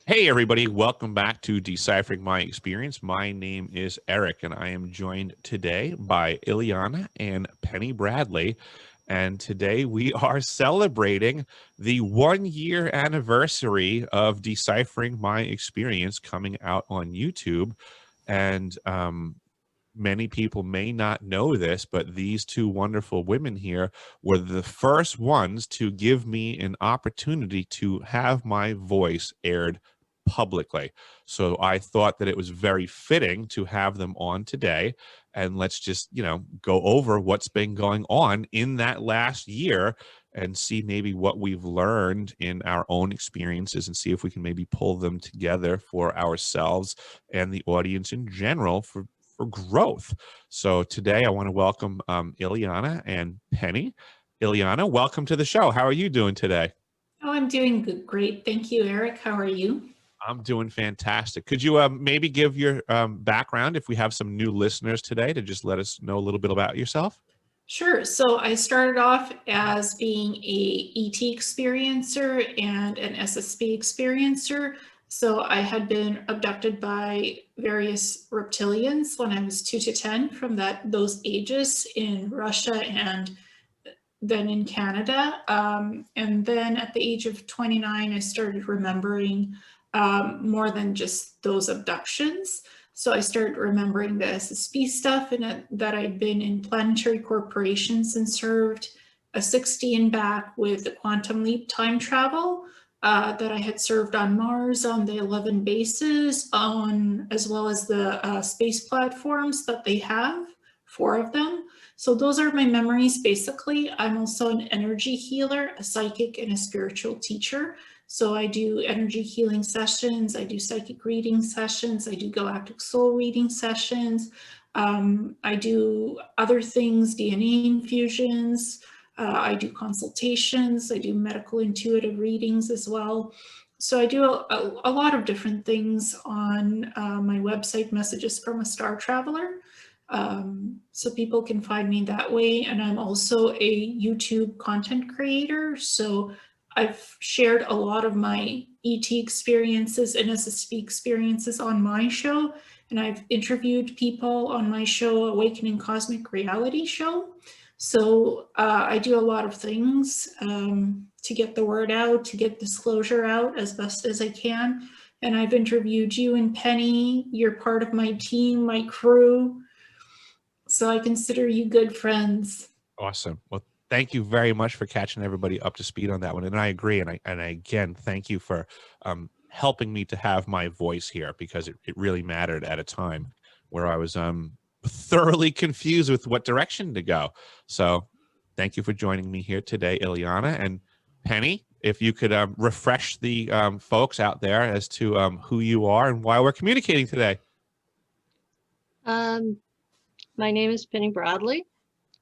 Hey, everybody. Welcome back to Deciphering My Experience. My name is Eric, and I am joined today by Ileana and Penny Bradley. And today we are celebrating the 1-year anniversary of Deciphering My Experience coming out on YouTube. And many people may not know this, but these two wonderful women here were the first ones to give me an opportunity to have my voice aired publicly. So I thought that it was very fitting to have them on today. And let's just, go over what's been going on in that last year and see maybe what we've learned in our own experiences and see if we can maybe pull them together for ourselves and the audience in general for growth. So today I want to welcome Ileana and Penny. Ileana, welcome to the show. How are you doing today? Oh, I'm doing good. Great. Thank you, Eric. How are you? I'm doing fantastic. Could you maybe give your background if we have some new listeners today to just let us know a little bit about yourself? Sure. So I started off as being a ET experiencer and an SSB experiencer. So I had been abducted by various reptilians when I was 2 to 10 from those ages in Russia and then in Canada. And then at the age of 29, I started remembering more than just those abductions. So I started remembering the SSB stuff and that I'd been in planetary corporations and served a 16 back with the quantum leap time travel, that I had served on Mars on the 11 bases as well as the space platforms that they have, 4 of them. So those are my memories. Basically, I'm also an energy healer, a psychic, and a spiritual teacher. So I do energy healing sessions, I do psychic reading sessions, I do galactic soul reading sessions. I do other things, DNA infusions, I do consultations, I do medical intuitive readings as well. So I do a lot of different things on my website, Messages from a Star Traveler. So people can find me that way. And I'm also a YouTube content creator. So I've shared a lot of my ET experiences and SSB experiences on my show. And I've interviewed people on my show, Awakening Cosmic Reality Show. So I do a lot of things to get the word out, to get disclosure out as best as I can. And I've interviewed you and Penny. You're part of my team, my crew. So I consider you good friends. Awesome. Well, thank you very much for catching everybody up to speed on that one. And I agree. And I again, thank you for helping me to have my voice here because it really mattered at a time where I was thoroughly confused with what direction to go. So thank you for joining me here today, Ileana. And Penny, if you could refresh the folks out there as to who you are and why we're communicating today. My name is Penny Bradley,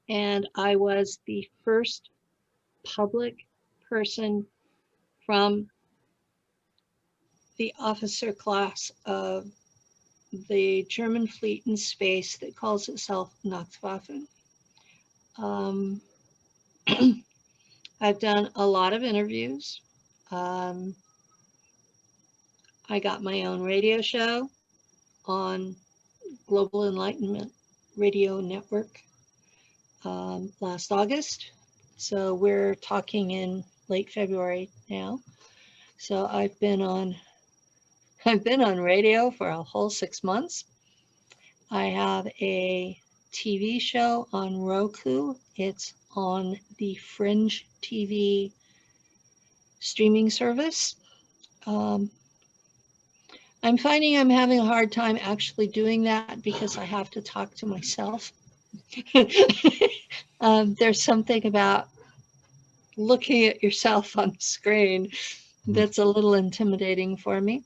and I was the first public person from the officer class of the German fleet in space that calls itself Nacht Waffen. I've done a lot of interviews. I got my own radio show on Global Enlightenment Radio Network last August. So we're talking in late February now. So I've been on radio for a whole 6 months. I have a TV show on Roku. It's on the Fringe TV streaming service. I'm finding I'm having a hard time actually doing that because I have to talk to myself. There's something about looking at yourself on the screen that's a little intimidating for me.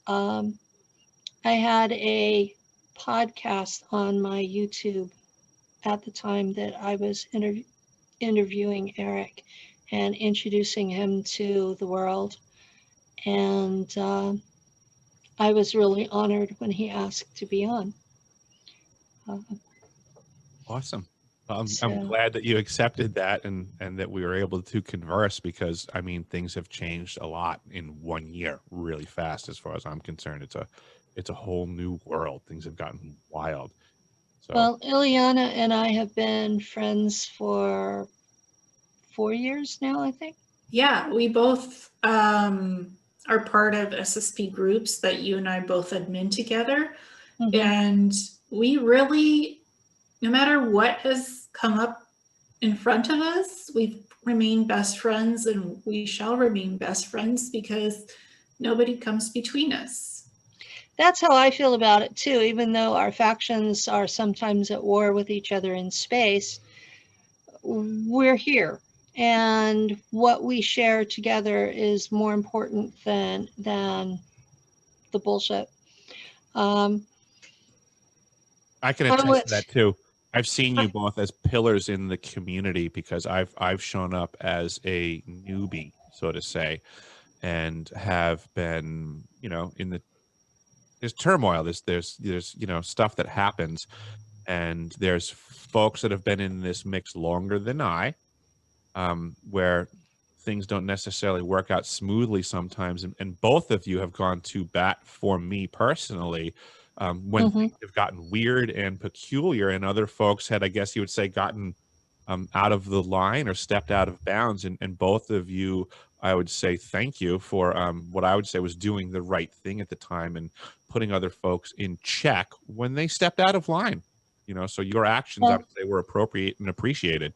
I had a podcast on my YouTube at the time that I was interviewing Eric and introducing him to the world. And I was really honored when he asked to be on. Awesome. I'm So, glad that you accepted that and that we were able to converse, because I mean things have changed a lot in 1 year really fast as far as I'm concerned. It's a whole new world. Things have gotten wild. So well, Ileana and I have been friends for 4 years now, I think. Yeah, we both are part of SSP groups that you and I both admin together. Mhm. And we really, no matter what has come up in front of us, we've remained best friends and we shall remain best friends because nobody comes between us. That's how I feel about it too, even though our factions are sometimes at war with each other in space. We're here, and what we share together is more important than the bullshit. Um, I can I attest to was, that too. I've seen you both as pillars in the community, because I've shown up as a newbie, so to say, and have been, you know, in the there's turmoil, there's you know, stuff that happens, and there's folks that have been in this mix longer than I, where things don't necessarily work out smoothly sometimes. And both of you have gone to bat for me personally, when Mhm. things have gotten weird and peculiar, and other folks had, I guess you would say, gotten out of the line or stepped out of bounds. And both of you, I would say, thank you for what I would say was doing the right thing at the time and putting other folks in check when they stepped out of line. You know, so your actions, I Well, would say, were appropriate and appreciated.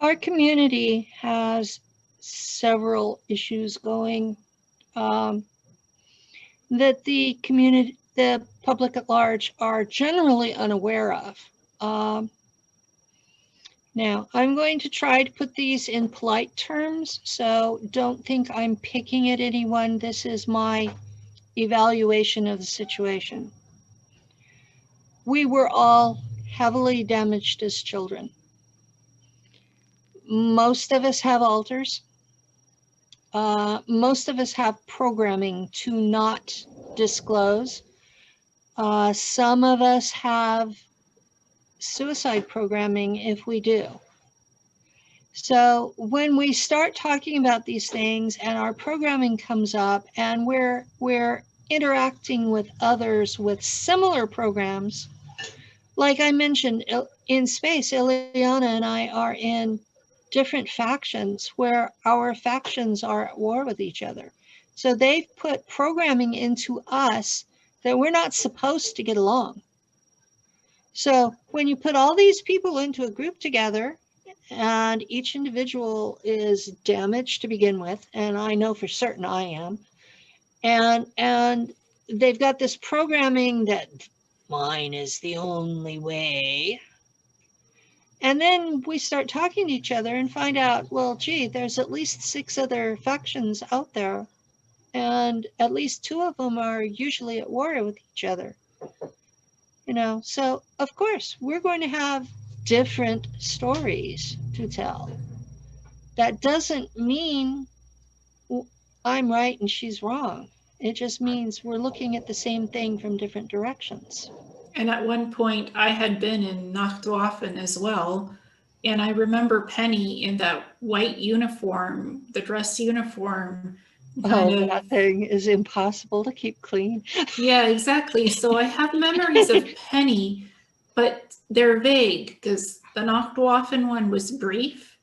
our community has several issues going, um, that the community, the public at large, are generally unaware of. Um, Now, I'm going to try to put these in polite terms, so don't think I'm picking at anyone. This is my evaluation of the situation. We were all heavily damaged as children. Most of us have alters. Most of us have programming to not disclose. Some of us have suicide programming if we do. So when we start talking about these things and our programming comes up and we're interacting with others with similar programs, like I mentioned in space, Ileana and I are in different factions where our factions are at war with each other. So they've put programming into us that we're not supposed to get along. So when you put all these people into a group together, and each individual is damaged to begin with, and I know for certain I am, and they've got this programming that mine is the only way. And then we start talking to each other and find out, well, gee, there's at least 6 other factions out there, and at least 2 of them are usually at war with each other. You know, so of course we're going to have different stories to tell. That doesn't mean I'm right and she's wrong. It just means we're looking at the same thing from different directions. And at one point, I had been in Nacht Waffen as well. And I remember Penny in that white uniform, the dress uniform, kind Oh, of. that thing is impossible to keep clean. Yeah, exactly. So I have memories of Penny, but they're vague because the Nacht Waffen one was brief.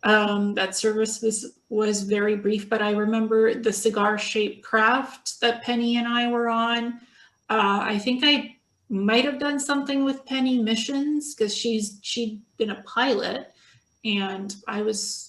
That service was very brief, but I remember the cigar-shaped craft that Penny and I were on. I think I might have done something with Penny missions because she'd been a pilot, and I was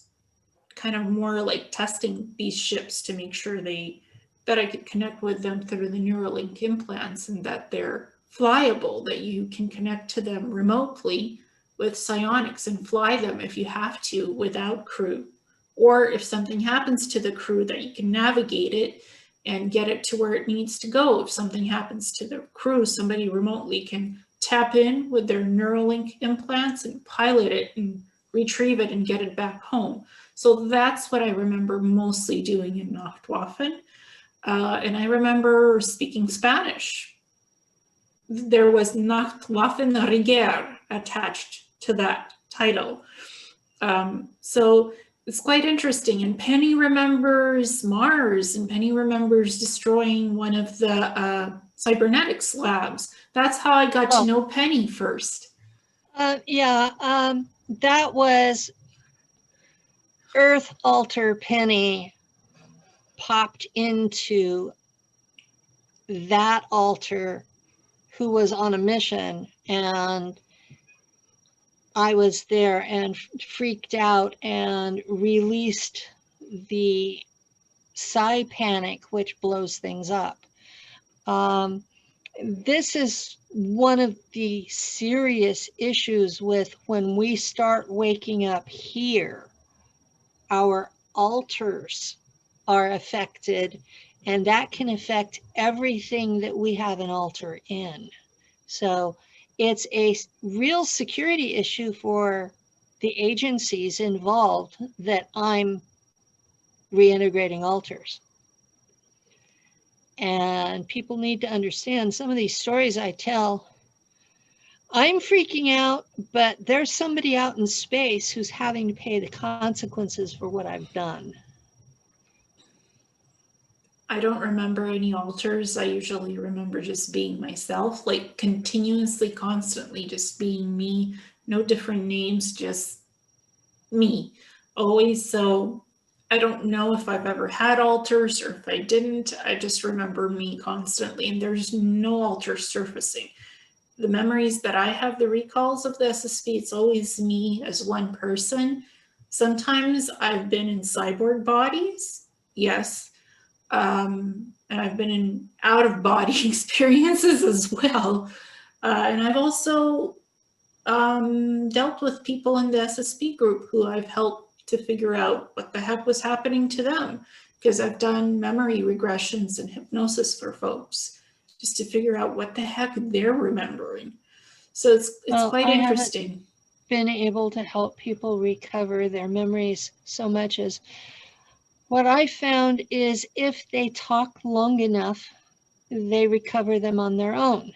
kind of more like testing these ships to make sure that I could connect with them through the Neurolink implants and that they're flyable, that you can connect to them remotely with psionics and fly them if you have to without crew. Or if something happens to the crew, that you can navigate it and get it to where it needs to go. If something happens to the crew, somebody remotely can tap in with their Neuralink implants and pilot it and retrieve it and get it back home. So that's what I remember mostly doing in Nachtwaffen. And I remember speaking Spanish. There was Nachtwaffen Reger attached to that title. So it's quite interesting. And Penny remembers Mars, and Penny remembers destroying one of the cybernetics labs. That's how I got to know Penny first. That was Earth Alter Penny popped into that altar who was on a mission, and I was there and freaked out and released the psi panic, which blows things up. This is one of the serious issues with when we start waking up here, our altars are affected, and that can affect everything that we have an altar in. So it's a real security issue for the agencies involved that I'm reintegrating altars. And people need to understand some of these stories I tell. I'm freaking out, but there's somebody out in space who's having to pay the consequences for what I've done. I don't remember any altars. I usually remember just being myself, like continuously, constantly just being me, no different names, just me, always. So I don't know if I've ever had altars or if I didn't. I just remember me constantly, and there's no altar surfacing. The memories that I have, the recalls of the SSP, it's always me as one person. Sometimes I've been in cyborg bodies, yes. And I've been in out-of-body experiences as well. And I've also dealt with people in the SSP group who I've helped to figure out what the heck was happening to them, because I've done memory regressions and hypnosis for folks just to figure out what the heck they're remembering. So it's quite interesting. Been able to help people recover their memories so much as what I found is if they talk long enough, they recover them on their own.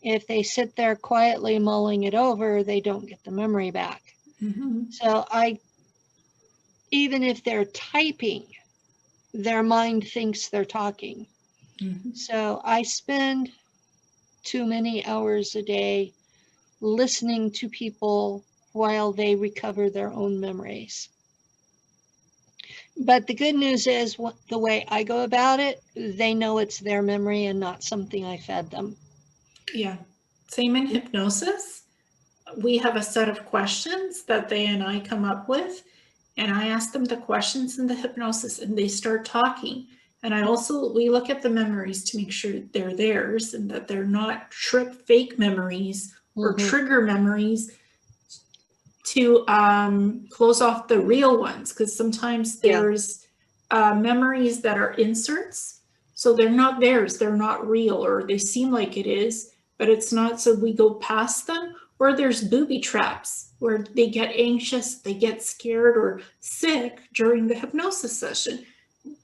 If they sit there quietly mulling it over, they don't get the memory back. Mm-hmm. So even if they're typing, their mind thinks they're talking. Mm-hmm. So I spend too many hours a day listening to people while they recover their own memories. But the good news is the way I go about it, they know it's their memory and not something I fed them. Yeah, same in hypnosis. We have a set of questions that they and I come up with, and I ask them the questions in the hypnosis and they start talking. And we look at the memories to make sure they're theirs and that they're not fake memories or trigger memories to close off the real ones, because sometimes there's memories that are inserts, so they're not theirs, they're not real, or they seem like it is, but it's not, so we go past them. Or there's booby traps where they get anxious, they get scared or sick during the hypnosis session.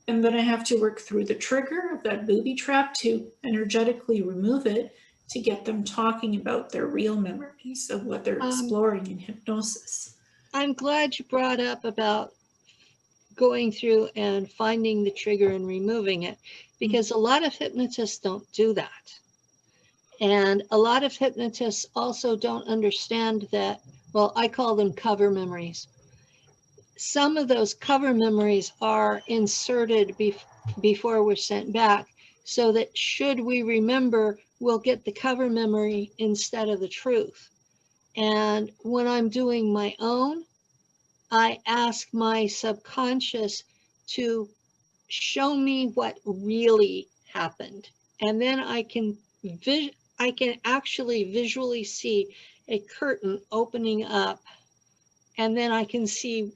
And then I have to work through the trigger of that booby trap to energetically remove it, to get them talking about their real memories of what they're exploring in hypnosis. I'm glad you brought up about going through and finding the trigger and removing it, because a lot of hypnotists don't do that. And a lot of hypnotists also don't understand that, well, I call them cover memories. Some of those cover memories are inserted before we're sent back, so that should we remember, we'll get the cover memory instead of the truth. And when I'm doing my own, I ask my subconscious to show me what really happened. And then I can actually visually see a curtain opening up, and then I can see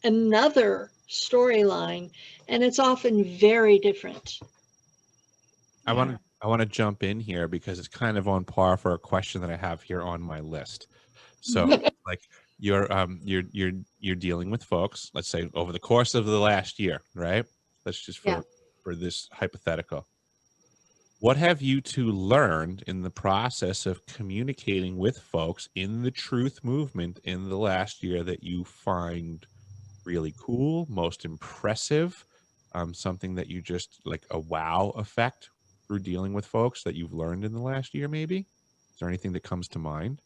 another storyline, and it's often very different. I want to jump in here because it's kind of on par for a question that I have here on my list. So like you're dealing with folks, let's say over the course of the last year, right? Let's just for this hypothetical. What have you two learned in the process of communicating with folks in the truth movement in the last year that you find really cool, most impressive, something that you just like a wow effect through dealing with folks that you've learned in the last year, maybe? Is there anything that comes to mind?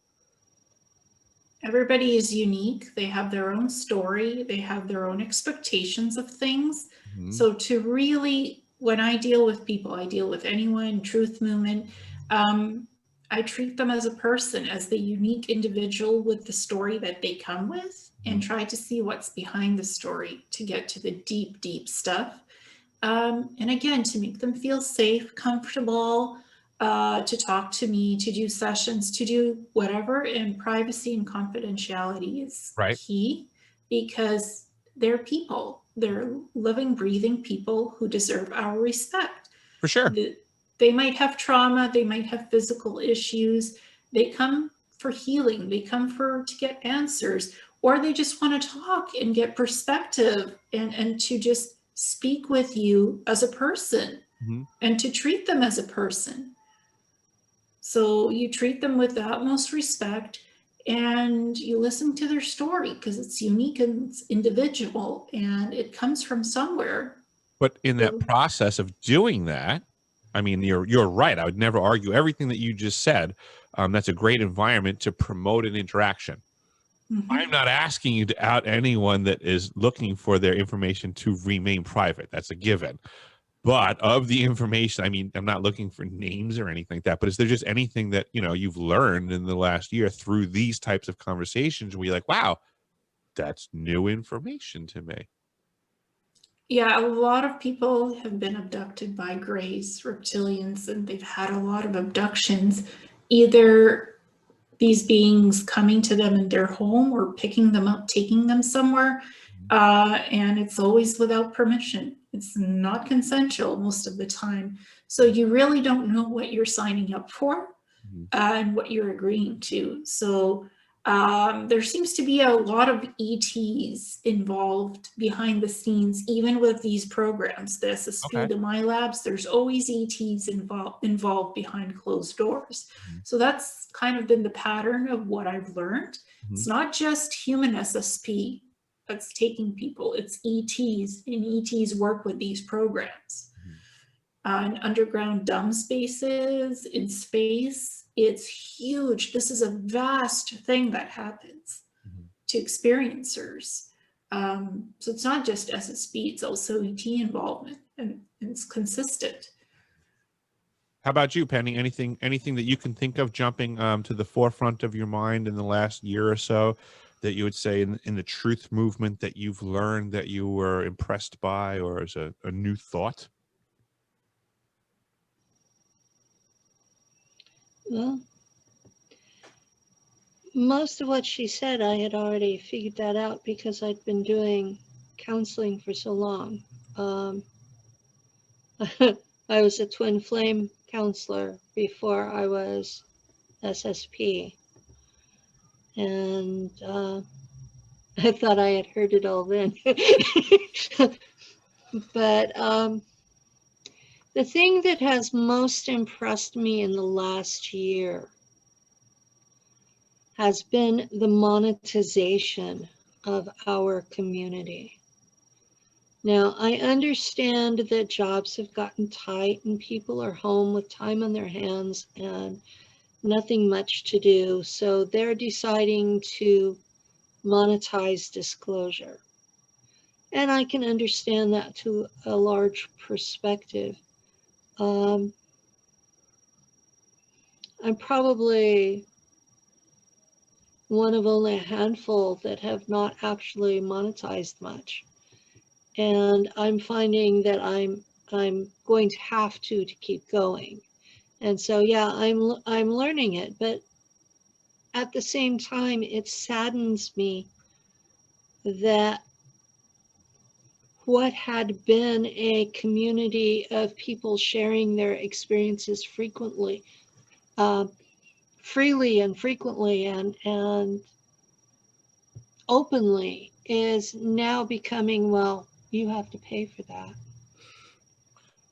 Everybody is unique. They have their own story. They have their own expectations of things. Mhm. So to really, when I deal with people, I deal with anyone, truth movement, I treat them as a person, as the unique individual with the story that they come with, and try to see what's behind the story to get to the deep, deep stuff. And again, to make them feel safe, comfortable, to talk to me, to do sessions, to do whatever. And privacy and confidentiality is Right. key, because they're people. They're living, breathing people who deserve our respect. For sure. They might have trauma, they might have physical issues. They come for healing, they come to get answers, or they just want to talk and get perspective, and to just speak with you as a person, Mhm. and to treat them as a person. So you treat them with the utmost respect, and you listen to their story, because it's unique and it's individual, and it comes from somewhere. But in that So, process of doing that, I mean, you're right. I would never argue everything that you just said. That's a great environment to promote an interaction. I'm mhm. not asking you to out anyone that is looking for their information to remain private. That's a given. But of the information, I mean, I'm not looking for names or anything like that, but is there just anything that, you've learned in the last year through these types of conversations where you're like, wow, that's new information to me? Yeah, a lot of people have been abducted by grays, reptilians, and they've had a lot of abductions, either these beings coming to them in their home or picking them up, taking them somewhere. And it's always without permission. It's not consensual most of the time. So you really don't know what you're signing up for, Mhm. and what you're agreeing to. So there seems to be a lot of ETs involved behind the scenes, even with these programs, the SSP, Okay. the My Labs, there's always ETs involved behind closed doors. Mhm. So that's kind of been the pattern of what I've learned. It's Mhm. not just human SSP that's taking people, it's ETs, and ETs work with these programs. Mhm. In underground dumb spaces, in space, it's huge. This is a vast thing that happens Mhm. to experiencers. So it's not just SSB, it's also ET involvement, and it's consistent. How about you, Penny? Anything that you can think of jumping to the forefront of your mind in the last year or so that you would say in the truth movement that you've learned that you were impressed by, or as a new thought? Well, most of what she said, I had already figured that out because I'd been doing counseling for so long. I was a twin flame counselor before I was SSP. And I thought I had heard it all then. But the thing that has most impressed me in the last year has been the monetization of our community. Now, I understand that jobs have gotten tight and people are home with time on their hands and nothing much to do. So they're deciding to monetize disclosure. And I can understand that to a large perspective. I'm probably one of only a handful that have not actually monetized much. And I'm finding that I'm going to have to keep going. And so yeah, I'm learning it, but at the same time it saddens me that what had been a community of people sharing their experiences freely and frequently and openly is now becoming, well, you have to pay for that.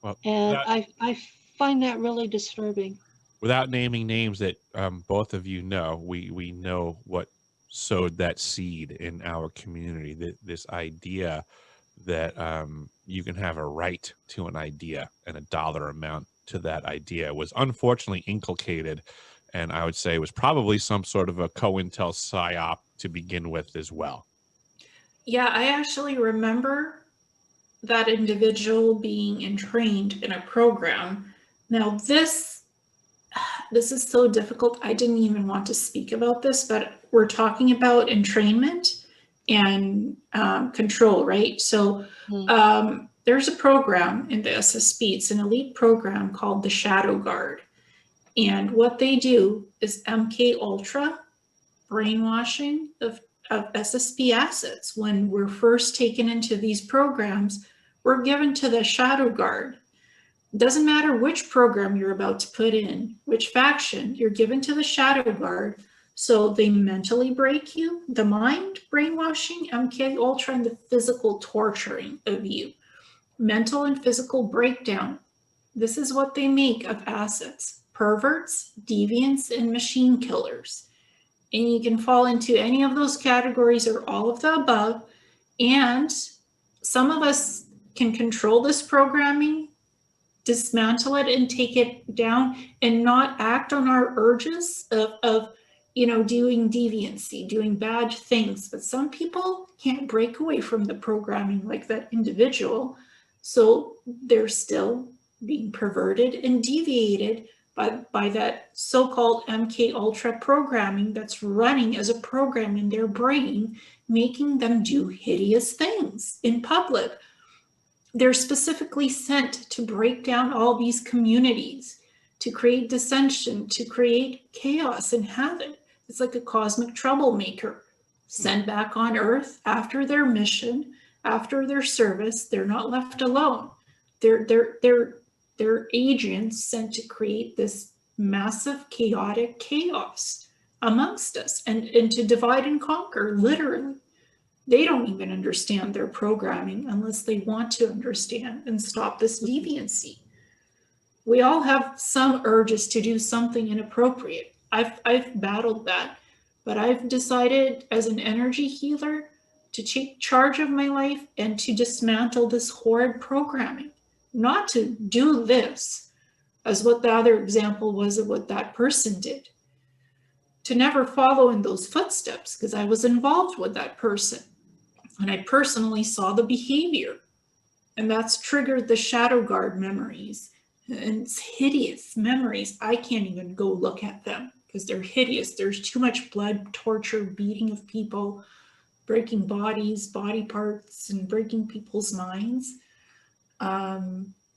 Well, And that I find that really disturbing. Without naming names that both of you know, we know what sowed that seed in our community. This idea that you can have a right to an idea, and a dollar amount to that idea was unfortunately inculcated, and I would say was probably some sort of a COINTEL psyop to begin with as well. Yeah, I actually remember that individual being entrained in a program. Now, this is so difficult. I didn't even want to speak about this, but we're talking about entrainment and control, right? So there's a program in the SSB. It's an elite program called the Shadow Guard. And what they do is MK Ultra brainwashing of SSB assets. When we're first taken into these programs, we're given to the Shadow Guard. It doesn't matter which program you're about to put in, which faction, you're given to the Shadow Guard. So they mentally break you, the mind brainwashing, MK Ultra, and the physical torturing of you. Mental and physical breakdown. This is what they make of assets: perverts, deviants, and machine killers. And you can fall into any of those categories or all of the above. And some of us can control this programming, dismantle it, and take it down, and not act on our urges of doing deviancy, doing bad things. But some people can't break away from the programming like that individual. So they're still being perverted and deviated by that so-called MK Ultra programming that's running as a program in their brain, making them do hideous things in public. They're specifically sent to break down all these communities, to create dissension, to create chaos and havoc. It's like a cosmic troublemaker sent back on Earth after their mission, after their service. They're not left alone. They're agents sent to create this massive chaotic chaos amongst us, and to divide and conquer, literally. They don't even understand their programming unless they want to understand and stop this deviancy. We all have some urges to do something inappropriate. I've battled that, but I've decided as an energy healer to take charge of my life and to dismantle this horrid programming. Not to do this, as what the other example was of what that person did. To never follow in those footsteps, because I was involved with that person. And I personally saw the behavior. And that's triggered the Shadow Guard memories. And it's hideous memories. I can't even go look at them because they're hideous. There's too much blood, torture, beating of people, breaking bodies, body parts, and breaking people's minds.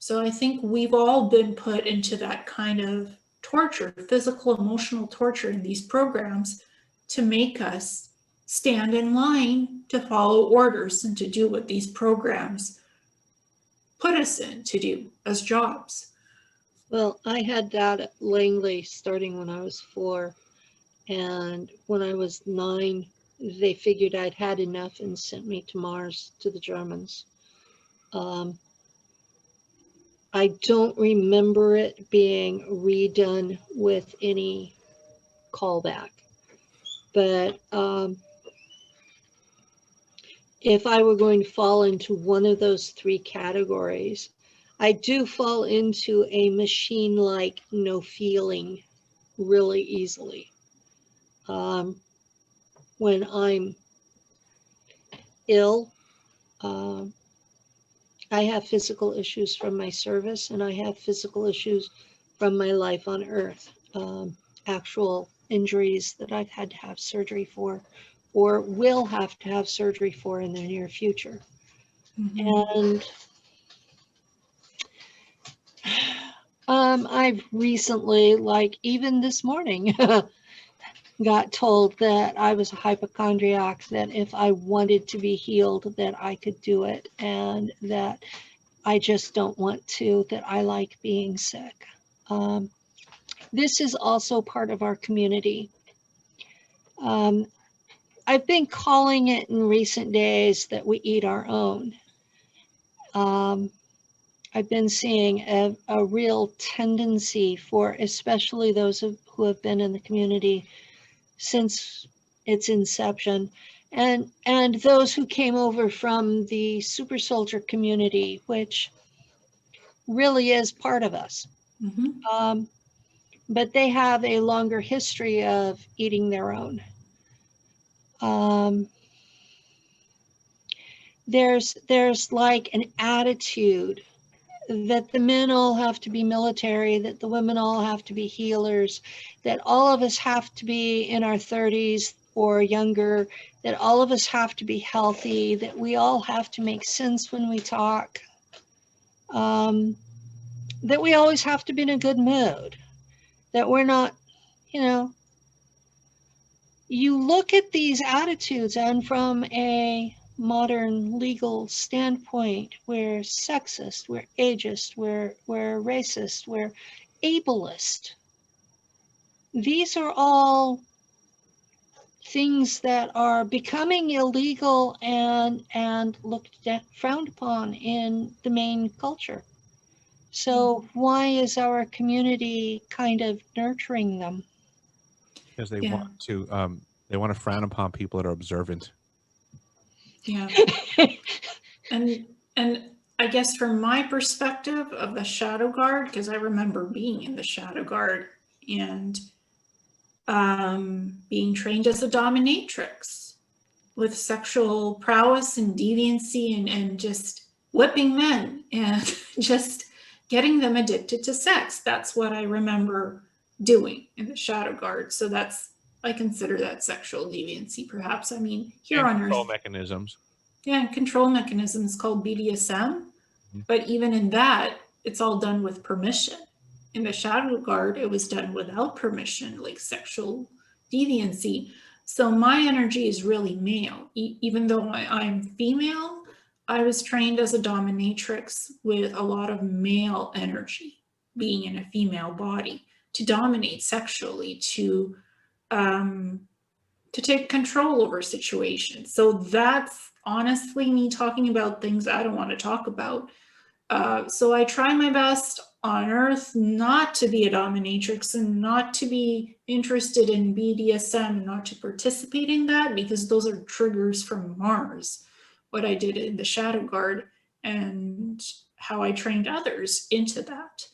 So I think we've all been put into that kind of torture, physical, emotional torture in these programs to make us stand in line to follow orders and to do what these programs put us in to do as jobs. Well, I had that at Langley starting when I was 4. And when I was 9, they figured I'd had enough and sent me to Mars to the Germans. I don't remember it being redone with any callback. But if I were going to fall into one of those 3 categories, I do fall into a machine-like no feeling really easily. When I'm ill, I have physical issues from my service, and I have physical issues from my life on Earth, actual injuries that I've had to have surgery for, or will have to have surgery for in the near future. And I've recently, like even this morning, got told that I was a hypochondriac, that if I wanted to be healed, that I could do it, and that I just don't want to, that I like being sick. This is also part of our community. I've been calling it in recent days that we eat our own. I've been seeing a real tendency for, especially those who have been in the community since its inception, and those who came over from the super soldier community, which really is part of us. Mm-hmm. But they have a longer history of eating their own. There's like an attitude that the men all have to be military, that the women all have to be healers, that all of us have to be in our 30s or younger, that all of us have to be healthy, that we all have to make sense when we talk, that we always have to be in a good mood, that we're not, you know, you look at these attitudes, and from a modern legal standpoint, we're sexist, we're ageist, we're racist, we're ableist. These are all things that are becoming illegal and looked at, frowned upon in the main culture. So why is our community kind of nurturing them? Because they Yeah. want to frown upon people that are observant. Yeah. and I guess from my perspective of the Shadow Guard, because I remember being in the Shadow Guard and being trained as a dominatrix with sexual prowess and deviancy and just whipping men and just getting them addicted to sex. That's what I remember doing in the Shadow Guard. So I consider that sexual deviancy, perhaps. I mean, here And on control Earth. mechanisms. Yeah, control mechanisms called BDSM. But even in that, it's all done with permission. In the Shadow Guard, it was done without permission, like sexual deviancy. So my energy is really male. Even though I'm female, I was trained as a dominatrix with a lot of male energy, being in a female body, to dominate sexually, to take control over situations. So that's honestly me talking about things I don't want to talk about. So I try my best on Earth not to be a dominatrix and not to be interested in BDSM, not to participate in that, because those are triggers from Mars, what I did in the Shadow Guard and how I trained others into that.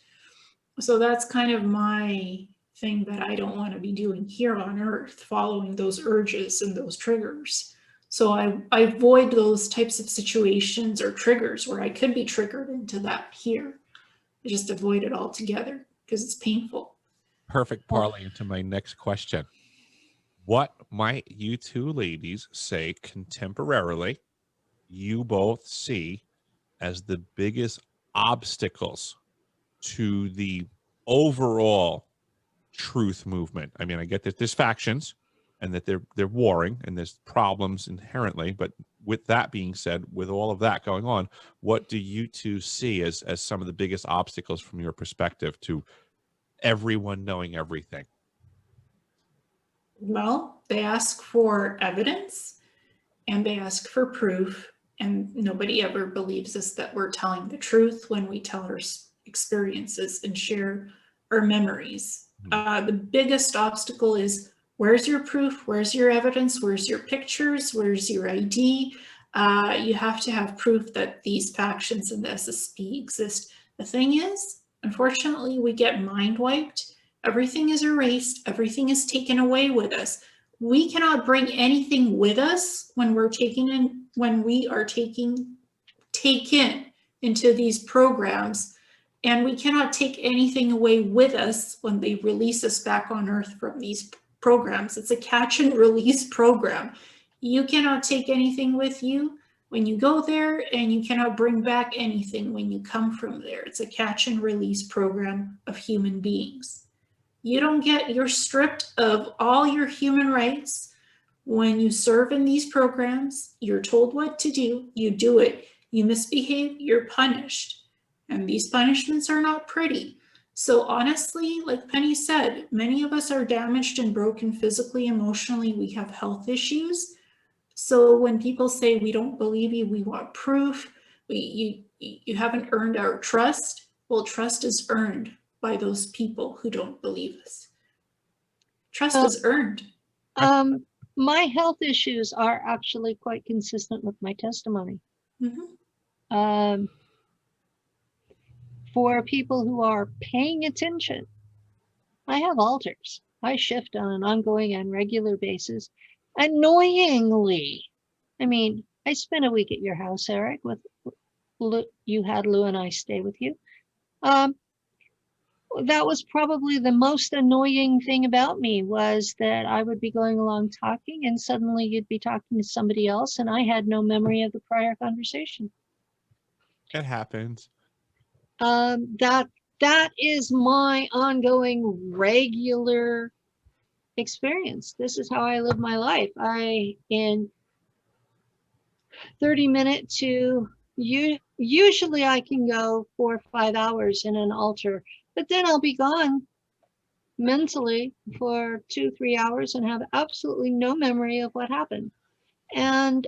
So that's kind of my thing that I don't want to be doing here on Earth, following those urges and those triggers. So I avoid those types of situations or triggers where I could be triggered into that here. I just avoid it altogether because it's painful. Perfect parlay into my next question. What might you two ladies say contemporarily you both see as the biggest obstacles to the overall truth movement? I mean, I get that there's factions and that they're warring and there's problems inherently, but with that being said, with all of that going on, what do you two see as some of the biggest obstacles from your perspective to everyone knowing everything? Well, they ask for evidence and they ask for proof, and nobody ever believes us that we're telling the truth when we tell our experiences and share our memories. The biggest obstacle is, where's your proof? Where's your evidence? Where's your pictures? Where's your ID? You have to have proof that these factions in the SSP exist. The thing is, unfortunately, we get mind wiped. Everything is erased. Everything is taken away with us. We cannot bring anything with us when we're taken into these programs, and we cannot take anything away with us when they release us back on Earth from these programs. It's a catch and release program. You cannot take anything with you when you go there, and you cannot bring back anything when you come from there. It's a catch and release program of human beings. You're stripped of all your human rights. When you serve in these programs, you're told what to do, you do it. You misbehave, you're punished. And these punishments are not pretty. So honestly, like Penny said, many of us are damaged and broken physically, emotionally. We have health issues. So when people say we don't believe you, we want proof, you you haven't earned our trust. Well, trust is earned by those people who don't believe us. Trust is earned. My health issues are actually quite consistent with my testimony. Mm-hmm. For people who are paying attention, I have alters. I shift on an ongoing and regular basis. Annoyingly, I mean, I spent a week at your house, Eric, with Lou. You had Lou and I stay with you. That was probably the most annoying thing about me, was that I would be going along talking and suddenly you'd be talking to somebody else and I had no memory of the prior conversation. It happens. That is my ongoing regular experience. This is how I live my life. In 30-minute to usually I can go 4 or 5 hours in an altar, but then I'll be gone mentally for 2-3 hours and have absolutely no memory of what happened. And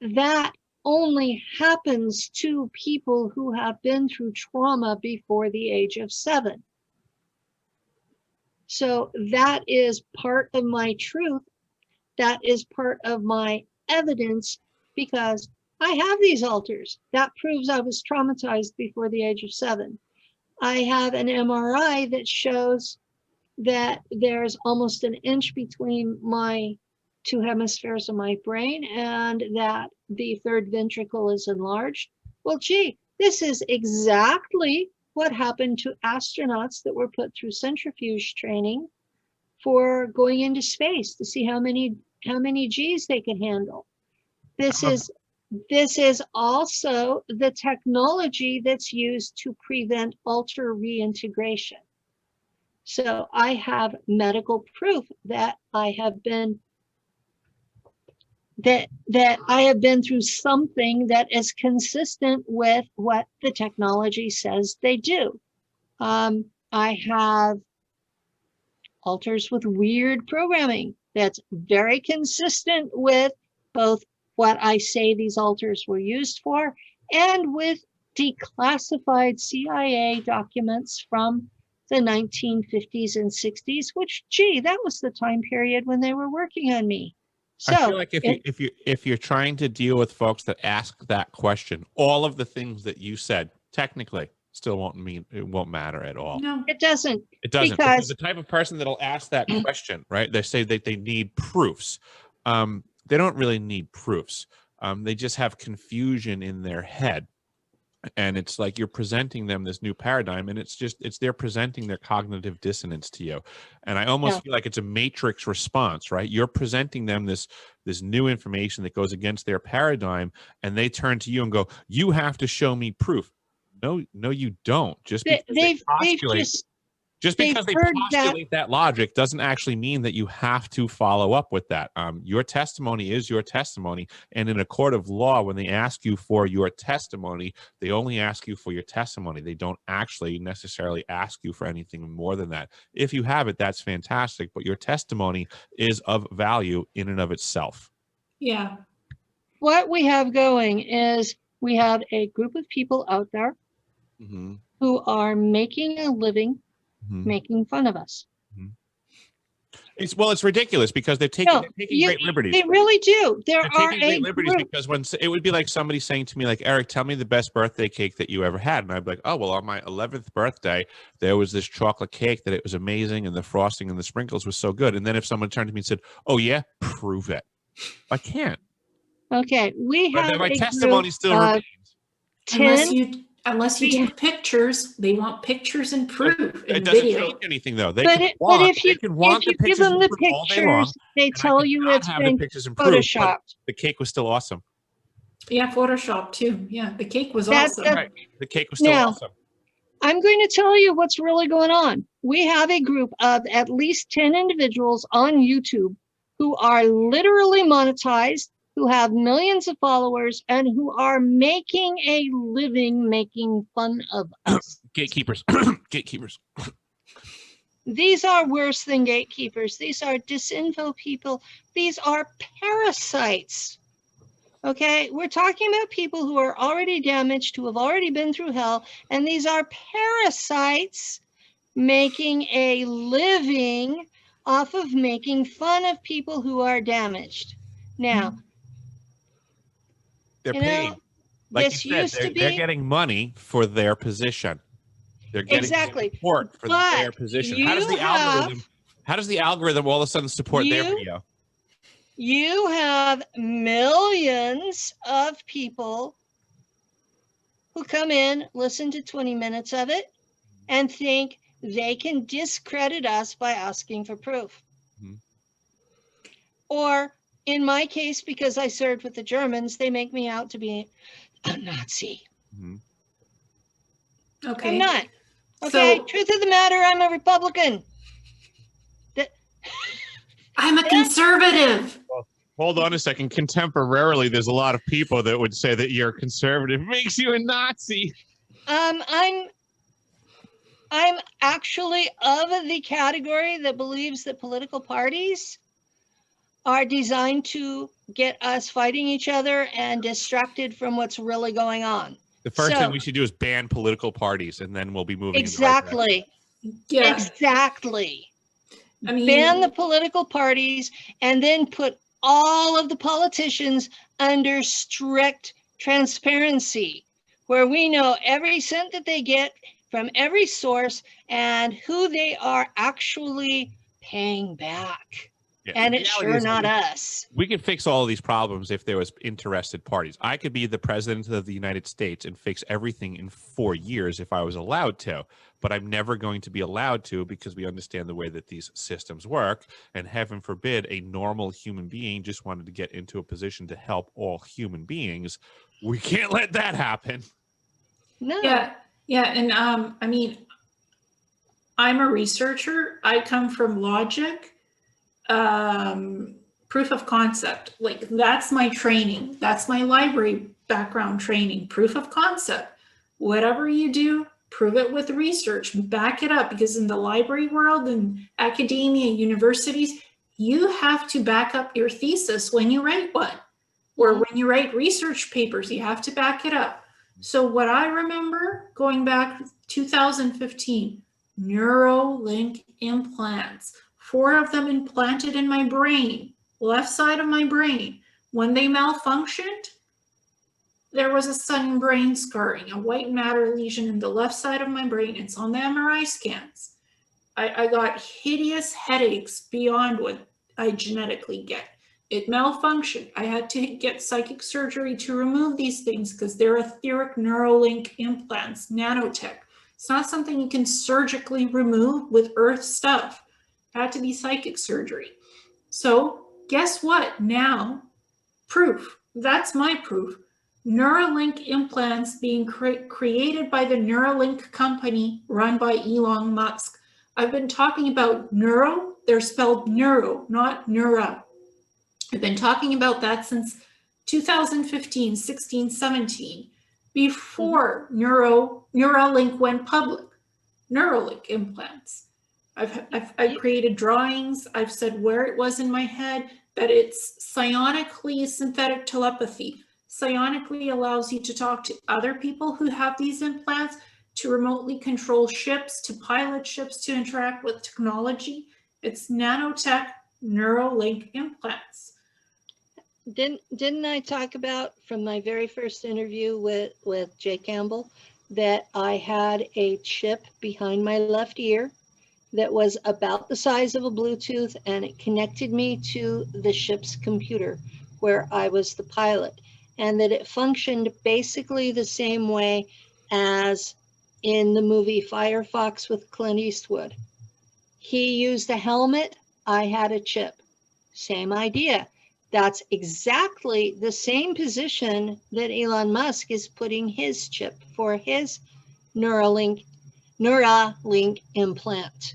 that only happens to people who have been through trauma before the age of 7. So that is part of my truth. That is part of my evidence, because I have these alters. That proves I was traumatized before the age of 7. I have an MRI that shows that there's almost an inch between my 2 hemispheres of my brain and that the 3rd ventricle is enlarged. Well, gee, this is exactly what happened to astronauts that were put through centrifuge training for going into space to see how many G's they could handle. This is also the technology that's used to prevent alter reintegration. So I have medical proof that I have been through something that is consistent with what the technology says they do. I have alters with weird programming that's very consistent with both what I say these alters were used for and with declassified CIA documents from the 1950s and 60s, which, gee, that was the time period when they were working on me. So I feel like if you're trying to deal with folks that ask that question, all of the things that you said technically still won't matter at all. No, it doesn't. It doesn't, because the type of person that'll ask that question, right? They say that they need proofs. They don't really need proofs. They just have confusion in their head. And it's like you're presenting them this new paradigm, and they're presenting their cognitive dissonance to you. And I almost feel like it's a matrix response, right? You're presenting them this new information that goes against their paradigm, and they turn to you and go, "You have to show me proof." No, you don't. Just because they postulate that logic doesn't actually mean that you have to follow up with that. Your testimony is your testimony. And in a court of law, when they ask you for your testimony, they only ask you for your testimony. They don't actually necessarily ask you for anything more than that. If you have it, that's fantastic. But your testimony is of value in and of itself. yeah. What we have going is we have a group of people out there who are making a living making fun of us. It's ridiculous because they're taking great liberties. They really do. They're taking great liberties because when it would be like somebody saying to me, like, "Eric, tell me the best birthday cake that you ever had," and I'd be like, "Oh, well, on my 11th birthday, there was this chocolate cake that it was amazing, and the frosting and the sprinkles was so good." And then if someone turned to me and said, "Oh yeah, prove it," I can't. Okay, but my testimony still remains. Unless you take pictures, they want pictures and proof. It doesn't change anything, though. But if you give them the pictures, they tell you it's been photoshopped. The cake was still awesome. Yeah, Photoshop too. Yeah, the cake was awesome. Right. The cake was still awesome. I'm going to tell you what's really going on. We have a group of at least 10 individuals on YouTube who are literally monetized, who have millions of followers, and who are making a living making fun of us. Gatekeepers. Gatekeepers. These are worse than gatekeepers. These are disinfo people. These are parasites. Okay, we're talking about people who are already damaged, who have already been through hell, and these are parasites making a living off of making fun of people who are damaged. Now, They're you know, paid. Like you this said, used to they're be getting money for their position. They're getting exactly support for their but position. you How does the algorithm all of a sudden support their video? You have millions of people who come in, listen to 20 minutes of it, and think they can discredit us by asking for proof. Mhm. Or in my case, because I served with the Germans, they make me out to be a Nazi. Mhm. Okay. I'm not. Okay, So truth of the matter, I'm a Republican. I'm a conservative. Hold on a second. Contemporarily, there's a lot of people that would say that you're conservative makes you a Nazi. I'm actually of the category that believes that political parties are designed to get us fighting each other and distracted from what's really going on. The first thing we should do is ban political parties, and then we'll be moving exactly. Yeah. Exactly. I mean, ban the political parties and then put all of the politicians under strict transparency, where we know every cent that they get from every source and who they are actually paying back. Yeah, and it's sure not us. We could fix all of these problems if there was interested parties. I could be the president of the United States and fix everything in 4 years if I was allowed to, but I'm never going to be allowed to because we understand the way that these systems work, and heaven forbid a normal human being just wanted to get into a position to help all human beings. We can't let that happen. No. Yeah, and I mean, I'm a researcher. I come from logic, proof of concept. Like, that's my training. That's my library background training. Proof of concept. Whatever you do, prove it with research. Back it up, because in the library world and academia, universities, you have to back up your thesis when you write one, or when you write research papers, you have to back it up. So what I remember going back 2015, Neurolink implants, 4 of them implanted in my brain, left side of my brain. When they malfunctioned, there was a sudden brain scarring, a white matter lesion in the left side of my brain. It's on the MRI scans. I got hideous headaches beyond what I genetically get. It malfunctioned. I had to get psychic surgery to remove these things because they're etheric Neurolink implants, nanotech. It's not something you can surgically remove with earth stuff. It had to be psychic surgery. So guess what? Now, proof. That's my proof. Neuralink implants being created by the Neuralink company run by Elon Musk. I've been talking about neuro. They're spelled neuro, not neura. I've been talking about that since 2015, 16, 17, before Neuralink went public. Neuralink implants. I've created drawings. I've said where it was in my head, that it's psionically synthetic telepathy. Psionically allows you to talk to other people who have these implants, to remotely control ships, to pilot ships, to interact with technology. It's nanotech Neuralink implants. Didn't I talk about from my very first interview with Jay Campbell that I had a chip behind my left ear that was about the size of a Bluetooth, and it connected me to the ship's computer where I was the pilot, and that it functioned basically the same way as in the movie Firefox with Clint Eastwood. He used a helmet, I had a chip. Same idea. That's exactly the same position that Elon Musk is putting his chip for his Neuralink implant.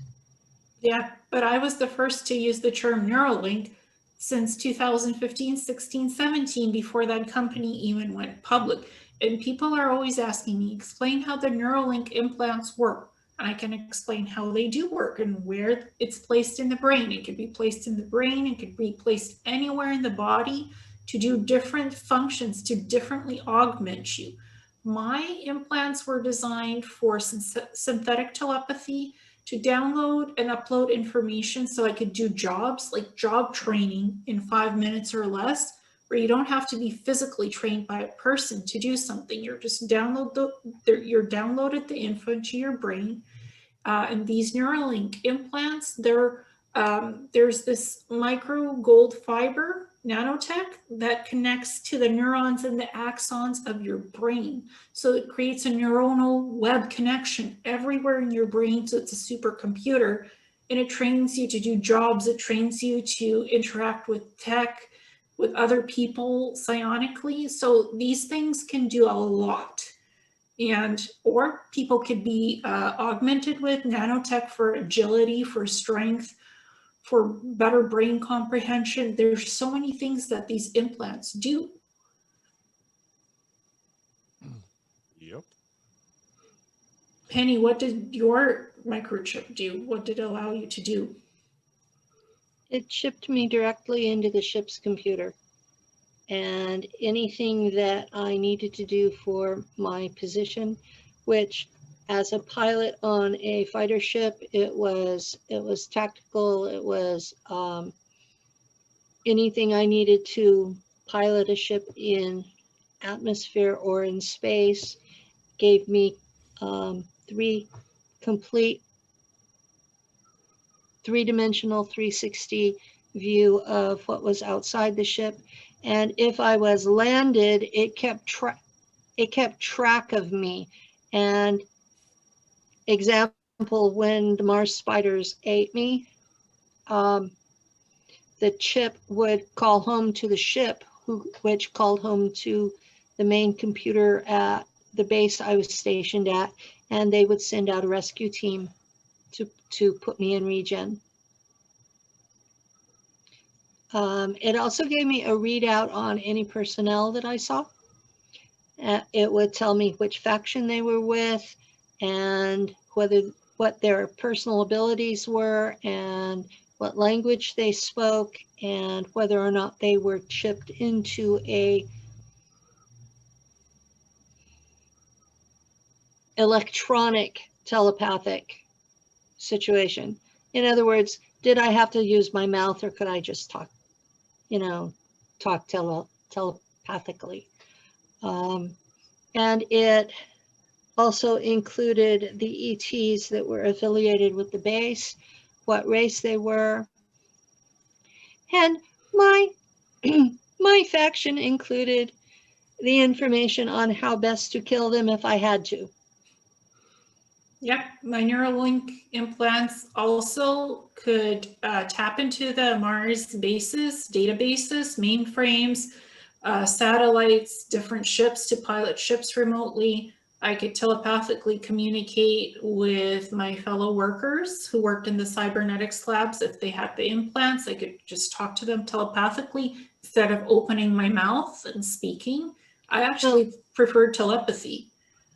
Yeah, but I was the first to use the term Neuralink since 2015, 16, 17, before that company even went public. And people are always asking me, explain how the Neuralink implants work. And I can explain how they do work and where it's placed in the brain. It can be placed in the brain, it can be placed anywhere in the body. to do different functions, to differently augment you. My implants were designed for synthetic telepathy, to download and upload information so I could do jobs, like job training in 5 minutes or less, where you don't have to be physically trained by a person to do something. You're just you're downloaded the info into your brain. And these Neurolink implants, there's this micro gold fiber nanotech that connects to the neurons and the axons of your brain. So it creates a neuronal web connection everywhere in your brain. So it's a supercomputer, and it trains you to do jobs. It trains you to interact with tech, with other people psionically. So these things can do a lot. Or people could be augmented with nanotech for agility, for strength, for better brain comprehension. There's so many things that these implants do. Yep. Penny, what did your microchip do? What did it allow you to do? It chipped me directly into the ship's computer. And anything that I needed to do for my position, which as a pilot on a fighter ship, it was tactical. It was anything I needed to pilot a ship in atmosphere or in space, gave me three-dimensional 360 view of what was outside the ship. And if I was landed, it kept track of me. And example, when the Mars spiders ate me, the chip would call home to the ship, which called home to the main computer at the base I was stationed at, and they would send out a rescue team to put me in regen. It also gave me a readout on any personnel that I saw. It would tell me which faction they were with and what their personal abilities were and what language they spoke and whether or not they were chipped into a electronic telepathic situation. In other words, did I have to use my mouth or could I just talk telepathically? And it also included the ETs that were affiliated with the base, what race they were. And my faction included the information on how best to kill them if I had to. Yep, my Neuralink implants also could tap into the Mars bases, databases, mainframes, satellites, different ships to pilot ships remotely. I could telepathically communicate with my fellow workers who worked in the cybernetics labs. If they had the implants, I could just talk to them telepathically instead of opening my mouth and speaking. I actually preferred telepathy.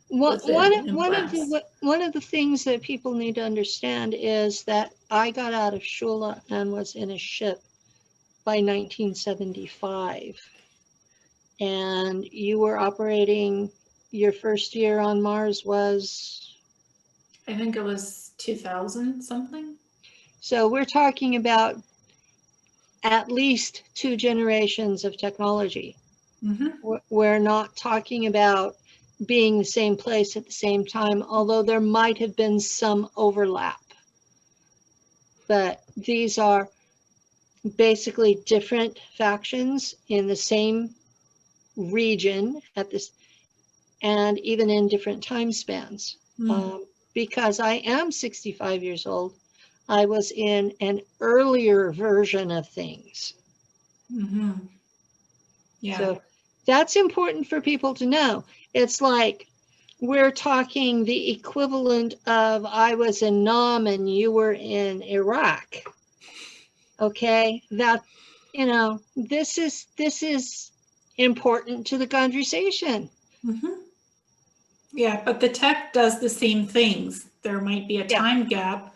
One of the things that people need to understand is that I got out of Shula and was in a ship by 1975. And you were operating, your first year on Mars was? I think it was 2000 something. So we're talking about at least 2 generations of technology. Mm-hmm. We're not talking about being the same place at the same time, although there might have been some overlap. But these are basically different factions in the same region at this, and even in different time spans. Because I am 65 years old, I was in an earlier version of things. Mm-hmm. Yeah. So that's important for people to know. It's like we're talking the equivalent of I was in Nam and you were in Iraq. Okay, that, this is important to the conversation. Mm-hmm. Yeah, but the tech does the same things. There might be a time gap,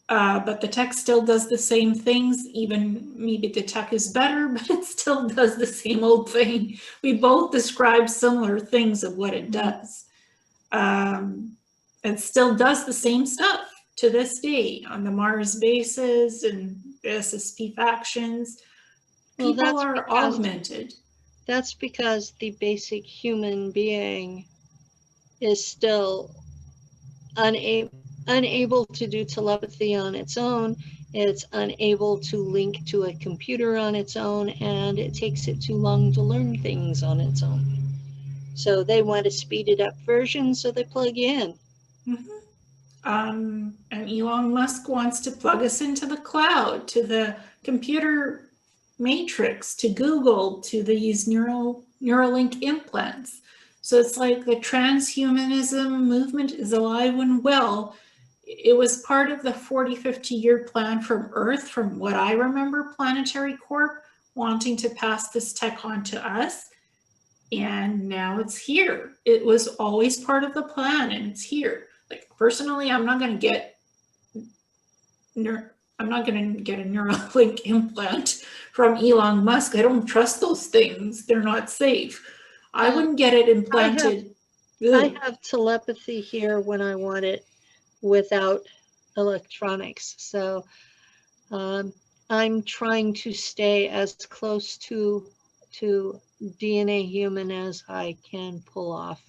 But the tech still does the same things. Even maybe the tech is better, but it still does the same old thing. We both describe similar things of what it does. It still does the same stuff to this day on the Mars bases and the SSP factions. Well, People are augmented. That's because the basic human being is still unable to do telepathy on its own. It's unable to link to a computer on its own, and it takes it too long to learn things on its own. So they want a speeded up version, so they plug in. And Elon Musk wants to plug us into the cloud, to the computer matrix, to Google, to these Neurolink implants. So it's like the transhumanism movement is alive and well. It was part of the 40, 50-year plan from Earth, from what I remember, Planetary Corp wanting to pass this tech on to us. And now it's here. It was always part of the plan, and it's here. Like, personally, I'm not going to get a Neuralink implant from Elon Musk. I don't trust those things. They're not safe. I wouldn't get it implanted. I have telepathy here when I want it without electronics. So I'm trying to stay as close to DNA human as I can pull off.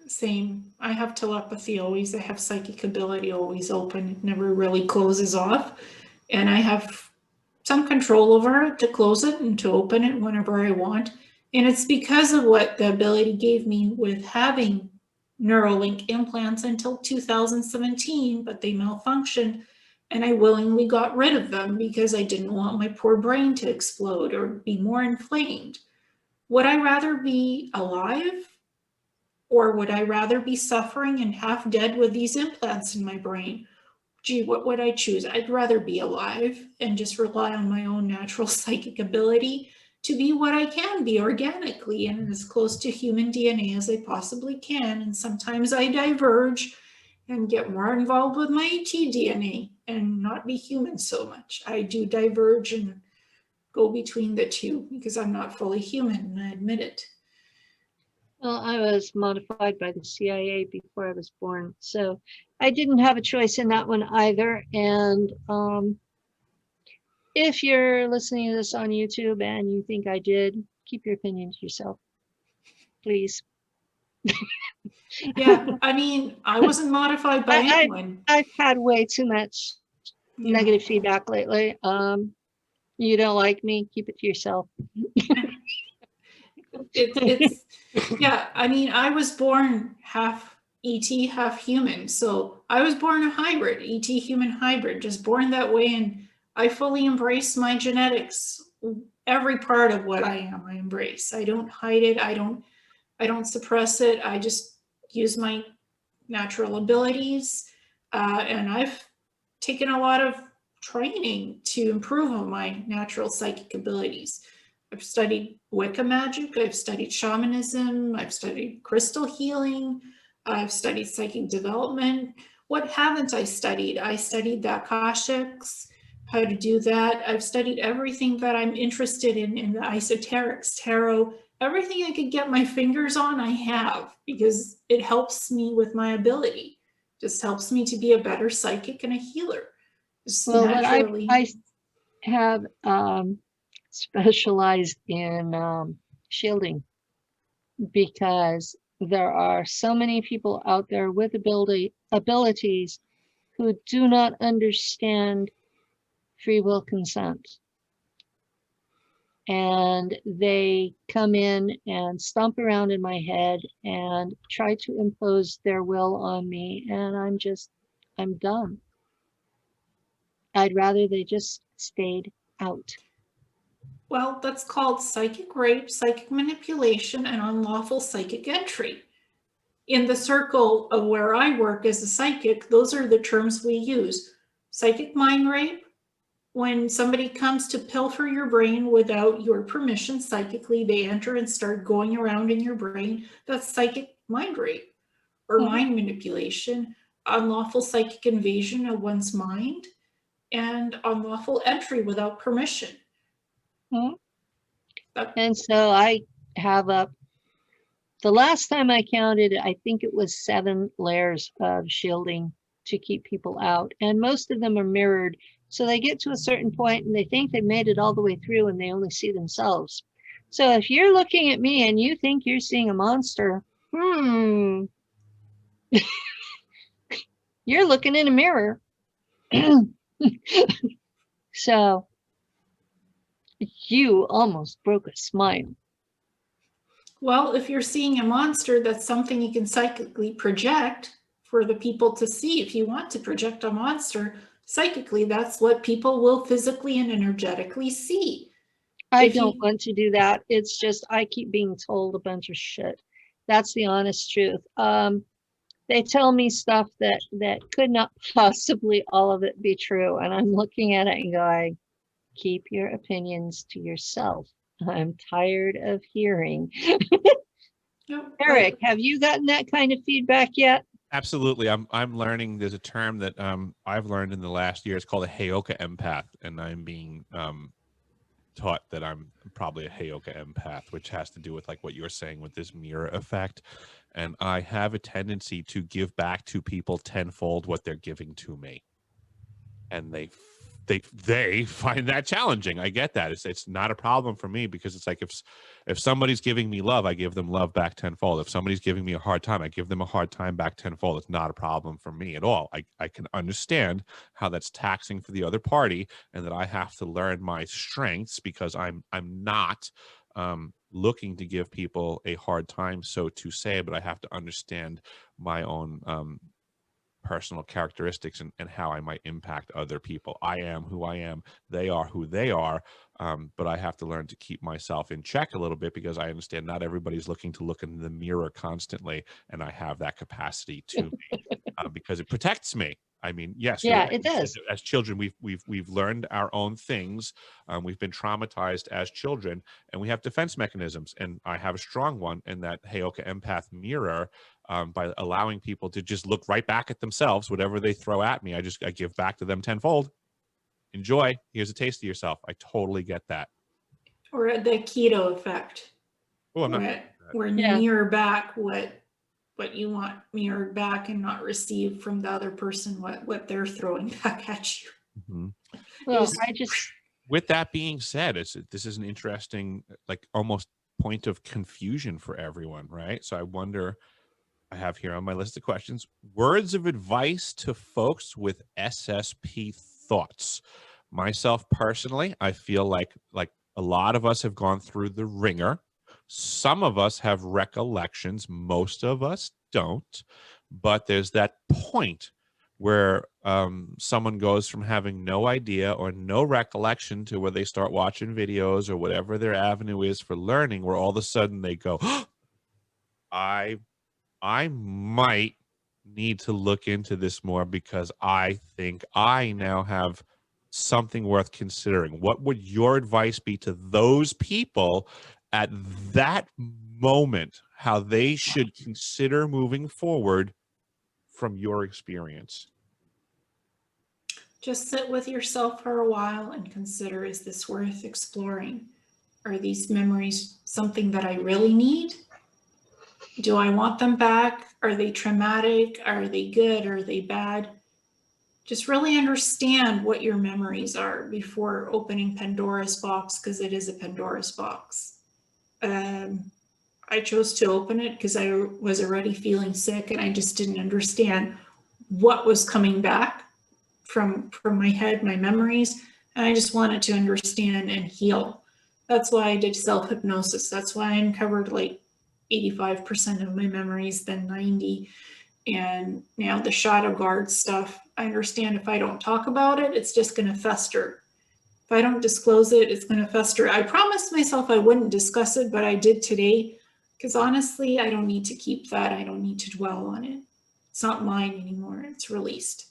Same. I have telepathy always. I have psychic ability always open. It never really closes off. And I have some control over it to close it and to open it whenever I want. And it's because of what the ability gave me with having Neuralink implants until 2017, but they malfunctioned. And I willingly got rid of them because I didn't want my poor brain to explode or be more inflamed. Would I rather be alive? Or would I rather be suffering and half dead with these implants in my brain? Gee, what would I choose? I'd rather be alive and just rely on my own natural psychic ability to be what I can be organically and as close to human DNA as I possibly can. And sometimes I diverge and get more involved with my ET DNA and not be human so much. I do diverge and go between the two because I'm not fully human, and I admit it. Well, I was modified by the CIA before I was born, so I didn't have a choice in that one either. And if you're listening to this on YouTube and you think I did, keep your opinion to yourself, please. Yeah, I mean, I wasn't modified by anyone. I've had way too much negative feedback lately. You don't like me, keep it to yourself. It's yeah, I mean, I was born half ET, half human. So I was born a hybrid, ET human hybrid, just born that way. And I fully embrace my genetics. Every part of what I am, I embrace. I don't hide it. I don't suppress it. I just use my natural abilities. And I've taken a lot of training to improve on my natural psychic abilities. I've studied Wicca magic, I've studied shamanism, I've studied crystal healing, I've studied psychic development. What haven't I studied? I studied the Akashics, how to do that. I've studied everything that I'm interested in the esoterics, tarot, everything I could get my fingers on, I have, because it helps me with my ability. Just helps me to be a better psychic and a healer. Just well, naturally. I have specialized in shielding, because there are so many people out there with abilities who do not understand free will consent. And they come in and stomp around in my head and try to impose their will on me, and I'm done. I'd rather they just stayed out. Well, that's called psychic rape, psychic manipulation, and unlawful psychic entry. In the circle of where I work as a psychic, those are the terms we use. Psychic mind rape, when somebody comes to pilfer your brain without your permission psychically, they enter and start going around in your brain. That's psychic mind rape or mind manipulation. unlawful psychic invasion of one's mind and unlawful entry without permission. Mhm. That- And so I have up, the last time I counted, I think it was 7 layers of shielding to keep people out. And most of them are mirrored. So they get to a certain point and they think they've made it all the way through and they only see themselves. So if you're looking at me and you think you're seeing a monster, you're looking in a mirror. So you almost broke a smile. Well, if you're seeing a monster, that's something you can psychically project for the people to see. If you want to project a monster psychically, that's what people will physically and energetically see. I If don't you- want to do that. It's just I keep being told a bunch of shit. That's the honest truth. They tell me stuff that could not possibly all of it be true, and I'm looking at it and going, keep your opinions to yourself. I'm tired of hearing. No, Eric, have you gotten that kind of feedback yet? Absolutely. I'm learning. There's a term that I've learned in the last year. It's called a Heyoka empath, and I'm being taught that I'm probably a Heyoka empath, which has to do with like what you're saying with this mirror effect. And I have a tendency to give back to people tenfold what they're giving to me, and they find that challenging. I get that. It's not a problem for me, because it's like if somebody's giving me love, I give them love back tenfold. If somebody's giving me a hard time, I give them a hard time back tenfold. It's not a problem for me at all. I can understand how that's taxing for the other party, and that I have to learn my strengths, because I'm not looking to give people a hard time, so to say, but I have to understand my own personal characteristics and how I might impact other people. I am who I am. They are who they are. But I have to learn to keep myself in check a little bit, because I understand not everybody's looking to look in the mirror constantly. And I have that capacity to me because it protects me. I mean, yes, Yeah, right. it does. As children, we've learned our own things. We've been traumatized as children, and we have defense mechanisms. And I have a strong one in that Heyoka empath mirror. By allowing people to just look right back at themselves, whatever they throw at me, I give back to them tenfold. Enjoy. Here's a taste of yourself. I totally get that. or the keto effect, Oh, I'm not. where you mirror back what you want mirrored back, and not receive from the other person what they're throwing back at you. Mm-hmm. Well, Just- With that being said, this is an interesting, like almost point of confusion for everyone, right? So I wonder, I have here on my list of questions, words of advice to folks with SSP thoughts. Myself personally, I feel like a lot of us have gone through the ringer. Some of us have recollections, most of us don't. But there's that point where someone goes from having no idea or no recollection to where they start watching videos or whatever their avenue is for learning, where all of a sudden they go, oh, I might need to look into this more, because I think I now have something worth considering. What would your advice be to those people at that moment, how they should consider moving forward from your experience? Just sit with yourself for a while and consider, is this worth exploring? Are these memories something that I really need? Do I want them back? Are they traumatic? Are they good? Are they bad? Just really understand what your memories are before opening Pandora's box, because it is a Pandora's box. I chose to open it because I was already feeling sick, and I just didn't understand what was coming back from my head, my memories, and I just wanted to understand and heal. That's why I did self-hypnosis. That's why I uncovered like 85% of my memories, then 90. And now the shadow guard stuff, I understand if I don't talk about it, it's just going to fester. If I don't disclose it, it's going to fester. I promised myself I wouldn't discuss it, but I did today, because honestly, I don't need to keep that. I don't need to dwell on it. It's not mine anymore. It's released.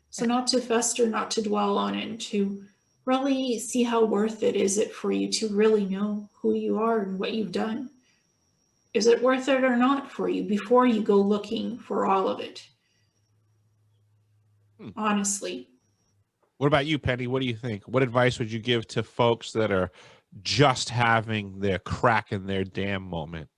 So not to fester, not to dwell on it, and to really see how worth it is it for you to really know who you are and what you've done. Is it worth it or not for you before you go looking for all of it? honestly. What about you, Penny? What do you think? What advice would you give to folks that are just having their crack in their damn moment?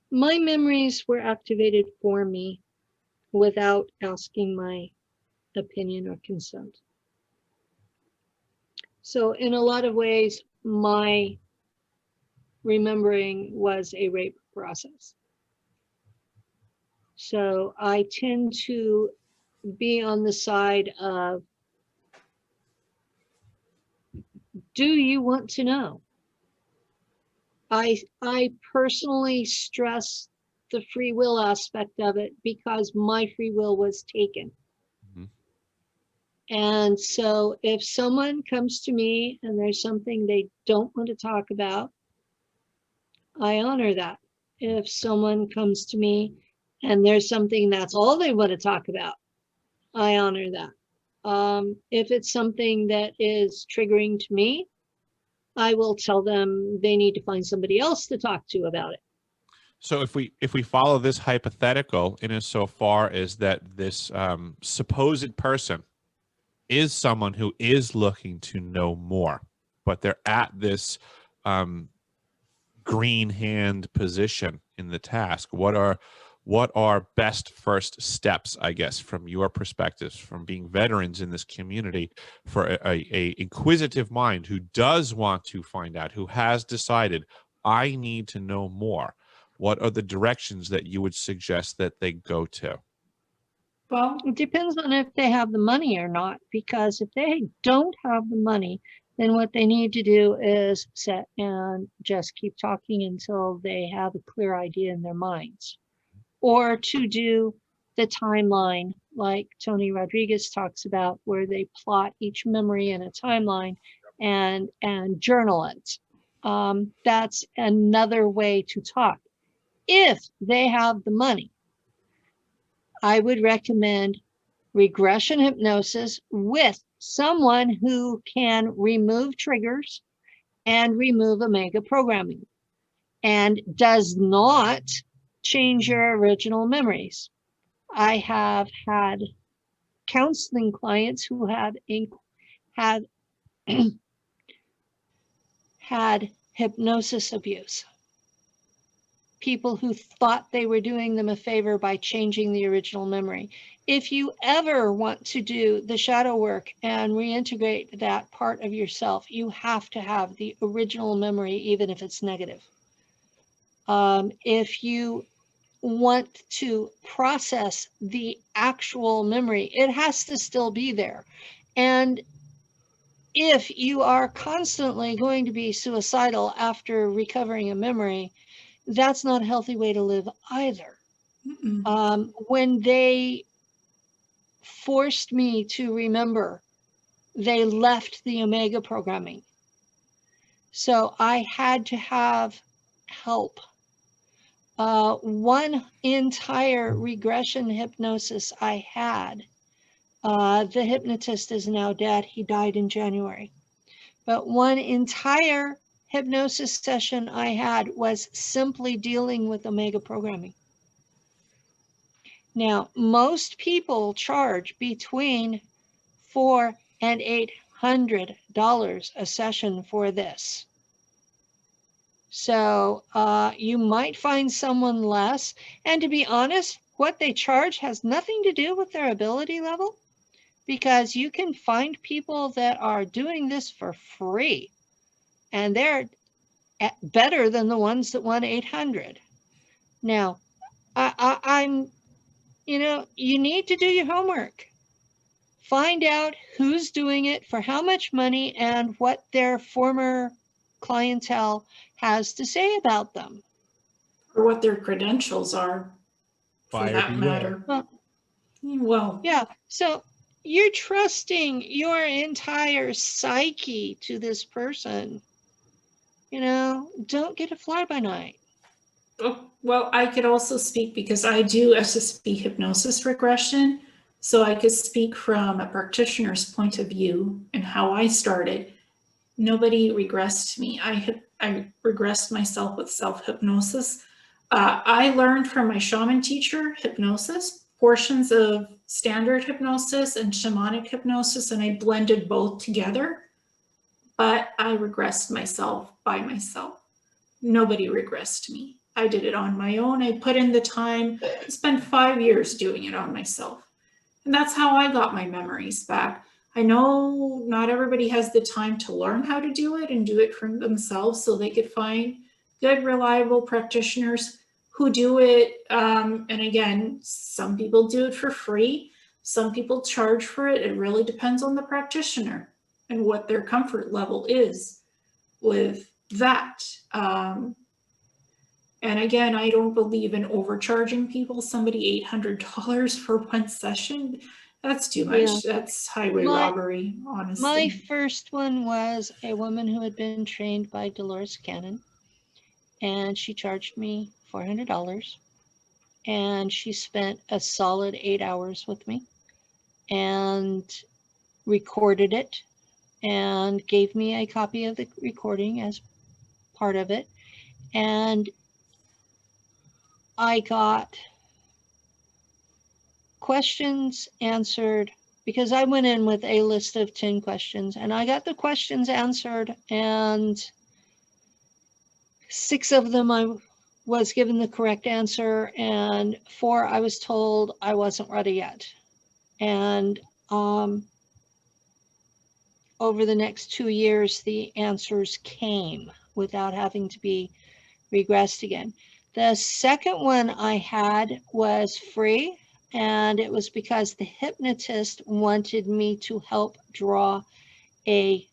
My memories were activated for me without asking my opinion or consent. So in a lot of ways, my remembering was a rape process. So I tend to be on the side of, do you want to know? I personally stress the free will aspect of it because my free will was taken. Mm-hmm. And so if someone comes to me and there's something they don't want to talk about, I honor that. If someone comes to me and there's something that's all they want to talk about, I honor that. If it's something that is triggering to me, I will tell them they need to find somebody else to talk to about it. So if we follow this hypothetical in as so far as that this supposed person is someone who is looking to know more, but they're at this green hand position in the task, what are best first steps, I guess, from your perspectives, from being veterans in this community, for a inquisitive mind who does want to find out, who has decided, I need to know more? What are the directions that you would suggest that they go to? Well, It depends on if they have the money or not, because if they don't have the money, then what they need to do is sit and just keep talking until they have a clear idea in their minds. Or to do the timeline like Tony Rodriguez talks about, where they plot each memory in a timeline and journal it. That's another way to talk. If they have the money, I would recommend regression hypnosis with someone who can remove triggers and remove omega programming and does not change your original memories. I have had counseling clients who had had hypnosis abuse. People who thought they were doing them a favor by changing the original memory. If you ever want to do the shadow work and reintegrate that part of yourself, you have to have the original memory, even if it's negative. If you want to process the actual memory, it has to still be there. And if you are constantly going to be suicidal after recovering a memory, that's not a healthy way to live either. When they forced me to remember, they left the omega programming. So I had to have help. One entire regression hypnosis I had, the hypnotist is now dead. He died in January. But one entire hypnosis session I had was simply dealing with omega programming. Now, most people charge between $400 and $800 a session for this. So you might find someone less. And to be honest, what they charge has nothing to do with their ability level, because you can find people that are doing this for free, and they're better than the ones that want 800. Now, I'm, you need to do your homework. Find out who's doing it, for how much money, and what their former clientele has to say about them. Or what their credentials are, for Buyer that beware. matter. Well, yeah. So you're trusting your entire psyche to this person. Don't get a fly-by-night. well, I could also speak because I do SSP hypnosis regression. So I could speak from a practitioner's point of view and how I started. Nobody regressed me. I regressed myself with self-hypnosis. I learned from my shaman teacher, hypnosis, portions of standard hypnosis and shamanic hypnosis, and I blended both together. But I regressed myself by myself. Nobody regressed me. I did it on my own. I put in the time, spent 5 years doing it on myself. And that's how I got my memories back. I know not everybody has the time to learn how to do it and do it for themselves, so they could find good, reliable practitioners who do it. And again, some people do it for free. Some people charge for it. It really depends on the practitioner and what their comfort level is with that. And again, I don't believe in overcharging people. Somebody $800 for one session. That's too much. Yeah. That's highway robbery, honestly. My first one was a woman who had been trained by Dolores Cannon, and she charged me $400, and she spent a solid 8 hours with me and recorded it and gave me a copy of the recording as part of it. And I got questions answered, because I went in with a list of 10 questions, and I got the questions answered, and 6 of them I was given the correct answer, and 4 I was told I wasn't ready yet. And over the next 2 years, the answers came without having to be regressed again. The second one I had was free, and it was because the hypnotist wanted me to help do a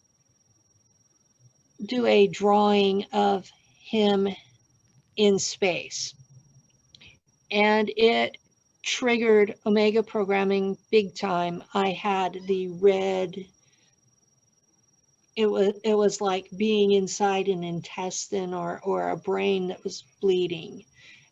drawing of him in space. And it triggered Omega programming big time. I had the red, it was like being inside an intestine or a brain that was bleeding.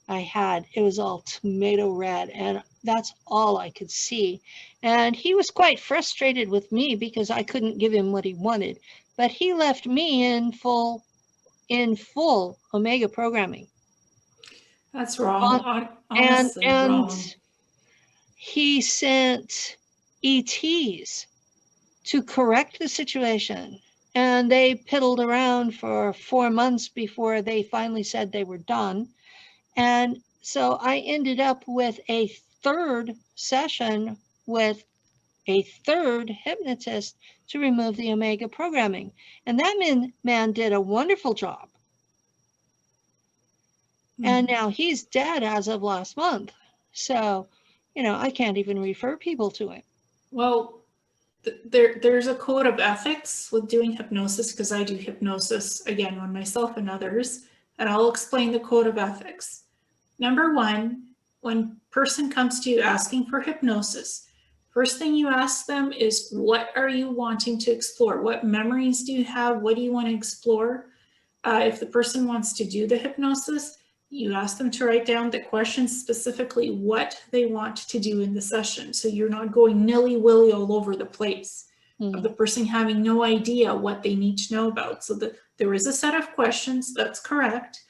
It was all tomato red, and that's all I could see. And he was quite frustrated with me because I couldn't give him what he wanted, but he left me in full Omega programming. That's wrong. Honestly, and wrong. he sent ETs to correct the situation, and they piddled around for 4 months before they finally said they were done. And so I ended up with a third session with a third hypnotist to remove the Omega programming. And that man did a wonderful job. And now he's dead as of last month. So, I can't even refer people to it. Well, there's a code of ethics with doing hypnosis, because I do hypnosis, again, on myself and others, and I'll explain the code of ethics. Number 1, when a person comes to you asking for hypnosis, first thing you ask them is, what are you wanting to explore? What memories do you have? What do you want to explore? If the person wants to do the hypnosis, you ask them to write down the questions, specifically what they want to do in the session. So you're not going nilly-willy all over the place of the person having no idea what they need to know about. So there is a set of questions, that's correct.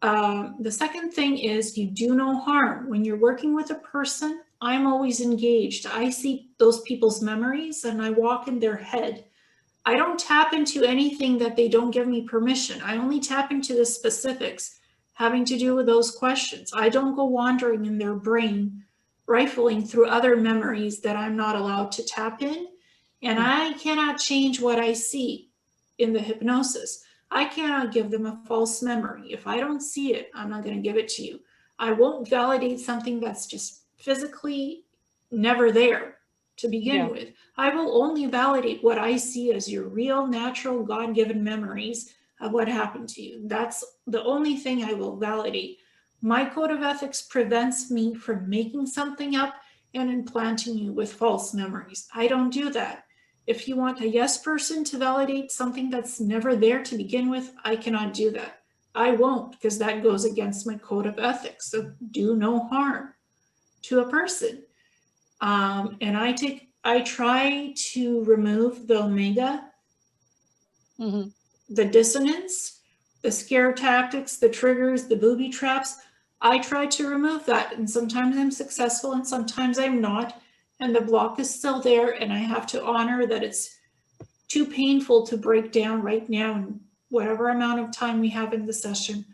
The second thing is, you do no harm. When you're working with a person, I'm always engaged. I see those people's memories and I walk in their head. I don't tap into anything that they don't give me permission. I only tap into the specifics having to do with those questions. I don't go wandering in their brain, rifling through other memories that I'm not allowed to tap in. And I cannot change what I see in the hypnosis. I cannot give them a false memory. If I don't see it, I'm not going to give it to you. I won't validate something that's just physically never there to begin with. I will only validate what I see as your real, natural, God-given memories of what happened to you. That's the only thing I will validate. My code of ethics prevents me from making something up and implanting you with false memories. I don't do that. If you want a yes person to validate something that's never there to begin with, I cannot do that. I won't, because that goes against my code of ethics. So do no harm to a person. And I try to remove the Omega, the dissonance, the scare tactics, the triggers, the booby traps. I try to remove that, and sometimes I'm successful and sometimes I'm not, and the block is still there, and I have to honor that it's too painful to break down right now in whatever amount of time we have in the session.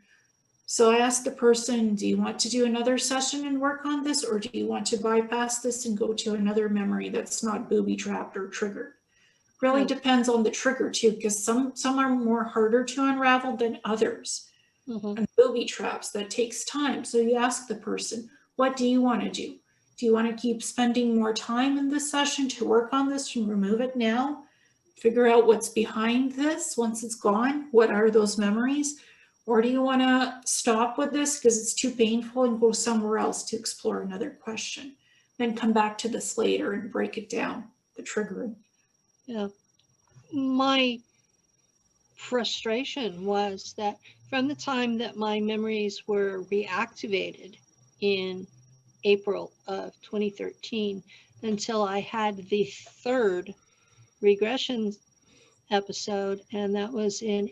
So I asked the person, do you want to do another session and work on this, or do you want to bypass this and go to another memory that's not booby trapped or triggered? Really depends on the trigger too, because some are more harder to unravel than others. And booby traps, that takes time. So you ask the person, what do you want to do? Do you want to keep spending more time in this session to work on this and remove it now? Figure out what's behind this once it's gone. What are those memories? Or do you want to stop with this because it's too painful and go somewhere else to explore another question? Then come back to this later and break it down, the triggering. Yeah. My frustration was that from the time that my memories were reactivated in April of 2013 until I had the third regression episode, and that was in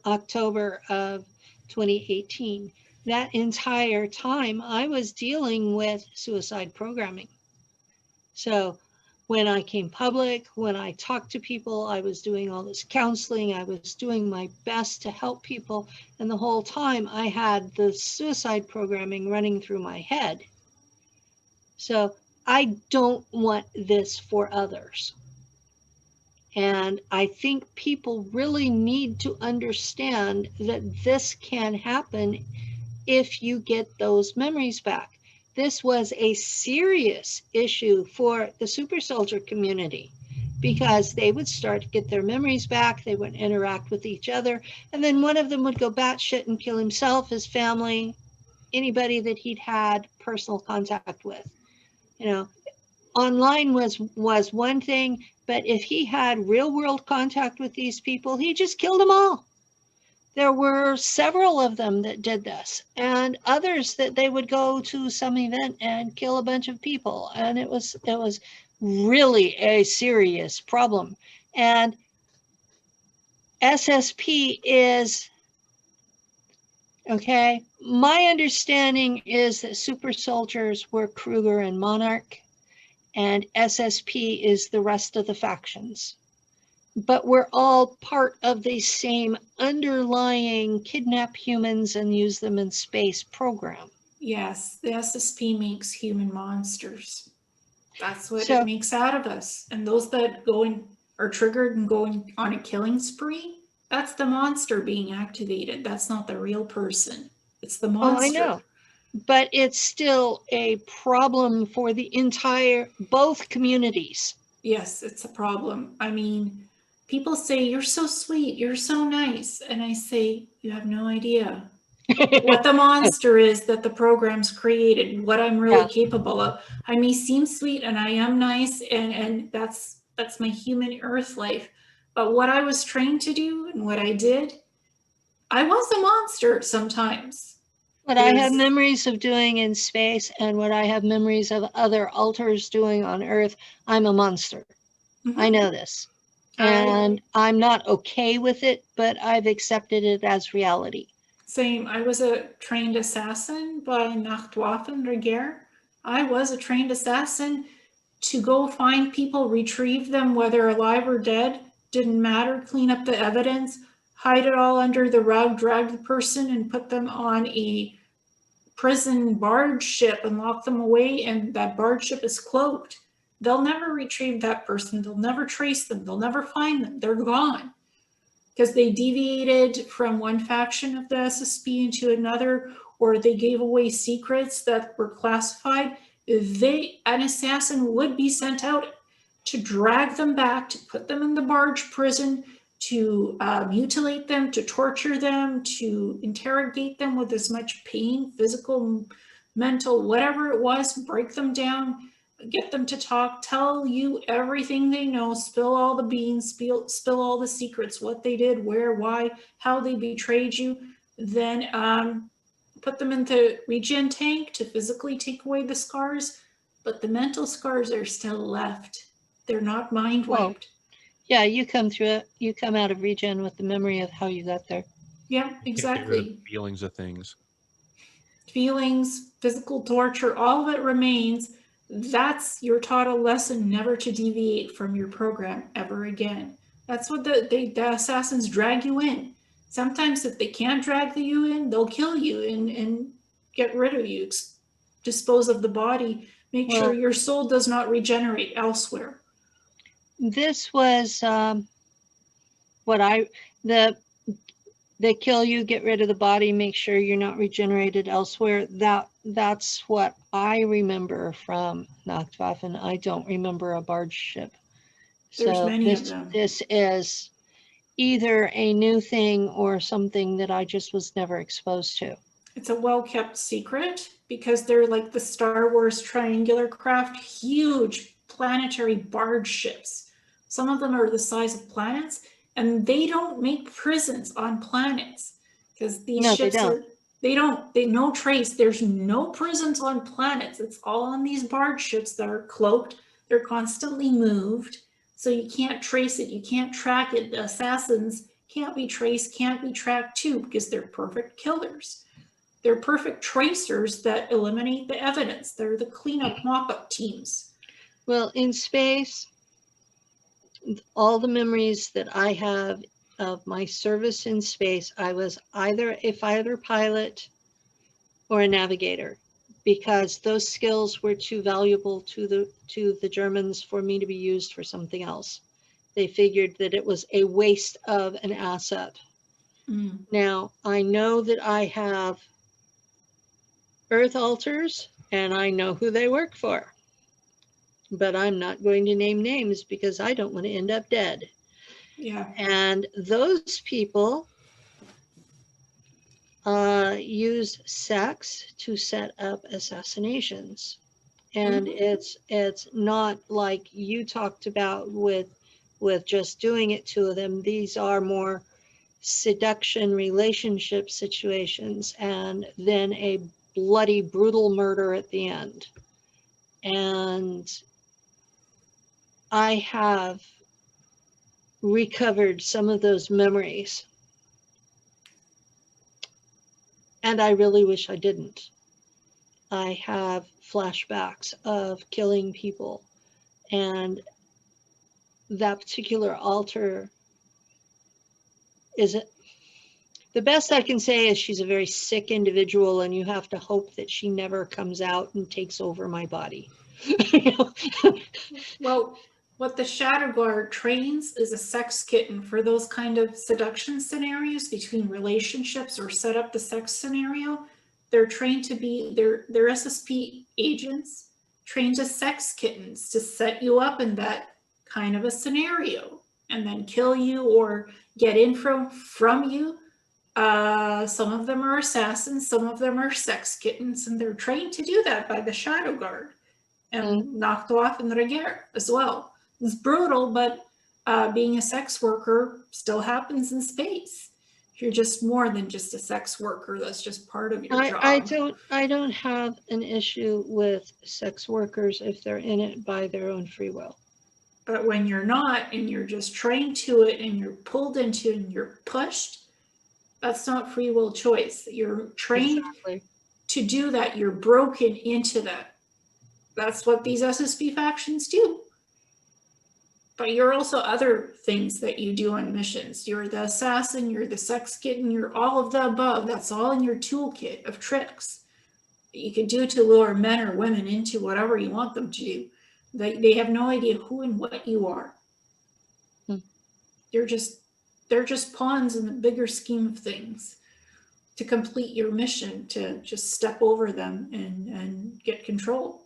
October of 2018. That entire time I was dealing with suicide programming. So when I came public, when I talked to people, I was doing all this counseling, I was doing my best to help people, and the whole time I had the suicide programming running through my head. So I don't want this for others. And I think people really need to understand that this can happen if you get those memories back. This was a serious issue for the super soldier community because they would start to get their memories back, they would interact with each other, and then one of them would go batshit and kill himself, his family, anybody that he'd had personal contact with. You know, online was one thing, but if he had real world contact with these people, he just killed them all. There were several of them that did this, and others that they would go to some event and kill a bunch of people, and it was really a serious problem. And SSP is okay. My understanding is that super soldiers were Kruger and Monarch, and SSP is the rest of the factions. But we're all part of the same underlying kidnap humans and use them in space program. Yes, the SSP makes human monsters. That's what it makes out of us. And those that are triggered and going on a killing spree, that's the monster being activated. That's not the real person. It's the monster. Oh, I know. But it's still a problem for the both communities. Yes, it's a problem. I mean, people say, you're so sweet, you're so nice. And I say, you have no idea what the monster is that the program's created, what I'm really capable of. I may seem sweet and I am nice, and that's my human earth life. But what I was trained to do and what I did, I was a monster sometimes. What I have memories of doing in space and what I have memories of other alters doing on Earth, I'm a monster. I know this. And I'm not okay with it, but I've accepted it as reality. Same. I was a trained assassin by Nacht Waffen Regier. I was a trained assassin to go find people, retrieve them, whether alive or dead, didn't matter, clean up the evidence, hide it all under the rug, drag the person and put them on a prison barge ship and lock them away, and that barge ship is cloaked. They'll never retrieve that person. They'll never trace them. They'll never find them. They're gone. Because they deviated from one faction of the SSP into another, or they gave away secrets that were classified, an assassin would be sent out to drag them back, to put them in the barge prison, to mutilate them, to torture them, to interrogate them with as much pain, physical, mental, whatever it was, break them down, get them to talk, tell you everything they know, spill all the beans, spill all the secrets, what they did, where, why, how they betrayed you, then put them into regen tank to physically take away the scars, but the mental scars are still left. They're not mind wiped. Yeah, you come through it. You come out of regen with the memory of how you got there. Yeah, exactly. Feelings of things. feelings, physical torture, all of it remains. You're taught a lesson never to deviate from your program ever again. That's what the assassins drag you in. Sometimes if they can't drag you in, they'll kill you and get rid of you, dispose of the body, make sure your soul does not regenerate elsewhere. This was they kill you, get rid of the body, make sure you're not regenerated elsewhere. That's what I remember from Nacht Waffen. I don't remember a barge ship. There's So many of them. This is either a new thing or something that I just was never exposed to. It's a well-kept secret because they're like the Star Wars triangular craft, huge planetary barge ships. Some of them are the size of planets, and they don't make prisons on planets because these ships they no trace. There's no prisons on planets. It's all on these barge ships that are cloaked. They're constantly moved, so you can't trace it. You can't track it. The assassins can't be traced, can't be tracked too, because they're perfect killers. They're perfect tracers that eliminate the evidence. They're the cleanup, mop-up teams. Well, in space, all the memories that I have of my service in space, I was either a fighter pilot or a navigator, because those skills were too valuable to the Germans for me to be used for something else. They figured that it was a waste of an asset. Now, I know that I have Earth alters, and I know who they work for. But I'm not going to name names because I don't want to end up dead. Yeah. And those people use sex to set up assassinations. And it's not like you talked about with just doing it to them. These are more seduction relationship situations, and then a bloody, brutal murder at the end. And I have recovered some of those memories. And I really wish I didn't. I have flashbacks of killing people. And that particular altar the best I can say is she's a very sick individual, and you have to hope that she never comes out and takes over my body. Well, what the Shadow Guard trains is a sex kitten for those kind of seduction scenarios between relationships or set up the sex scenario. They're trained to be, they're SSP agents trained as sex kittens to set you up in that kind of a scenario and then kill you or get in from you. Some of them are assassins, some of them are sex kittens, and they're trained to do that by the Shadow Guard. And Nacht Waffen Regression as well. It's brutal, but being a sex worker still happens in space. You're just more than just a sex worker. That's just part of your job. I don't have an issue with sex workers if they're in it by their own free will. But when you're not, and you're just trained to it, and you're pulled into it, and you're pushed, that's not free will choice. You're trained to do that. You're broken into that. That's what these SSP factions do. But you're also other things that you do on missions. You're the assassin, you're the sex kitten, you're all of the above. That's all in your toolkit of tricks that you can do to lure men or women into whatever you want them to do. They have no idea who and what you are. They're just pawns in the bigger scheme of things to complete your mission, to just step over them and get control.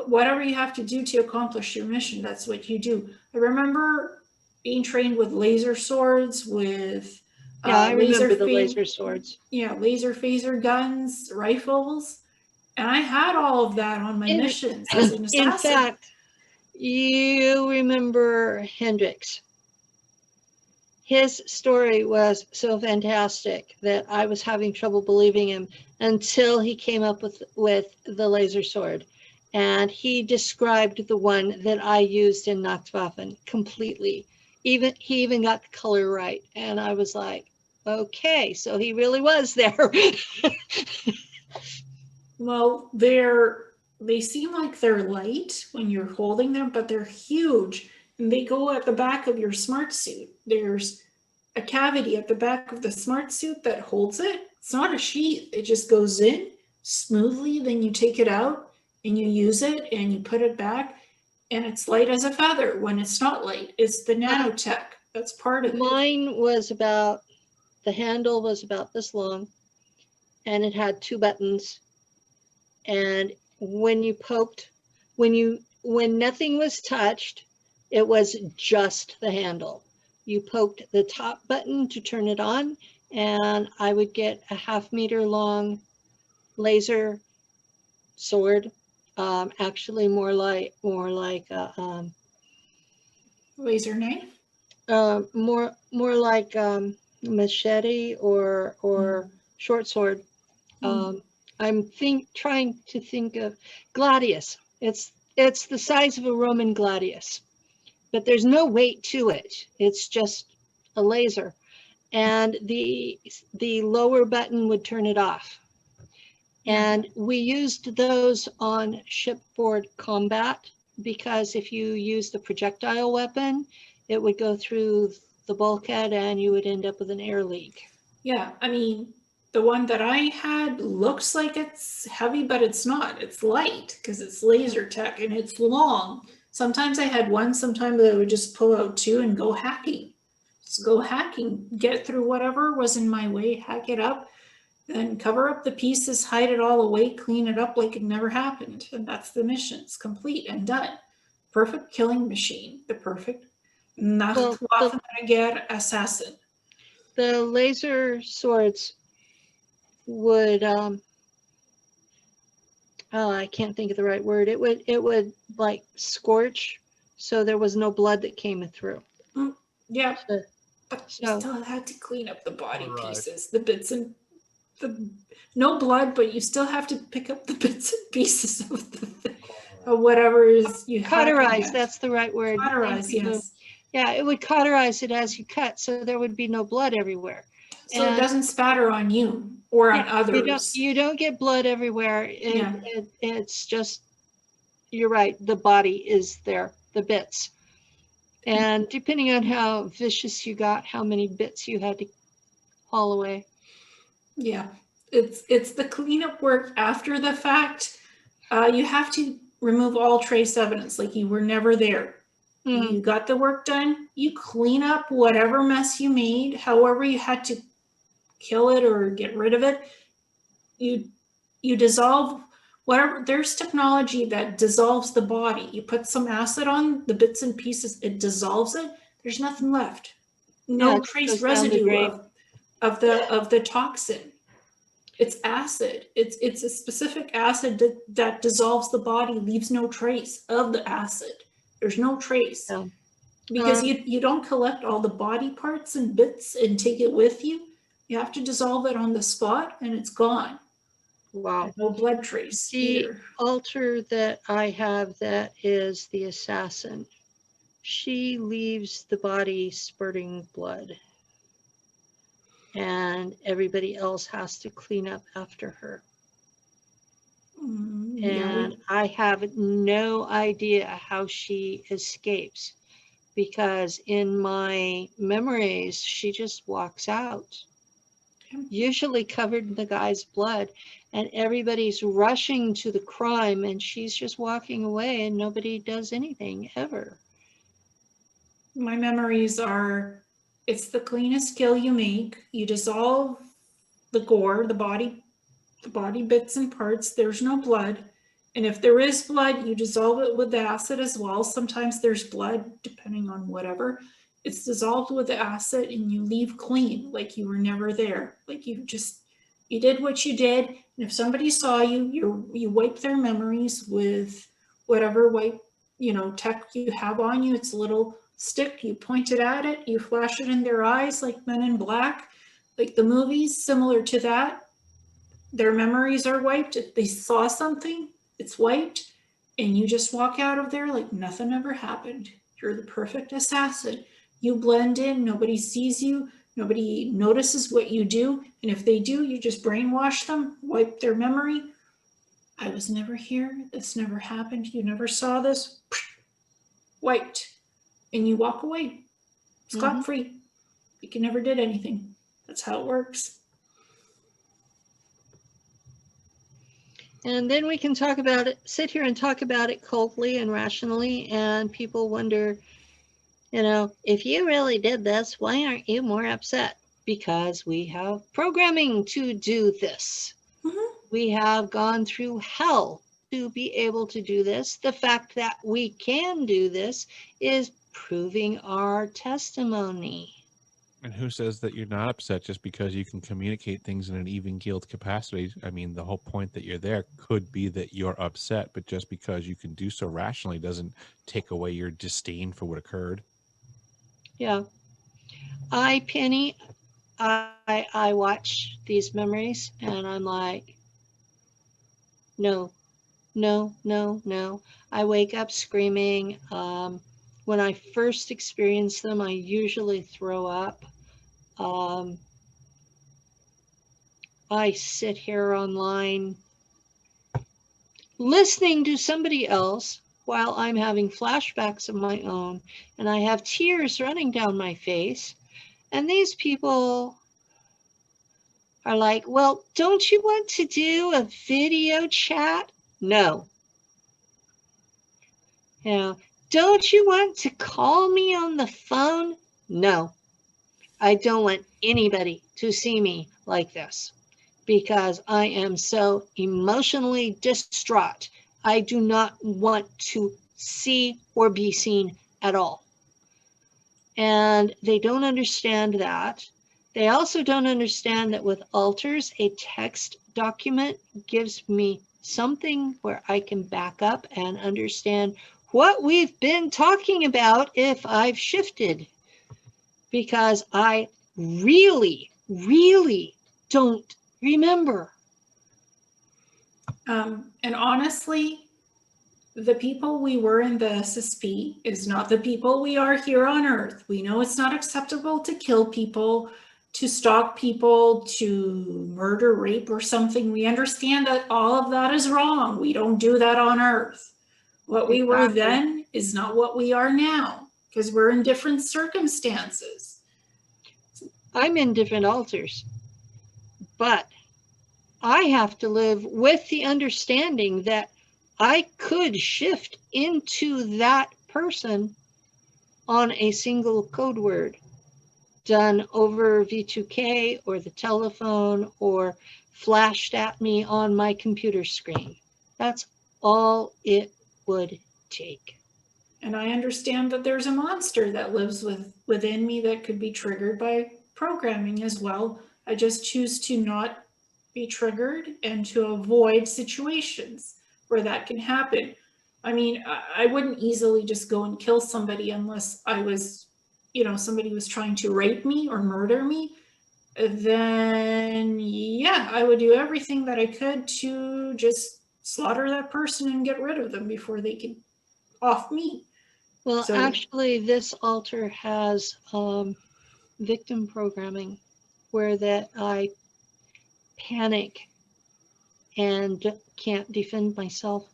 Whatever you have to do to accomplish your mission, that's what you do. I remember being trained with laser swords, with I remember the laser swords. Yeah, laser phaser guns, rifles, and I had all of that on my missions as an assassin. In fact, you remember Hendrix. His story was so fantastic that I was having trouble believing him until he came up with the laser sword. And he described the one that I used in Nacht Waffen completely. He even got the color right. And I was like, okay, so he really was there. Well, they seem like they're light when you're holding them, but they're huge, and they go at the back of your smart suit. There's a cavity at the back of the smart suit that holds it. It's not a sheath. It just goes in smoothly. Then you take it out and you use it and you put it back, and it's light as a feather when it's not light. It's the nanotech that's part of it. Mine was about, the handle was about this long, and it had 2 buttons. And when you poked, when nothing was touched, it was just the handle. You poked the top button to turn it on, and I would get a 1/2 meter long laser sword. Actually more like a Laser knife. more like machete or short sword. I'm trying to think of gladius. It's the size of a Roman gladius, but there's no weight to it. It's just a laser, and the lower button would turn it off. And we used those on shipboard combat, because if you used a projectile weapon, it would go through the bulkhead and you would end up with an air leak. Yeah, I mean, the one that I had looks like it's heavy, but it's not. It's light because it's laser tech and it's long. Sometimes I had one, sometimes I would just pull out 2 and go hacking. Just go hacking, get through whatever was in my way, hack it up, then cover up the pieces, hide it all away, clean it up like it never happened. And that's the mission. It's complete and done. Perfect killing machine. The perfect Nacht Waffen assassin. The laser swords would I can't think of the right word. It would like scorch, so there was no blood that came through. Yeah, So, but you still had to clean up the body pieces, the bits and no blood, but you still have to pick up the bits and pieces of whatever is you cauterize. That's the right word. Cauterize, yes. Yeah, it would cauterize it as you cut, so there would be no blood everywhere. So it doesn't spatter on you or on others. You don't get blood everywhere. It's just, you're right, the body is there, the bits. And depending on how vicious you got, how many bits you had to haul away. Yeah, it's the cleanup work after the fact. You have to remove all trace evidence, like you were never there. You got the work done, you clean up whatever mess you made, however you had to kill it or get rid of it. You dissolve whatever. There's technology that dissolves the body. You put some acid on the bits and pieces, it dissolves it. There's nothing left. No trace residue of the toxin. It's acid. It's a specific acid that dissolves the body, leaves no trace of the acid. There's no trace. Because you don't collect all the body parts and bits and take it with you. You have to dissolve it on the spot and it's gone. Wow. And no blood trace The either. altar that I have, that is the assassin. She leaves the body spurting blood, and everybody else has to clean up after her. And I have no idea how she escapes, because in my memories, she just walks out, usually covered in the guy's blood, and everybody's rushing to the crime, and she's just walking away and nobody does anything ever. My memories are, it's the cleanest kill you make. You dissolve the gore, the body bits and parts. There's no blood. And if there is blood, you dissolve it with the acid as well. Sometimes there's blood, depending on whatever. It's dissolved with the acid and you leave clean, like you were never there. Like you did what you did. And if somebody saw you, you wipe their memories with whatever tech you have on you. It's a little stick, you point it at it, you flash it in their eyes like Men in Black, like the movies, similar to that. Their memories are wiped. If they saw something, it's wiped, and you just walk out of there like nothing ever happened. You're the perfect assassin. You blend in, nobody sees you. Nobody notices what you do. And if they do, you just brainwash them, wipe their memory. I was never here. This never happened. You never saw this. Wiped. And you walk away scot-free. You never did anything. That's how it works. And then we can talk about it, sit here and talk about it coldly and rationally, and people wonder, you know, if you really did this, why aren't you more upset? Because we have programming to do this. We have gone through hell to be able to do this. The fact that we can do this is proving our testimony. And who says that you're not upset just because you can communicate things in an even-keeled capacity? I mean, the whole point that you're there could be that you're upset, but just because you can do so rationally doesn't take away your disdain for what occurred. Yeah. Penny, I watch these memories and I'm like, no, no, no, no. I wake up screaming. When I first experience them, I usually throw up. I sit here online listening to somebody else while I'm having flashbacks of my own, and I have tears running down my face. And these people are like, well, don't you want to do a video chat? No. You know, don't you want to call me on the phone? No. I don't want anybody to see me like this because I am so emotionally distraught. I do not want to see or be seen at all. And they don't understand that. They also don't understand that with alters, a text document gives me something where I can back up and understand what we've been talking about if I've shifted. Because I really, really don't remember. And honestly, the people we were in the SSP is not the people we are here on Earth. We know it's not acceptable to kill people, to stalk people, to murder, rape, or something. We understand that all of that is wrong. We don't do that on Earth. What we were then is not what we are now, because we're in different circumstances. I'm in different alters, but I have to live with the understanding that I could shift into that person on a single code word done over V2K or the telephone or flashed at me on my computer screen. That's all it would take. And I understand that there's a monster that lives within me that could be triggered by programming as well. I just choose to not be triggered and to avoid situations where that can happen. I mean, I wouldn't easily just go and kill somebody unless I was, you know, somebody was trying to rape me or murder me. Then, yeah, I would do everything that I could to just slaughter that person and get rid of them before they could off me. Well, actually, this altar has victim programming where that I panic and can't defend myself.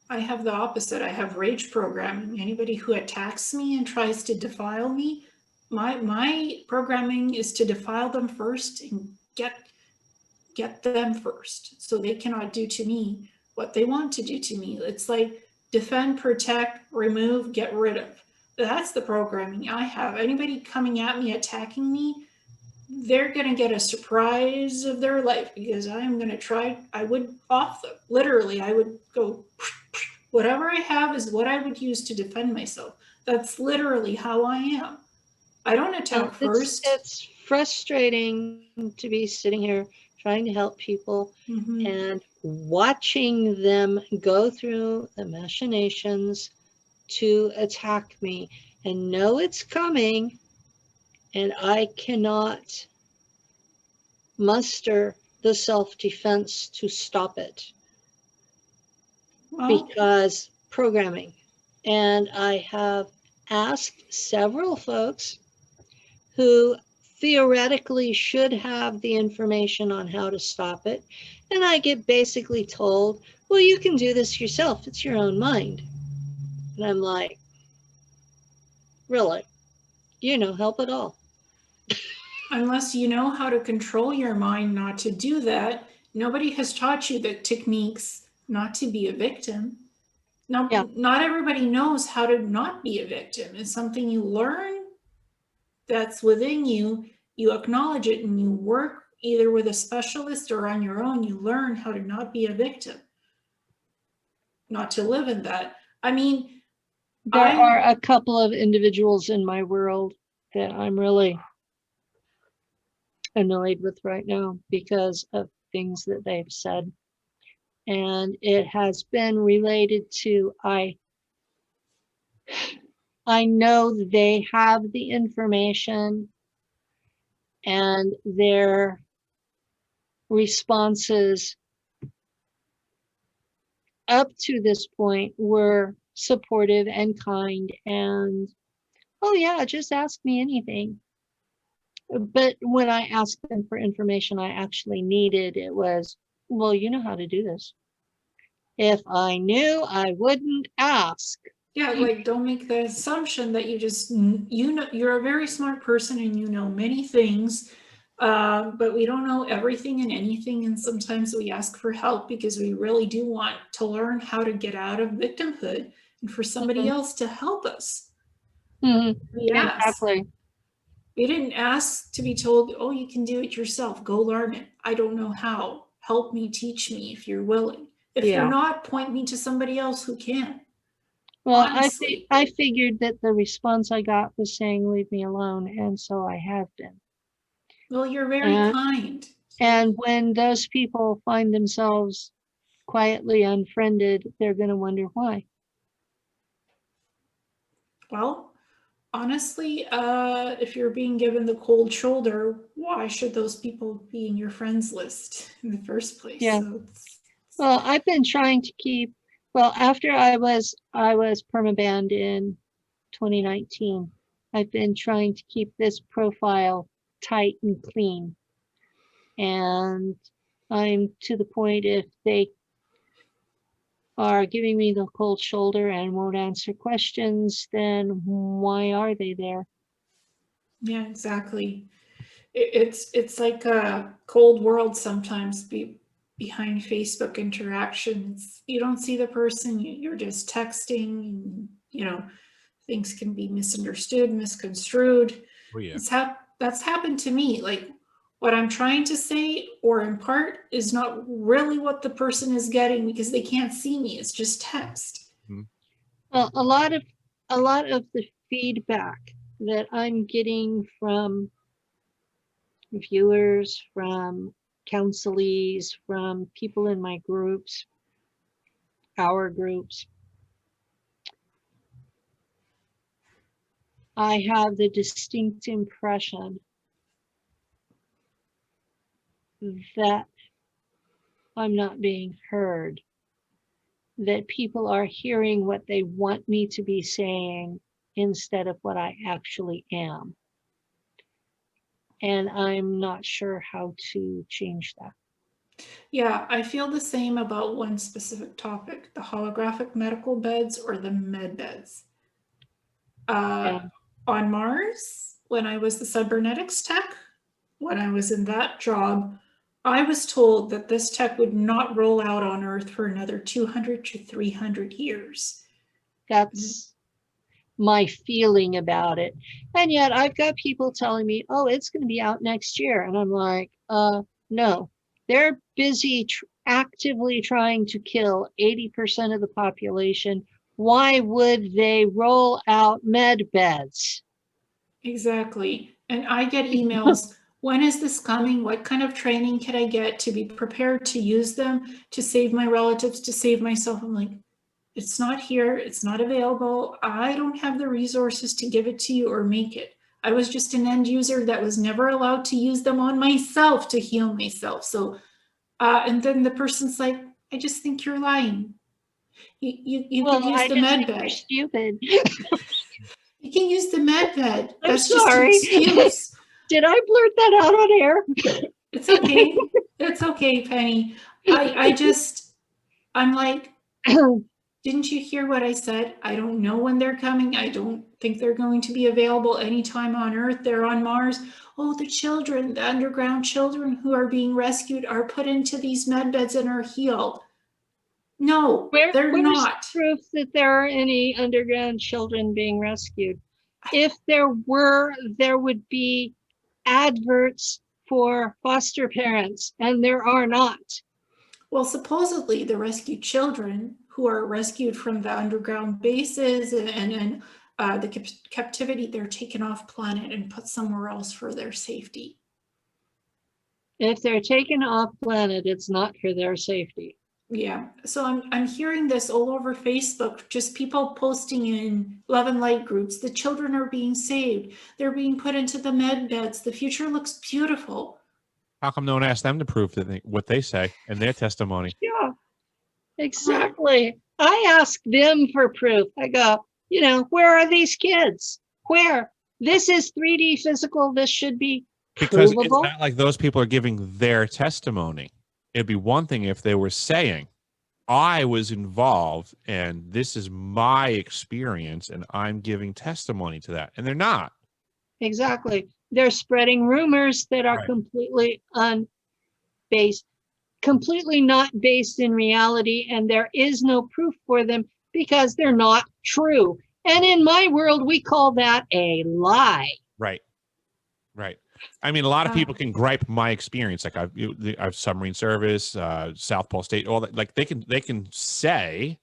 I have the opposite. I have rage programming. Anybody who attacks me and tries to defile me, my programming is to defile them first and get them first, so they cannot do to me what they want to do to me. It's like defend, protect, remove, get rid of. That's the programming I have. Anybody coming at me, attacking me, they're going to get a surprise of their life because I'm going to try, I would off them. Literally, I would go, whatever I have is what I would use to defend myself. That's literally how I am. I don't attack first. It's frustrating to be sitting here trying to help people and watching them go through the machinations to attack me and know it's coming, and I cannot muster the self-defense to stop it because programming. And I have asked several folks who theoretically should have the information on how to stop it. And I get basically told, well, you can do this yourself. It's your own mind. And I'm like, really? You know, help at all. Unless you know how to control your mind not to do that, nobody has taught you the techniques not to be a victim. Now, Yeah. not everybody knows how to not be a victim. It's something you learn that's within you. You acknowledge it and you work either with a specialist or on your own. You learn how to not be a victim, not to live in that. I mean, there are a couple of individuals in my world that I'm really annoyed with right now because of things that they've said. And it has been related to, I know they have the information and their responses up to this point were supportive and kind and, oh yeah, just ask me anything. But when I asked them for information I actually needed, it was, well, you know how to do this. If I knew, I wouldn't ask. Yeah, like don't make the assumption that you just, you know, you're a very smart person and you know many things, but we don't know everything and anything. And sometimes we ask for help because we really do want to learn how to get out of victimhood and for somebody else to help us. We ask. Exactly. We didn't ask to be told, oh, you can do it yourself. Go learn it. I don't know how. Help me, teach me if you're willing. If you're not, point me to somebody else who can. Well, honestly. I figured that the response I got was saying, leave me alone. And so I have been. Well, you're very kind. And when those people find themselves quietly unfriended, they're going to wonder why. Well, honestly, if you're being given the cold shoulder, why should those people be in your friends list in the first place? Yeah. So well, I've been trying to keep, well, after I was permabanned in 2019, I've been trying to keep this profile tight and clean. And I'm to the point, if they are giving me the cold shoulder and won't answer questions, then why are they there? yeah, exactly. It's like a cold world sometimes behind Facebook interactions. You don't see the person, you're just texting, and, you know, things can be misunderstood, misconstrued. Oh, yeah. That's happened to me. Like what I'm trying to say or impart is not really what the person is getting because they can't see me. It's just text. Mm-hmm. Well, a lot of the feedback that I'm getting from viewers, from counselees, from people in my groups, our groups, I have the distinct impression that I'm not being heard, that people are hearing what they want me to be saying instead of what I actually am. And I'm not sure how to change that. Yeah, I feel the same about one specific topic, the holographic medical beds or the med beds. On Mars, when I was the cybernetics tech, when I was in that job, I was told that this tech would not roll out on Earth for another 200 to 300 years. That's my feeling about it. And yet I've got people telling me, oh, it's going to be out next year. And I'm like, no, they're busy actively trying to kill 80% of the population. Why would they roll out med beds? Exactly. And I get emails, when is this coming? What kind of training can I get to be prepared to use them, to save my relatives, to save myself? I'm like, it's not here. It's not available. I don't have the resources to give it to you or make it. I was just an end user that was never allowed to use them on myself to heal myself. So, and then the person's like, I just think you're lying. You could use the med bed. Stupid. You can use the med bed. I'm That's sorry. just an excuse. Did I blurt that out on air? It's okay. It's okay, Penny. I'm like, didn't you hear what I said? I don't know when they're coming. I don't think they're going to be available anytime on Earth. They're on Mars. Oh, the children, the underground children who are being rescued are put into these med beds and are healed. No, they're where's not. Proof that there are any underground children being rescued. If there were, there would be adverts for foster parents, and there are not. Well, supposedly the rescued children who are rescued from the underground bases and the captivity, they're taken off planet and put somewhere else for their safety. If they're taken off planet, it's not for their safety. Yeah, so I'm hearing this all over Facebook, just people posting in love and light groups. The children are being saved. They're being put into the med beds. The future looks beautiful. How come no one asked them to prove what they say in their testimony? Yeah, exactly. I ask them for proof. I go, where are these kids? Where? This is 3D physical. This should be Because provable. it's not like those people are giving their testimony. It'd be one thing if they were saying, I was involved and this is my experience and I'm giving testimony to that. And they're not. Exactly. They're spreading rumors that are completely unbased, completely not based in reality, and there is no proof for them because they're not true. And in my world, we call that a lie. Right. Right. I mean, a lot of people can gripe my experience. Like I've submarine service, South Pole State, all that. Like they can say,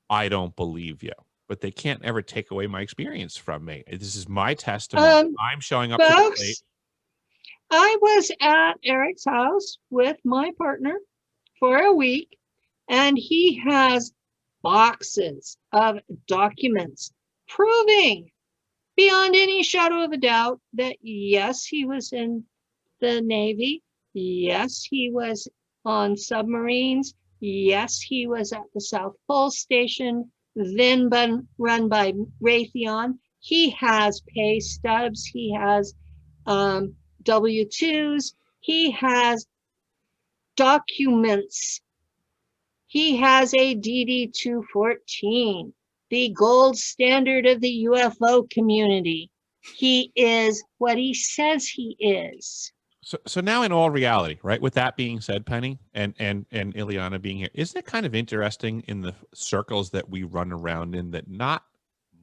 I don't believe you, but they can't ever take away my experience from me. This is my testimony. I'm showing up to the state. I was at Eric's house with my partner for a week, and he has boxes of documents proving beyond any shadow of a doubt that yes, he was in the Navy. Yes, he was on submarines. Yes, he was at the South Pole Station, then run by Raytheon. He has pay stubs. He has W-2s. He has documents. He has a DD-214. The gold standard of the UFO community. He is what he says he is. So now in all reality, right, with that being said, Penny and Ileana being here, isn't it kind of interesting in the circles that we run around in that not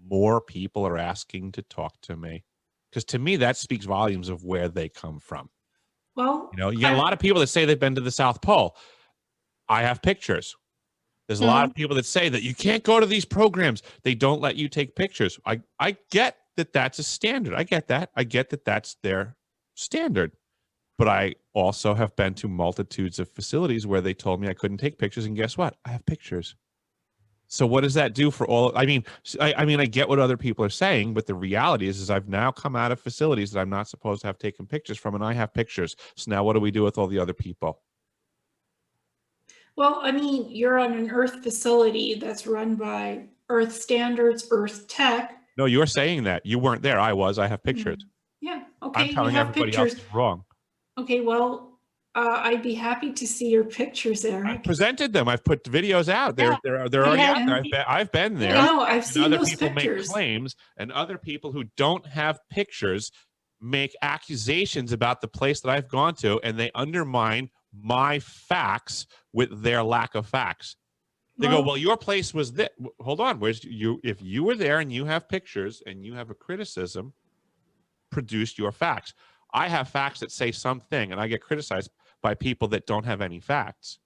more people are asking to talk to me? Because to me, that speaks volumes of where they come from. Well, you get a lot of people that say they've been to the South Pole. I have pictures. There's a lot of people that say that you can't go to these programs. They don't let you take pictures. I get that that's a standard. I get that. I get that that's their standard. But I also have been to multitudes of facilities where they told me I couldn't take pictures. And guess what? I have pictures. So what does that do for all? I mean, I get what other people are saying, but the reality is I've now come out of facilities that I'm not supposed to have taken pictures from, and I have pictures. So now what do we do with all the other people? Well, I mean, you're on an Earth facility that's run by Earth standards, Earth tech. No, you're saying that. You weren't there. I was. I have pictures. Yeah. Okay. I'm telling everybody else it's wrong. Okay. Well, I'd be happy to see your pictures, Eric. I presented them. I've put videos out. They're already out there. I've been there. No, I've seen those pictures. Other people make claims, and other people who don't have pictures make accusations about the place that I've gone to, and they undermine my facts with their lack of facts. They go, well, your place was this. Hold on. Where's you? If you were there and you have pictures and you have a criticism, produce your facts. I have facts that say something, and I get criticized by people that don't have any facts.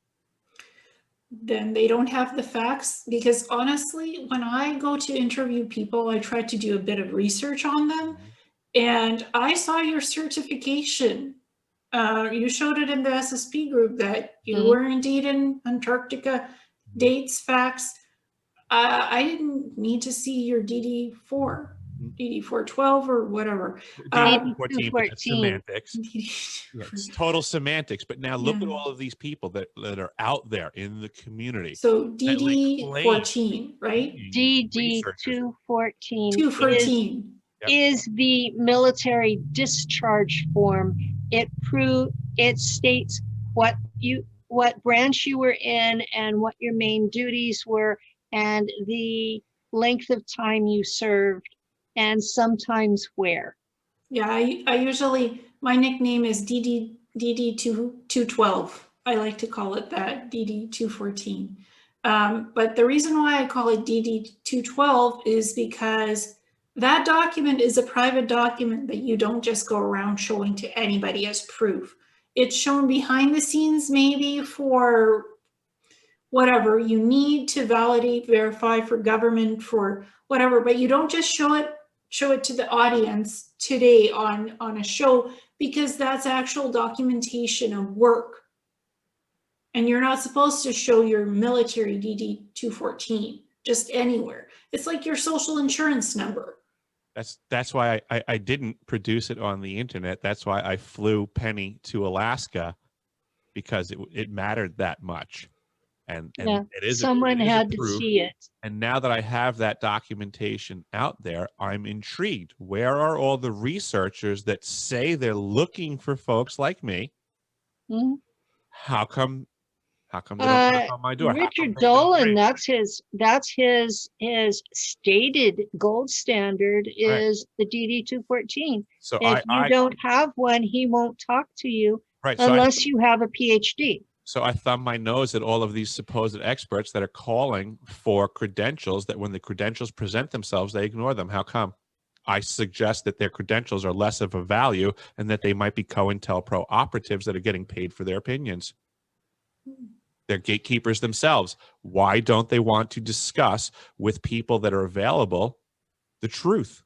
Then they don't have the facts, because honestly, when I go to interview people, I try to do a bit of research on them, and I saw your certification. You showed it in the SSP group that you were indeed in Antarctica. Dates, facts. I didn't need to see your DD4, DD412 or whatever. DD14, but that's semantics. It's total semantics. But now look at all of these people that are out there in the community. So DD14, right? DD214. 214. is the military discharge form. It states what branch you were in and what your main duties were and the length of time you served and sometimes where. Yeah, I usually, my nickname is DD212. I like to call it that, DD214. But the reason why I call it DD212 is because that document is a private document that you don't just go around showing to anybody as proof. It's shown behind the scenes maybe for whatever you need to validate, verify for government, for whatever, but you don't just show it to the audience today on a show, because that's actual documentation of work. And you're not supposed to show your military DD214 just anywhere. It's like your social insurance number. That's why I didn't produce it on the internet. That's why I flew Penny to Alaska, because it mattered that much. And Yeah, it is someone had to approved. see it. And now that I have that documentation out there, I'm intrigued. Where are all the researchers that say they're looking for folks like me? Mhm. How come they don't knock on my door? Richard Dolan, that's his stated gold standard is the DD214. So if you don't have one, he won't talk to you unless you have a PhD. So I thumb my nose at all of these supposed experts that are calling for credentials, that when the credentials present themselves, they ignore them. How come? I suggest that their credentials are less of a value and that they might be COINTELPRO operatives that are getting paid for their opinions. They're gatekeepers themselves. Why don't they want to discuss with people that are available the truth?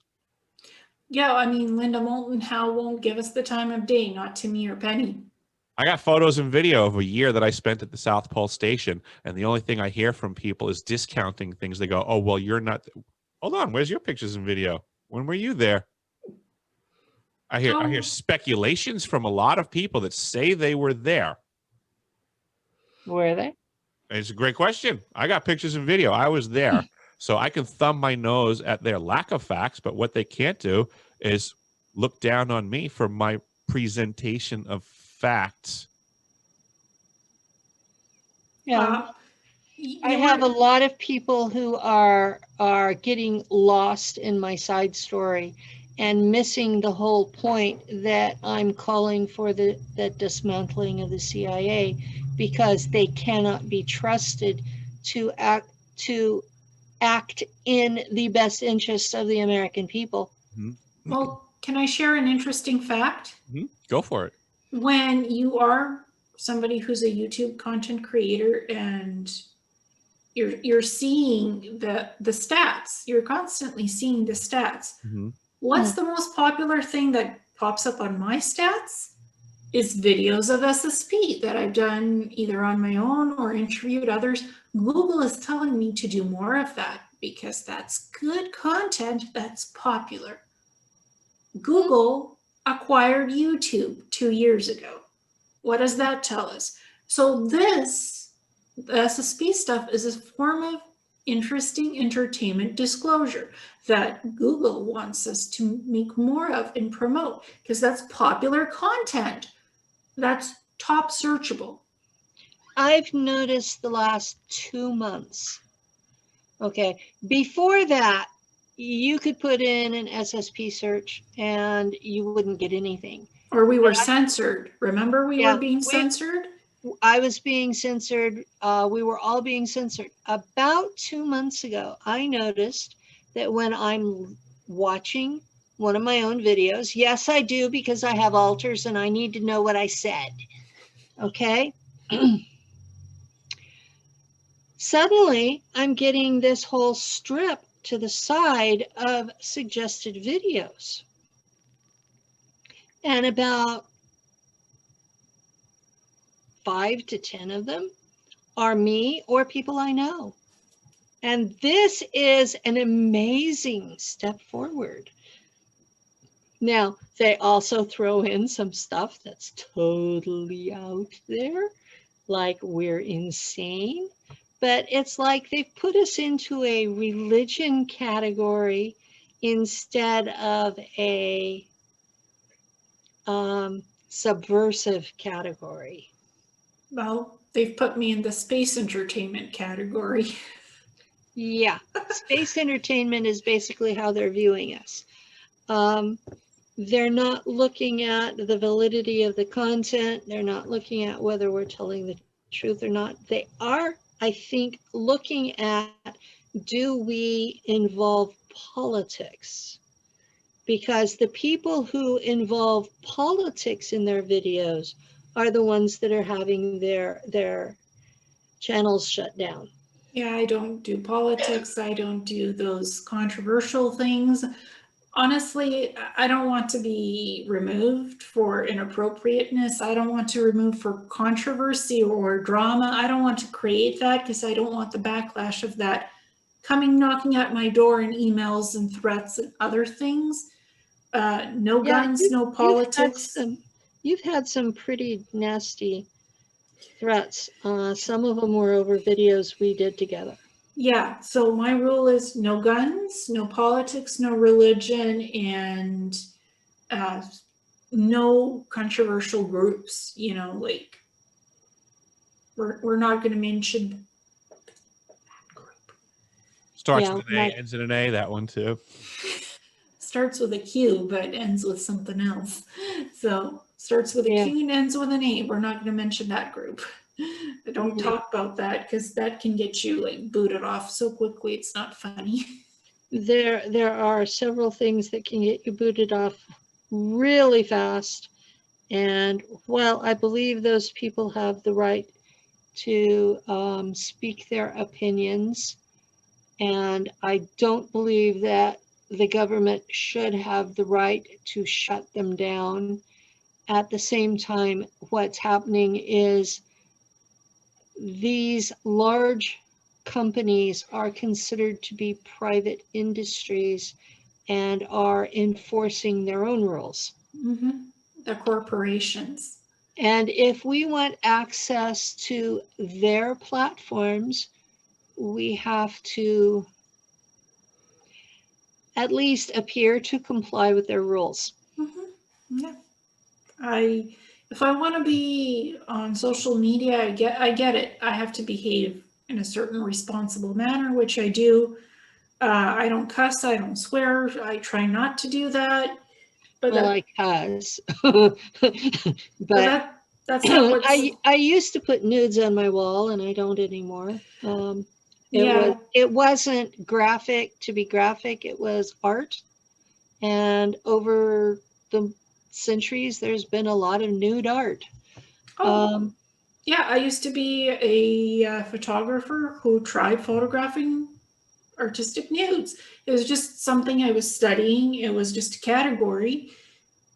Yeah, I mean, Linda Moulton Howe won't give us the time of day, not to me or Penny. I got photos and video of a year that I spent at the South Pole Station, and the only thing I hear from people is discounting things. They go, oh, well, you're not. Hold on, where's your pictures and video? When were you there? I hear speculations from a lot of people that say they were there. Were they? It's a great question. I got pictures and video. I was there. So I can thumb my nose at their lack of facts, but what they can't do is look down on me for my presentation of facts. Yeah. I have a lot of people who are getting lost in my side story and missing the whole point that I'm calling for the dismantling of the CIA, because they cannot be trusted to act in the best interest of the American people. Mm-hmm. Well, can I share an interesting fact? Mm-hmm. Go for it. When you are somebody who's a YouTube content creator and you're seeing the stats, you're constantly seeing the stats. Mm-hmm. What's the most popular thing that pops up on my stats? Is videos of SSP that I've done either on my own or interviewed others. Google is telling me to do more of that because that's good content that's popular. Google acquired YouTube 2 years ago. What does that tell us? So this, the SSP stuff, is a form of interesting entertainment disclosure that Google wants us to make more of and promote, because that's popular content. That's top searchable. I've noticed the last 2 months. Okay, before that, you could put in an SSP search and you wouldn't get anything. Or we were censored. Remember, we were being censored? I was being censored. We were all being censored. About 2 months ago, I noticed that when I'm watching one of my own videos, yes, I do, because I have alters and I need to know what I said. Okay. Suddenly, I'm getting this whole strip to the side of suggested videos. And about 5 to 10 of them are me or people I know. And this is an amazing step forward. Now, they also throw in some stuff that's totally out there, like we're insane. But it's like they've put us into a religion category instead of a subversive category. Well, they've put me in the space entertainment category. Yeah, space entertainment is basically how they're viewing us. They're not looking at the validity of the content. They're not looking at whether we're telling the truth or not. They are, I think, looking at, do we involve politics? Because the people who involve politics in their videos are the ones that are having their channels shut down. Yeah, I don't do politics. I don't do those controversial things. Honestly, I don't want to be removed for inappropriateness. I don't want to remove for controversy or drama. I don't want to create that because I don't want the backlash of that coming knocking at my door in emails and threats and other things. No guns, no politics. You've had some pretty nasty threats. Some of them were over videos we did together. Yeah, so my rule is no guns, no politics, no religion, and no controversial groups. You know, like we're not going to mention that group. Starts with an A, ends in an A, that one too. Starts with a Q, but ends with something else. So starts with a Q and ends with an A. We're not going to mention that group. I don't talk about that because that can get you like booted off so quickly. It's not funny. There are several things that can get you booted off really fast. And while I believe those people have the right to speak their opinions, and I don't believe that the government should have the right to shut them down. At the same time, what's happening is these large companies are considered to be private industries and are enforcing their own rules. Mm-hmm. They're corporations. And if we want access to their platforms, we have to at least appear to comply with their rules. Mm-hmm. Yeah. If I want to be on social media, I get it. I have to behave in a certain responsible manner, which I do. I don't cuss, I don't swear, I try not to do that. But well, I cuss. But that's not what I used to put nudes on my wall, and I don't anymore. It wasn't graphic to be graphic, it was art. And over the centuries, there's been a lot of nude art. Yeah, I used to be a photographer who tried photographing artistic nudes. It was just something I was studying. It was just a category.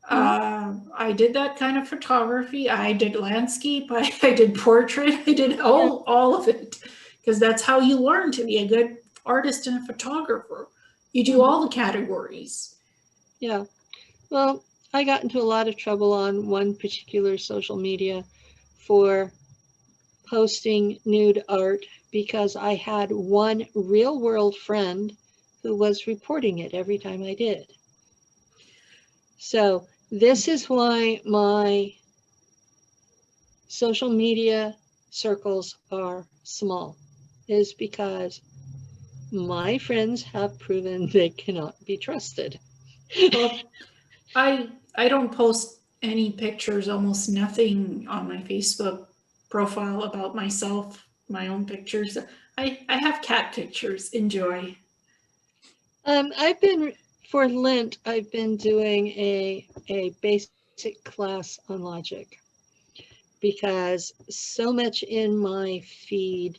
I did that kind of photography. I did landscape. I did portrait. I did all of it because that's how you learn to be a good artist and a photographer. You do all the categories. Yeah. Well, I got into a lot of trouble on one particular social media for posting nude art because I had one real world friend who was reporting it every time I did. So this is why my social media circles are small, is because my friends have proven they cannot be trusted. Well, I don't post any pictures, almost nothing on my Facebook profile about myself, my own pictures. I have cat pictures. Enjoy. For Lent, I've been doing a basic class on logic because so much in my feed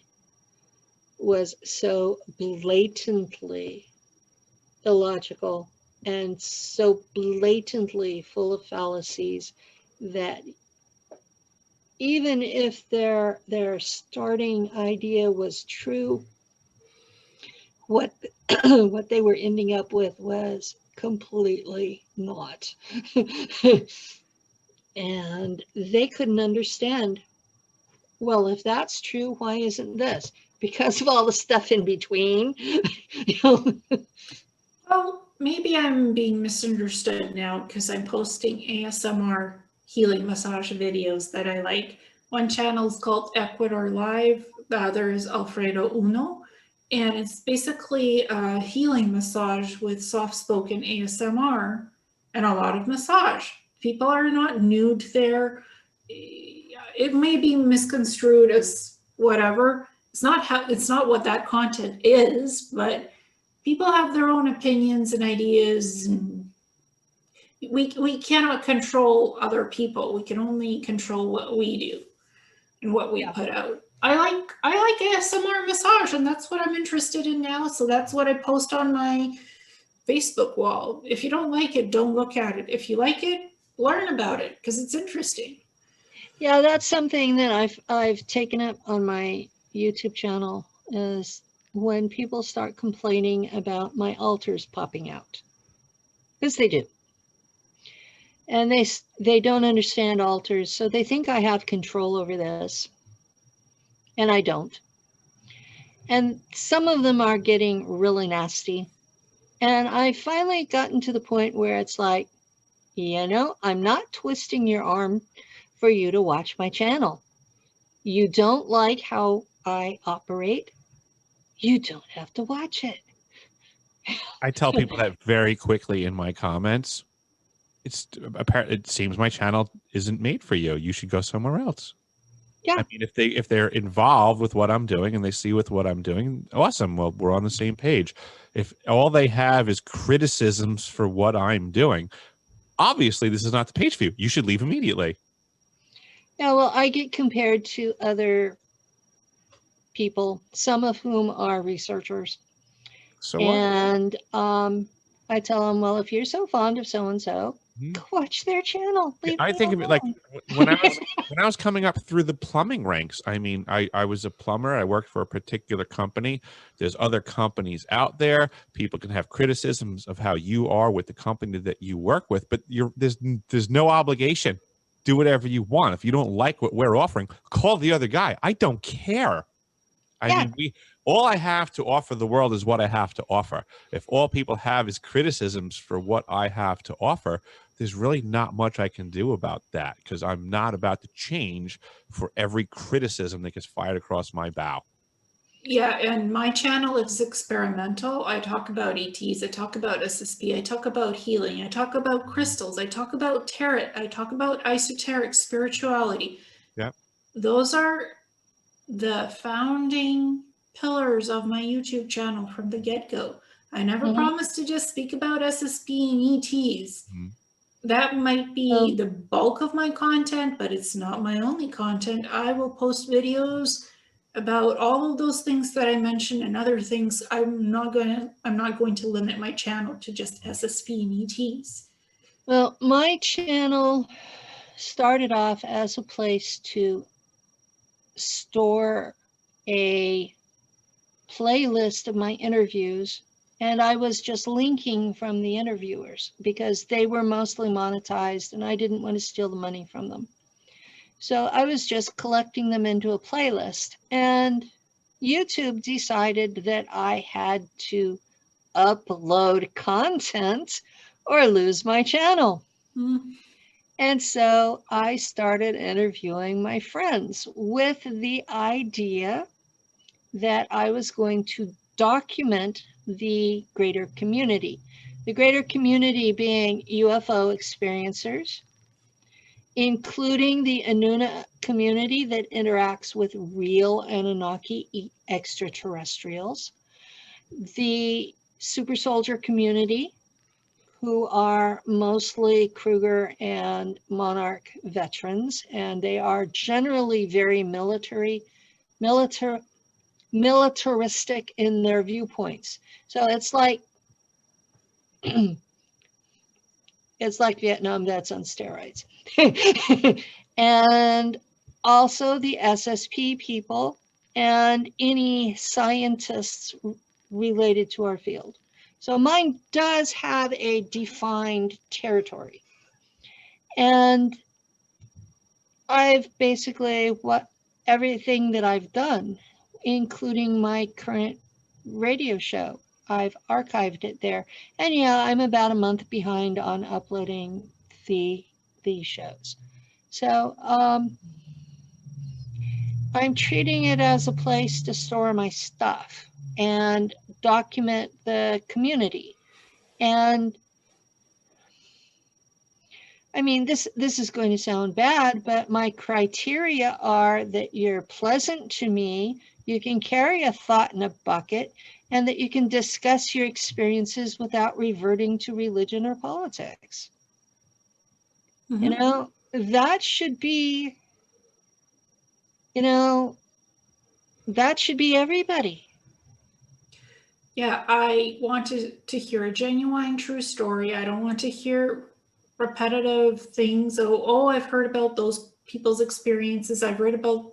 was so blatantly illogical and so blatantly full of fallacies that even if their starting idea was true, what they were ending up with was completely not. And they couldn't understand, well, if that's true, why isn't this? Because of all the stuff in between. Well, maybe I'm being misunderstood now because I'm posting ASMR healing massage videos that I like. One channel is called Ecuador Live, the other is Alfredo Uno, and it's basically a healing massage with soft-spoken ASMR and a lot of massage. People are not nude there. It may be misconstrued as whatever. It's not what that content is, but people have their own opinions and ideas, and we cannot control other people. We can only control what we do and what we put out. I like ASMR massage, and that's what I'm interested in now. So that's what I post on my Facebook wall. If you don't like it, don't look at it. If you like it, learn about it because it's interesting. Yeah, that's something that I've taken up on my YouTube channel, is when people start complaining about my altars popping out, because they do. And they don't understand altars, so they think I have control over this, and I don't. And some of them are getting really nasty. And I finally gotten to the point where it's like, I'm not twisting your arm for you to watch my channel. You don't like how I operate, you don't have to watch it. I tell people that very quickly in my comments. It seems my channel isn't made for you. You should go somewhere else. Yeah. I mean, if they're involved with what I'm doing and they see with what I'm doing, awesome. Well, we're on the same page. If all they have is criticisms for what I'm doing, obviously this is not the page for you. You should leave immediately. Yeah, well, I get compared to other people, some of whom are researchers. So what? And I tell them, well, if you're so fond of so-and-so, go watch their channel. I think of it like when I was coming up through the plumbing ranks. I mean, I was a plumber. I worked for a particular company. There's other companies out there. People can have criticisms of how you are with the company that you work with, but there's no obligation. Do whatever you want. If you don't like what we're offering, call the other guy. I don't care. I mean, all I have to offer the world is what I have to offer. If all people have is criticisms for what I have to offer, there's really not much I can do about that, because I'm not about to change for every criticism that gets fired across my bow. Yeah, and my channel is experimental. I talk about ETs, I talk about SSP, I talk about healing, I talk about crystals, I talk about tarot, I talk about esoteric spirituality. Yeah. Those are the founding pillars of my YouTube channel from the get-go. I never promised to just speak about SSP and ETs. That might be the bulk of my content, but it's not my only content. I will post videos about all of those things that I mentioned and other things. I'm not going to limit my channel to just SSP and ETs. Well, my channel started off as a place to store a playlist of my interviews, and I was just linking from the interviewers because they were mostly monetized and I didn't want to steal the money from them. So I was just collecting them into a playlist, and YouTube decided that I had to upload content or lose my channel. And so I started interviewing my friends with the idea that I was going to document the greater community. The greater community being UFO experiencers, including the Inuna community that interacts with real Anunnaki extraterrestrials, the super soldier community, who are mostly Kruger and Monarch veterans, and they are generally very militaristic in their viewpoints. So it's like Vietnam that's on steroids. And also the SSP people and any scientists related to our field. So mine does have a defined territory. And I've basically everything that I've done, including my current radio show, I've archived it there. And yeah, I'm about a month behind on uploading the shows. So I'm treating it as a place to store my stuff and document the community. And I mean, this is going to sound bad, but my criteria are that you're pleasant to me, you can carry a thought in a bucket, and that you can discuss your experiences without reverting to religion or politics. Mm-hmm. You know, that should be, you know, that should be everybody. Yeah, I want to hear a genuine, true story. I don't want to hear repetitive things. Oh, I've heard about those people's experiences. I've read about.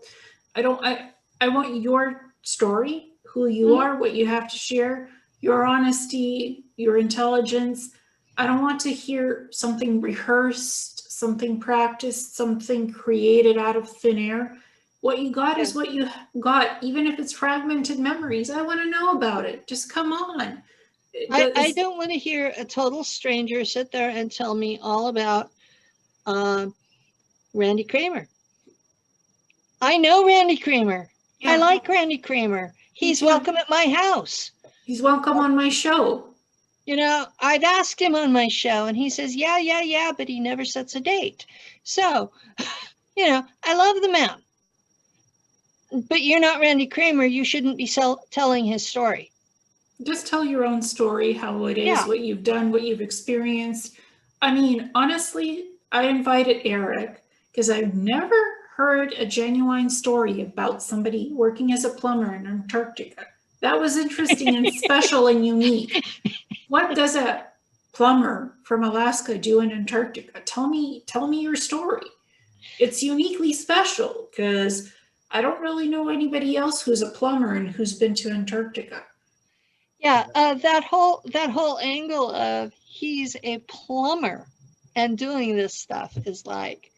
I want your story, who you are, what you have to share, your honesty, your intelligence. I don't want to hear something rehearsed, something practiced, something created out of thin air. What you got is what you got, even if it's fragmented memories. I want to know about it. Just come on. I don't want to hear a total stranger sit there and tell me all about Randy Kramer. I know Randy Kramer. Yeah. I like Randy Kramer. He's welcome at my house. He's welcome on my show. You know, I've asked him on my show and he says, yeah, but he never sets a date. So, you know, I love the man. But you're not Randy Kramer. You shouldn't be telling his story. Just tell your own story, how it is, what you've done, what you've experienced. I mean, honestly, I invited Eric because I've never heard a genuine story about somebody working as a plumber in Antarctica. That was interesting and special and unique. What does a plumber from Alaska do in Antarctica? Tell me your story. It's uniquely special because I don't really know anybody else who's a plumber and who's been to Antarctica. Yeah, that whole angle of he's a plumber and doing this stuff is like,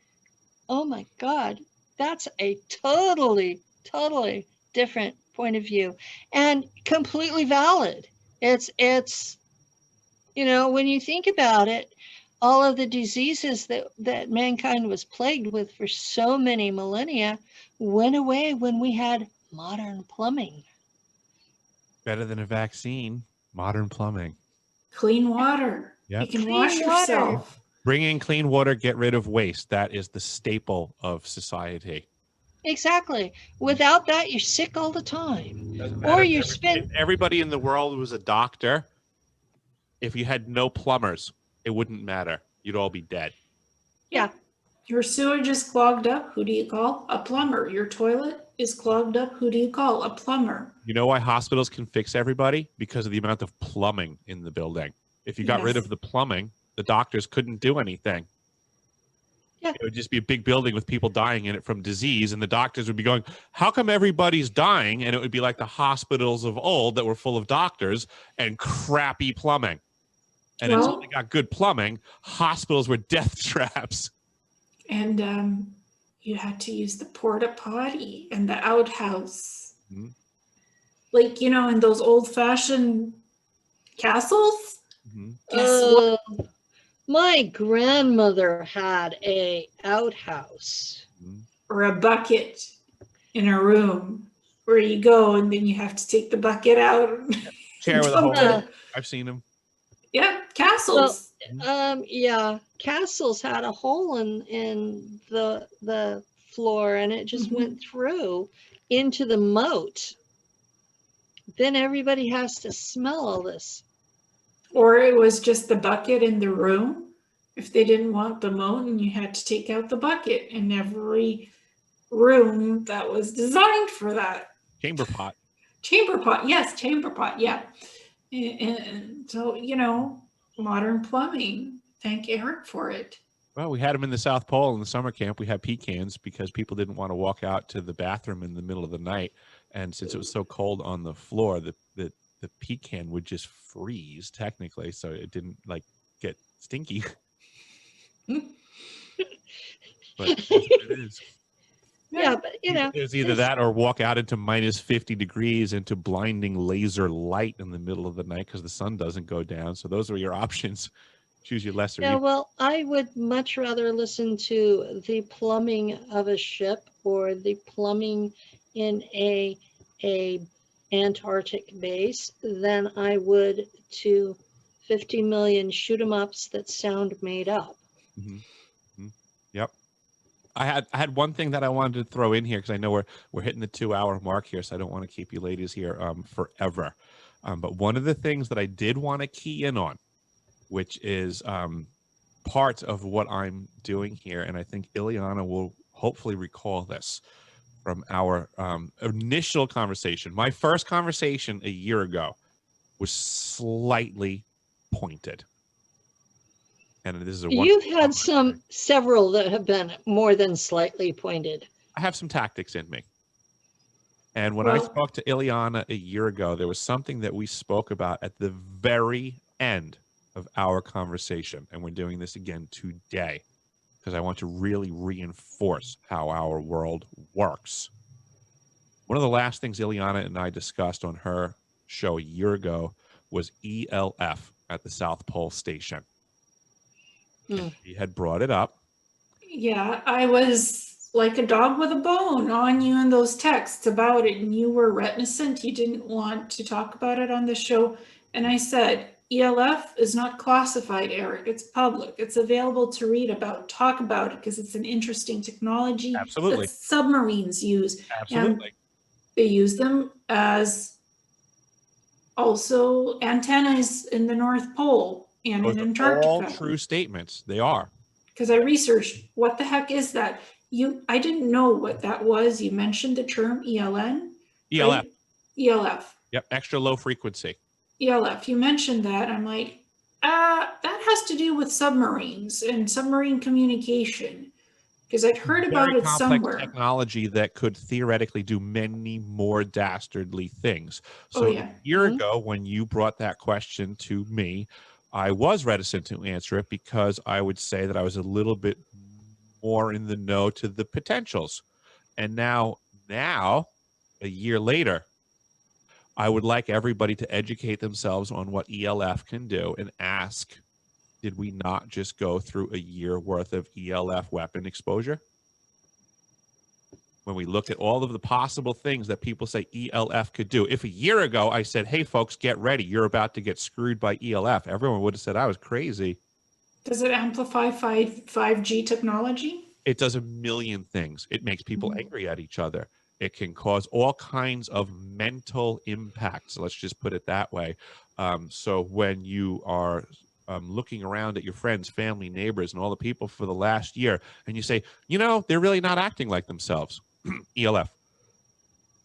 oh my God, that's a totally different point of view and completely valid. It's you know, when you think about it, all of the diseases that mankind was plagued with for so many millennia went away when we had modern plumbing. Better than a vaccine, modern plumbing. Clean water. Yep. You can wash yourself. Bring in clean water, get rid of waste. That is the staple of society. Exactly. Without that, you're sick all the time. Or you spend. If everybody in the world was a doctor, if you had no plumbers, it wouldn't matter. You'd all be dead. Yeah. Your sewage is clogged up. Who do you call? A plumber. Your toilet is clogged up. Who do you call? A plumber. You know why hospitals can fix everybody? Because of the amount of plumbing in the building. If you got rid of the plumbing, the doctors couldn't do anything. Yeah. It would just be a big building with people dying in it from disease, and the doctors would be going, how come everybody's dying? And it would be like the hospitals of old that were full of doctors and crappy plumbing. And until they got good plumbing, hospitals were death traps. And you had to use the porta potty and the outhouse. Mm-hmm. Like, you know, in those old-fashioned castles. Mm-hmm. Guess what? My grandmother had a outhouse. Or a bucket in a room where you go and then you have to take the bucket out. Chair with a hole. I've seen them. Yeah, castles. Well, yeah, castles had a hole in the floor and it just went through into the moat. Then everybody has to smell all this. Or it was just the bucket in the room. If they didn't want the moat, and you had to take out the bucket in every room that was designed for that. Chamber pot. Chamber pot, yes, chamber pot, yeah. And so, you know, modern plumbing. Thank Eric for it. Well, we had them in the South Pole in the summer camp. We had pecans because people didn't want to walk out to the bathroom in the middle of the night. And since it was so cold on the floor, the pecan would just freeze technically. So it didn't like get stinky. But that's what it is. Yeah, but you know, There's either that or walk out into minus 50 degrees into blinding laser light in the middle of the night because the sun doesn't go down. So those are your options. Choose your lesser yeah, evil. well, I would much rather listen to the plumbing of a ship or the plumbing in a Antarctic base than I would to 50 million shoot 'em ups that sound made up. Yep. I had one thing that I wanted to throw in here because I know we're hitting the 2-hour mark here, so I don't want to keep you ladies here forever. But one of the things that I did want to key in on, which is part of what I'm doing here, and I think Ileana will hopefully recall this from our initial conversation. My first conversation a year ago was slightly pointed. And this is a You've had several that have been more than slightly pointed. I have some tactics in me. And when I spoke to Ileana a year ago, there was something that we spoke about at the very end of our conversation. And we're doing this again today because I want to really reinforce how our world works. One of the last things Ileana and I discussed on her show a year ago was E.L.F. at the South Pole Station. She had brought it up. Yeah, I was like a dog with a bone on you in those texts about it, and you were reticent. You didn't want to talk about it on the show. And I said, E.L.F. is not classified, Eric. It's public. It's available to read about, talk about it, because it's an interesting technology Absolutely. that submarines use. Absolutely. And they use them as also antennas in the North Pole and in Antarctica. All true statements. They are. Because I researched, what the heck is that? I didn't know what that was. You mentioned the term ELN. E.L.F. Right? E.L.F. Yep, extra low frequency. E.L.F. You mentioned that. I'm like, that has to do with submarines and submarine communication. Because I'd heard about it somewhere. Technology that could theoretically do many more dastardly things. So a year ago, when you brought that question to me, I was reticent to answer it because I would say that I was a little bit more in the know to the potentials. And now, a year later, I would like everybody to educate themselves on what E.L.F. can do and ask, did we not just go through a year worth of E.L.F. weapon exposure? When we look at all of the possible things that people say E.L.F. could do. If a year ago I said, hey, folks, get ready. You're about to get screwed by E.L.F., everyone would have said I was crazy. Does it amplify 5G technology? It does a million things. It makes people angry at each other. It can cause all kinds of mental impacts. Let's just put it that way. So when you are looking around at your friends, family, neighbors, and all the people for the last year, and you say, you know, they're really not acting like themselves. E.L.F.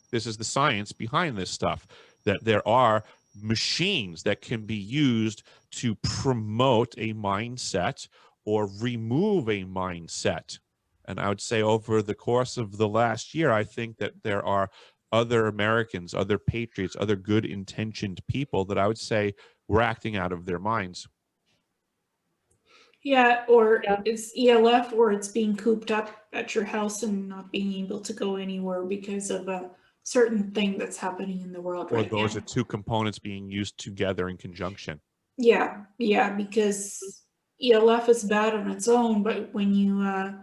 This is the science behind this stuff, that there are machines that can be used to promote a mindset or remove a mindset. And I would say over the course of the last year, I think that there are other Americans, other patriots, other good intentioned people that I would say were acting out of their minds. Yeah, or it's E.L.F. or it's being cooped up at your house and not being able to go anywhere because of a certain thing that's happening in the world right now. Or those are two components being used together in conjunction. Yeah, because E.L.F. is bad on its own, but when you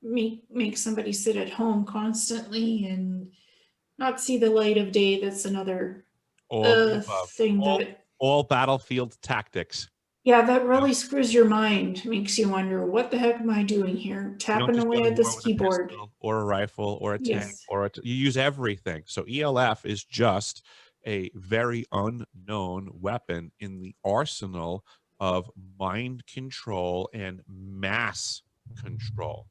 make somebody sit at home constantly and not see the light of day, that's another thing that... All battlefield tactics. Yeah, that really screws your mind. Makes you wonder, what the heck am I doing here? Tapping away at this keyboard. Or a rifle, or a tank, or you use everything. So E.L.F. is just a very unknown weapon in the arsenal of mind control and mass control.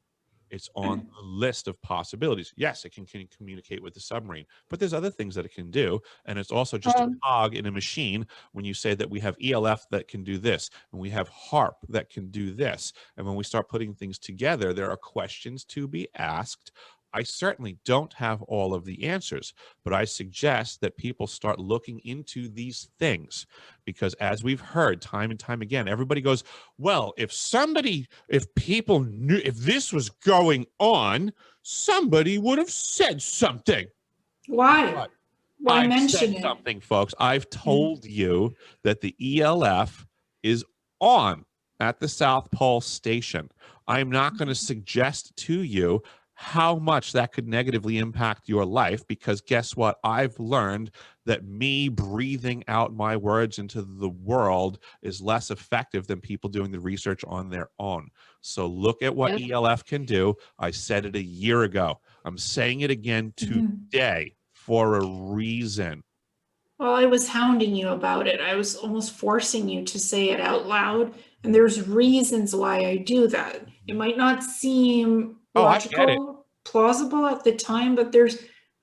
It's on the list of possibilities. Yes, it can communicate with the submarine, but there's other things that it can do. And it's also just a cog in a machine when you say that we have E.L.F. that can do this, and we have HARP that can do this. And when we start putting things together, there are questions to be asked. I certainly don't have all of the answers, but I suggest that people start looking into these things because, as we've heard time and time again, everybody goes, well, if people knew, if this was going on, somebody would have said something. Why? But Why I've mention said it? something, folks. I've told you that the E.L.F. is on at the South Pole station. I'm not going to suggest to you how much that could negatively impact your life, because guess what? I've learned that me breathing out my words into the world is less effective than people doing the research on their own. So look at what Yep. E.L.F. can do. I said it a year ago. I'm saying it again today for a reason. Well, I was hounding you about it. I was almost forcing you to say it out loud. And there's reasons why I do that. It might not seem I get it. logical, plausible at the time, but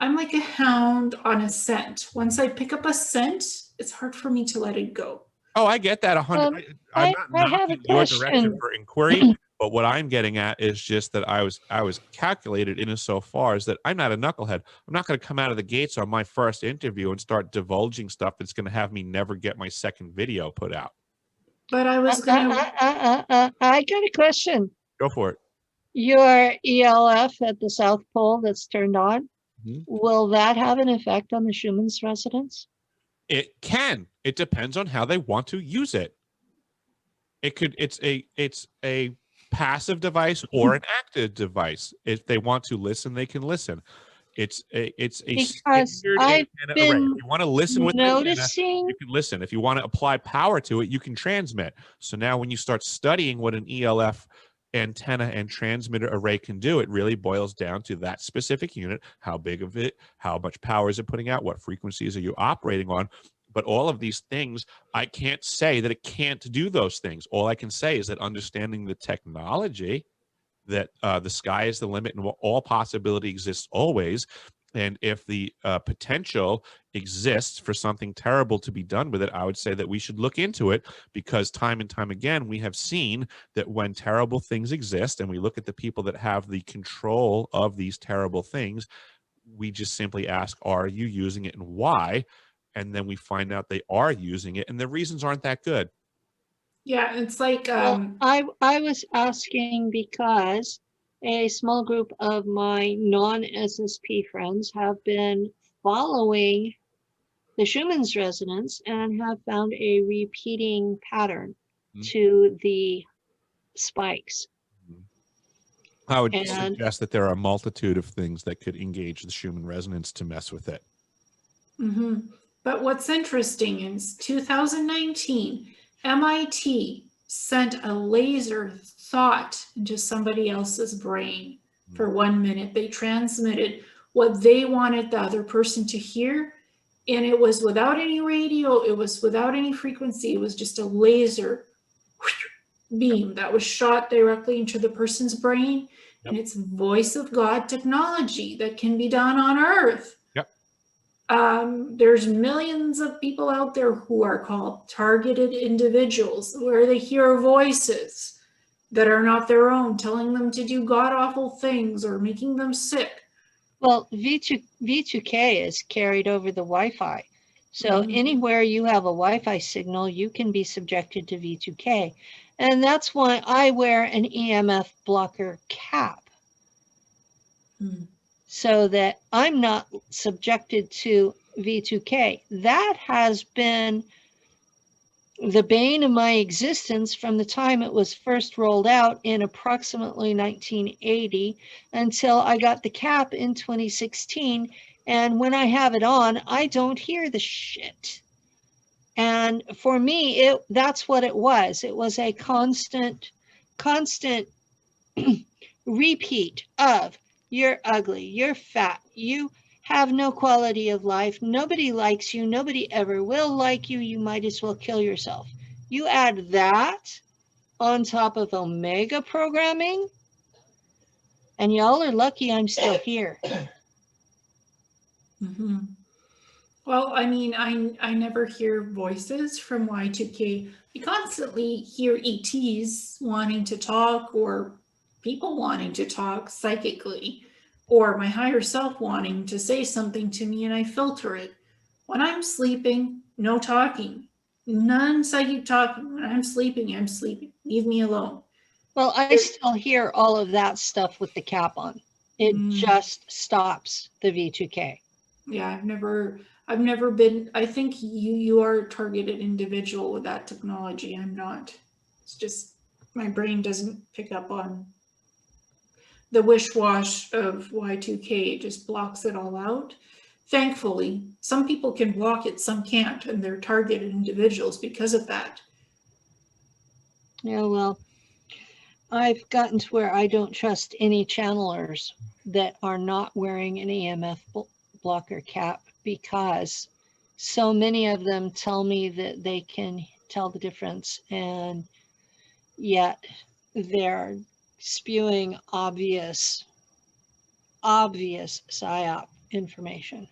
I'm like a hound on a scent. Once I pick up a scent, it's hard for me to let it go. Oh, I get that 100. I'm not I have a knocking your direction question. for inquiry, but what I'm getting at is just that I was calculated in as so far as that I'm not a knucklehead. I'm not going to come out of the gates on my first interview and start divulging stuff that's going to have me never get my second video put out. But I was going to. I got a question. Go for it. Your E.L.F. at the South Pole that's turned on, Mhm. will that have an effect on the Schumann's resonance? It can. It depends on how they want to use it. It's a passive device or an active device. If they want to listen, they can listen. It's a Because standard I've antenna array. been If you want to listen with an antenna, noticing, you can listen. If you want to apply power to it, you can transmit. So now when you start studying what an E.L.F. antenna and transmitter array can do, it really boils down to that specific unit, how big of it, how much power is it putting out, what frequencies are you operating on. But all of these things, I can't say that it can't do those things. All I can say is that understanding the technology, that the sky is the limit and all possibility exists always. And if the potential exists for something terrible to be done with it, I would say that we should look into it, because time and time again, we have seen that when terrible things exist and we look at the people that have the control of these terrible things, we just simply ask, are you using it and why? And then we find out they are using it and the reasons aren't that good. Yeah, it's like. well, I was asking because a small group of my non-SSP friends have been following the Schumann's resonance and have found a repeating pattern to the spikes. I would And suggest that there are a multitude of things that could engage the Schumann resonance to mess with it. But what's interesting is 2019, MIT sent a laser thought into somebody else's brain for 1 minute. They transmitted what they wanted the other person to hear. And it was without any radio, it was without any frequency, it was just a laser beam that was shot directly into the person's brain. And it's voice of God technology that can be done on Earth. There's millions of people out there who are called targeted individuals, where they hear voices that are not their own, telling them to do god-awful things or making them sick. Well, V2K is carried over the Wi-Fi. So anywhere you have a Wi-Fi signal, you can be subjected to V2K. And that's why I wear an EMF blocker cap. So that I'm not subjected to V2K. That has been the bane of my existence from the time it was first rolled out in approximately 1980 until I got the cap in 2016. And when I have it on, I don't hear the shit. And for me, that's what it was. It was a constant repeat of, you're ugly, you're fat, you have no quality of life, nobody likes you, nobody ever will like you, you might as well kill yourself. You add that on top of Omega programming, and y'all are lucky I'm still here. Well, I mean, I never hear voices from Y2K. I constantly hear ETs wanting to talk, or people wanting to talk psychically, or my higher self wanting to say something to me, and I filter it. When I'm sleeping, no talking. None psychic talking. When I'm sleeping, I'm sleeping. Leave me alone. Well, I still hear all of that stuff with the cap on. It just stops the V2K. Yeah, I've never been, I think you are a targeted individual with that technology. I'm not. It's just my brain doesn't pick up on the wish-wash of Y2K. It just blocks it all out. Thankfully, some people can block it, some can't, and they're targeted individuals because of that. Yeah, well, I've gotten to where I don't trust any channelers that are not wearing an EMF blocker cap, because so many of them tell me that they can tell the difference, and yet they're spewing obvious PSYOP information.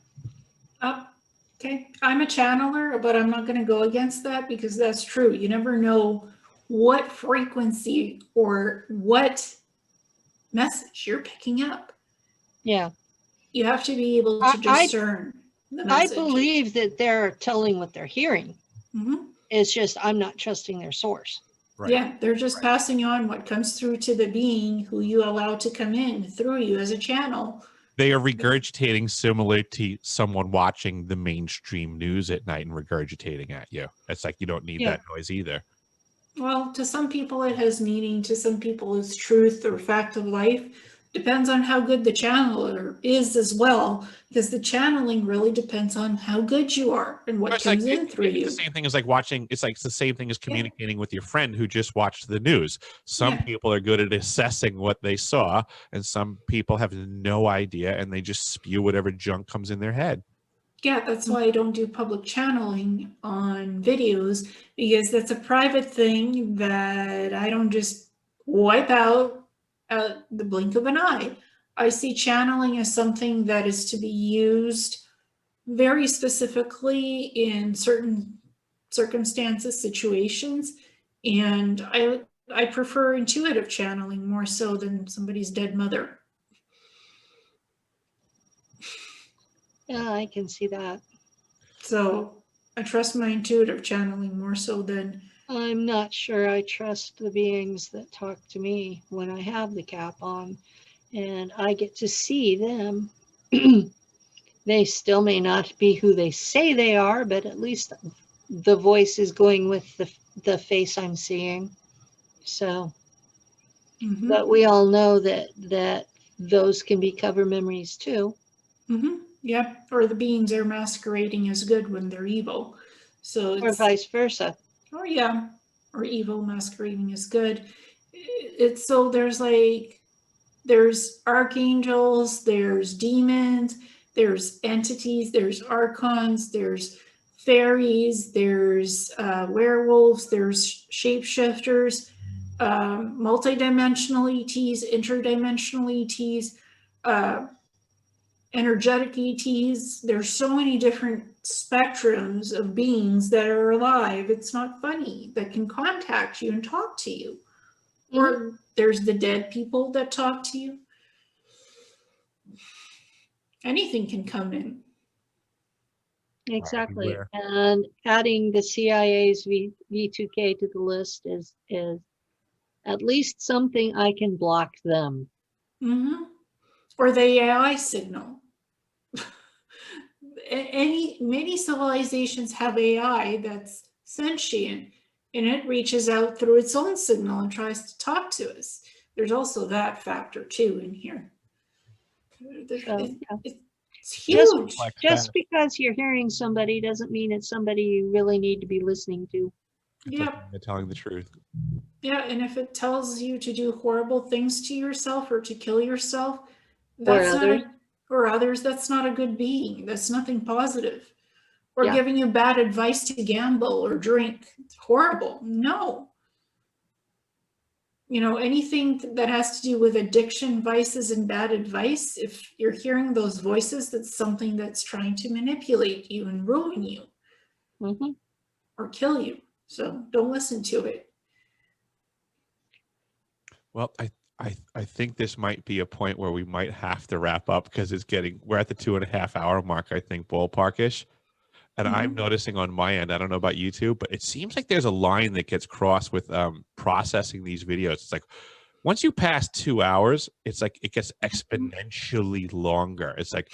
Okay, I'm a channeler, but I'm not going to go against that, because that's true. You never know what frequency or what message you're picking up. Yeah. You have to be able to discern the message. I believe that they're telling what they're hearing. Mm-hmm. It's just I'm not trusting their source. Right. Yeah, they're just passing on what comes through to the being who you allow to come in through you as a channel. They are regurgitating similar to someone watching the mainstream news at night and regurgitating at you. It's like you don't need that noise either. Well, to some people it has meaning, to some people it's truth or fact of life. Depends on how good the channeler is as well, because the channeling really depends on how good you are and what comes in through you. It's the same thing as like watching, it's like the same thing as communicating with your friend who just watched the news. Some people are good at assessing what they saw, and some people have no idea and they just spew whatever junk comes in their head. Yeah, that's why I don't do public channeling on videos, because that's a private thing that I don't just wipe out at the blink of an eye. I see channeling as something that is to be used very specifically in certain circumstances, situations, and I prefer intuitive channeling more so than somebody's dead mother. Yeah, I can see that. So I trust my intuitive channeling more so than... I'm not sure I trust the beings that talk to me when I have the cap on and I get to see them. They still may not be who they say they are, but at least the voice is going with the face I'm seeing. So, but we all know that those can be cover memories too. Yeah, or the beings are masquerading as good when they're evil. So or vice versa. Or or evil masquerading as good. It's so there's archangels, there's demons, there's entities, there's archons, there's fairies, there's werewolves, there's shapeshifters, multidimensional ETs, interdimensional ETs, energetic ETs. There's so many different spectrums of beings that are alive. It's not funny, that can contact you and talk to you. Or there's the dead people that talk to you. Anything can come in. Exactly. And adding the CIA's V2K to the list is at least something I can block them. Or the AI signal. Many civilizations have AI that's sentient, and it reaches out through its own signal and tries to talk to us. There's also that factor too in here. It's huge. Just because you're hearing somebody doesn't mean it's somebody you really need to be listening to. Yeah, they're telling the truth. Yeah, and if it tells you to do horrible things to yourself or to kill yourself, or others, that's not a good being. That's nothing positive. Or giving you bad advice to gamble or drink. It's horrible. No. You know, anything that has to do with addiction, vices, and bad advice, if you're hearing those voices, that's something that's trying to manipulate you and ruin you. Or kill you. So don't listen to it. Well, I think this might be a point where we might have to wrap up, because we're at the 2.5 hour mark, I think, ballparkish. And I'm noticing on my end, I don't know about YouTube, but it seems like there's a line that gets crossed with processing these videos. It's like, once you pass 2 hours, it's like it gets exponentially longer. It's like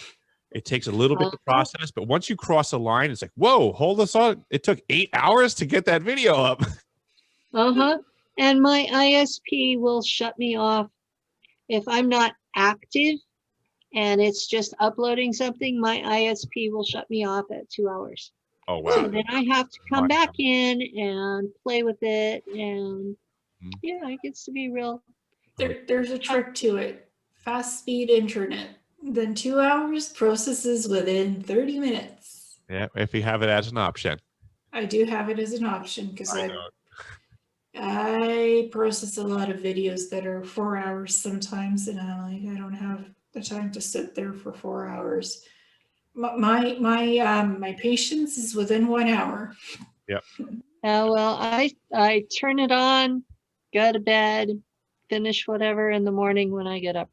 it takes a little bit to process, but once you cross a line, it's like, whoa, hold us on. It took 8 hours to get that video up. And my ISP will shut me off if I'm not active and it's just uploading something. My ISP will shut me off at 2 hours. Oh, wow. So then I have to come back in and play with it. And yeah, it gets to be real. There's a trick to it. Fast speed internet. Then 2 hours, processes within 30 minutes. Yeah, if you have it as an option. I do have it as an option because I process a lot of videos that are 4 hours sometimes, and I'm like, I don't have the time to sit there for 4 hours. My patience is within 1 hour. Yep. Well, I turn it on, go to bed, finish whatever in the morning when I get up.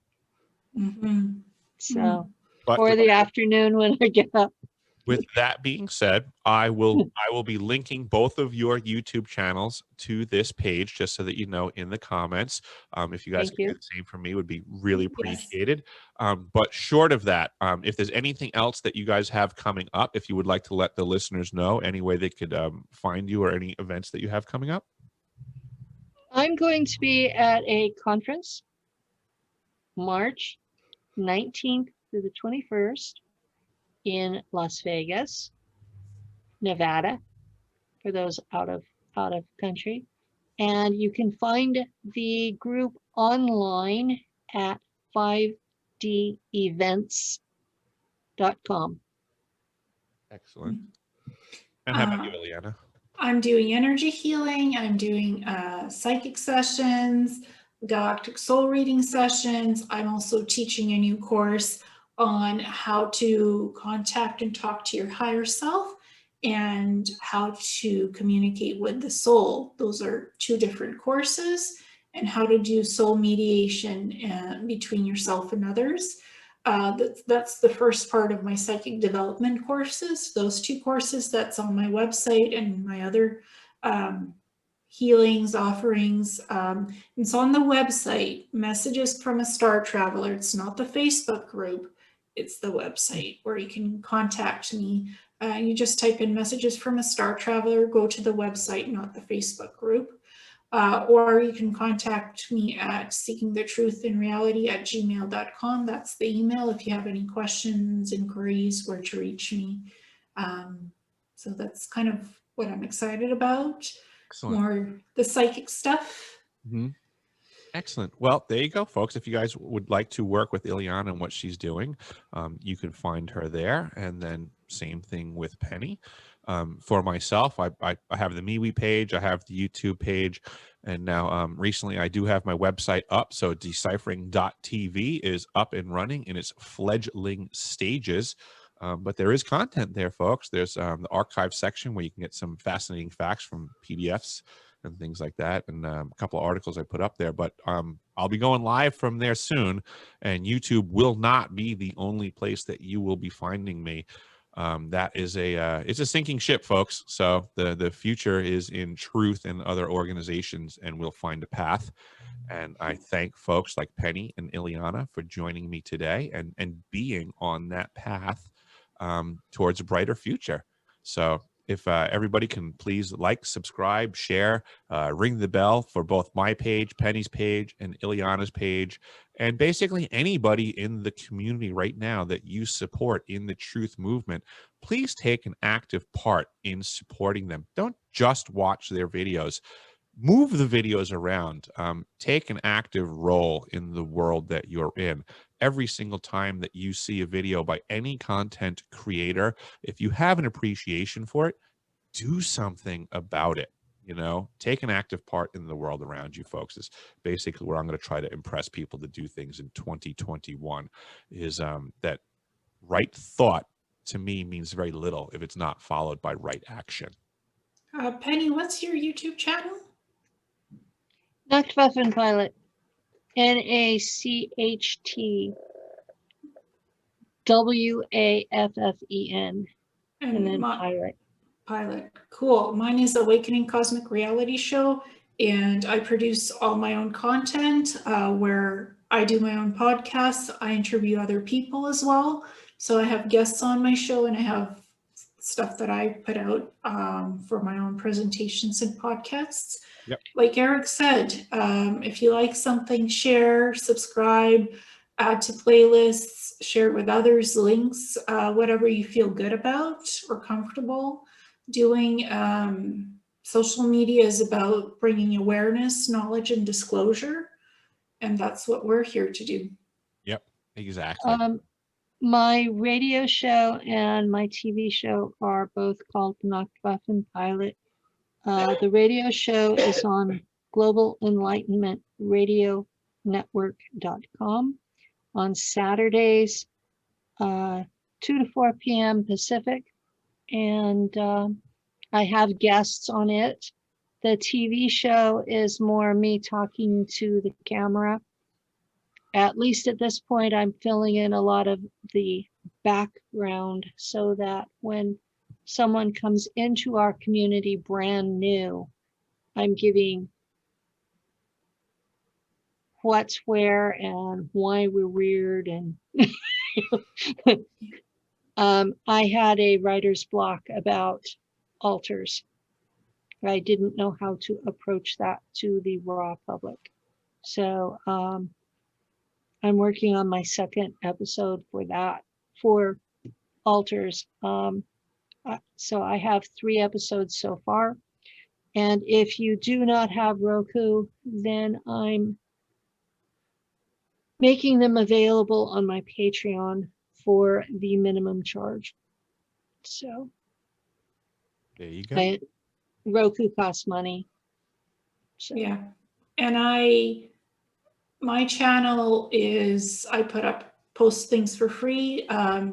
So, or the afternoon when I get up. With that being said, I will be linking both of your YouTube channels to this page, just so that you know in the comments. If you guys can do the same for me, would be really appreciated. But short of that, if there's anything else that you guys have coming up, if you would like to let the listeners know any way they could find you or any events that you have coming up. I'm going to be at a conference March 19th through the 21st in Las Vegas, Nevada, for those out of country. And you can find the group online at 5devents.com. Excellent. And how about you, Ileana? I'm doing energy healing. I'm doing psychic sessions, galactic soul reading sessions. I'm also teaching a new course on how to contact and talk to your higher self and how to communicate with the soul. Those are 2 different courses, and how to do soul mediation between yourself and others. That's the first part of my psychic development courses. Those 2 courses, that's on my website, and my other healings, offerings. It's on the website, Messages from a Star Traveler. It's not the Facebook group. It's the website where you can contact me. You just type in Messages from a Star Traveler, go to the website, not the Facebook group. Or you can contact me at seekingthetruthinreality@gmail.com. That's the email if you have any questions, inquiries, where to reach me. So that's kind of what I'm excited about. Excellent. More the psychic stuff. Excellent. Well, there you go, folks. If you guys would like to work with Ileana and what she's doing, you can find her there. And then same thing with Penny. For myself, I have the MeWe page, I have the YouTube page, and now recently I do have my website up. So deciphering.tv is up and running in its fledgling stages. But there is content there, folks. There's the archive section where you can get some fascinating facts from PDFs and things like that, and a couple of articles I put up there. But I'll be going live from there soon, and YouTube will not be the only place that you will be finding me. That is it's a sinking ship, folks. So the future is in truth and other organizations, and we'll find a path. And I thank folks like Penny and Ileana for joining me today and being on that path towards a brighter future. So if everybody can please like, subscribe, share, ring the bell for both my page, Penny's page, and Ileana's page, and basically anybody in the community right now that you support in the truth movement, please take an active part in supporting them. Don't just watch their videos. Move the videos around. Take an active role in the world that you're in. Every single time that you see a video by any content creator, if you have an appreciation for it, do something about it. You know, take an active part in the world around you, folks, is basically where I'm going to try to impress people to do things in 2021, is that right thought to me means very little if it's not followed by right action. Penny, what's your YouTube channel? Nacht Waffen Pilot. NACHTWAFFEN. And then Pilot. Pilot. Cool. Mine is Awakening Cosmic Reality Show. and I produce all my own content where I do my own podcasts. I interview other people as well. So I have guests on my show, and I have stuff that I put out for my own presentations and podcasts. Yep. Like Eric said, if you like something, share, subscribe, add to playlists, share with others, links, whatever you feel good about or comfortable doing. Social media is about bringing awareness, knowledge, and disclosure. And that's what we're here to do. Yep, exactly. My radio show and my TV show are both called Nacht Waffen Pilot. The radio show is on Global Enlightenment Radio Network.com on Saturdays, 2 to 4 p.m. Pacific. And I have guests on it. The TV show is more me talking to the camera. At least at this point, I'm filling in a lot of the background so that when someone comes into our community brand new, I'm giving what's where and why we're weird. And I had a writer's block about altars. I didn't know how to approach that to the raw public. So I'm working on my second episode for that, for altars. So I have 3 episodes so far. And if you do not have Roku, then I'm making them available on my Patreon for the minimum charge. So There you go. Roku costs money. So. Yeah. And my channel is, I post things for free.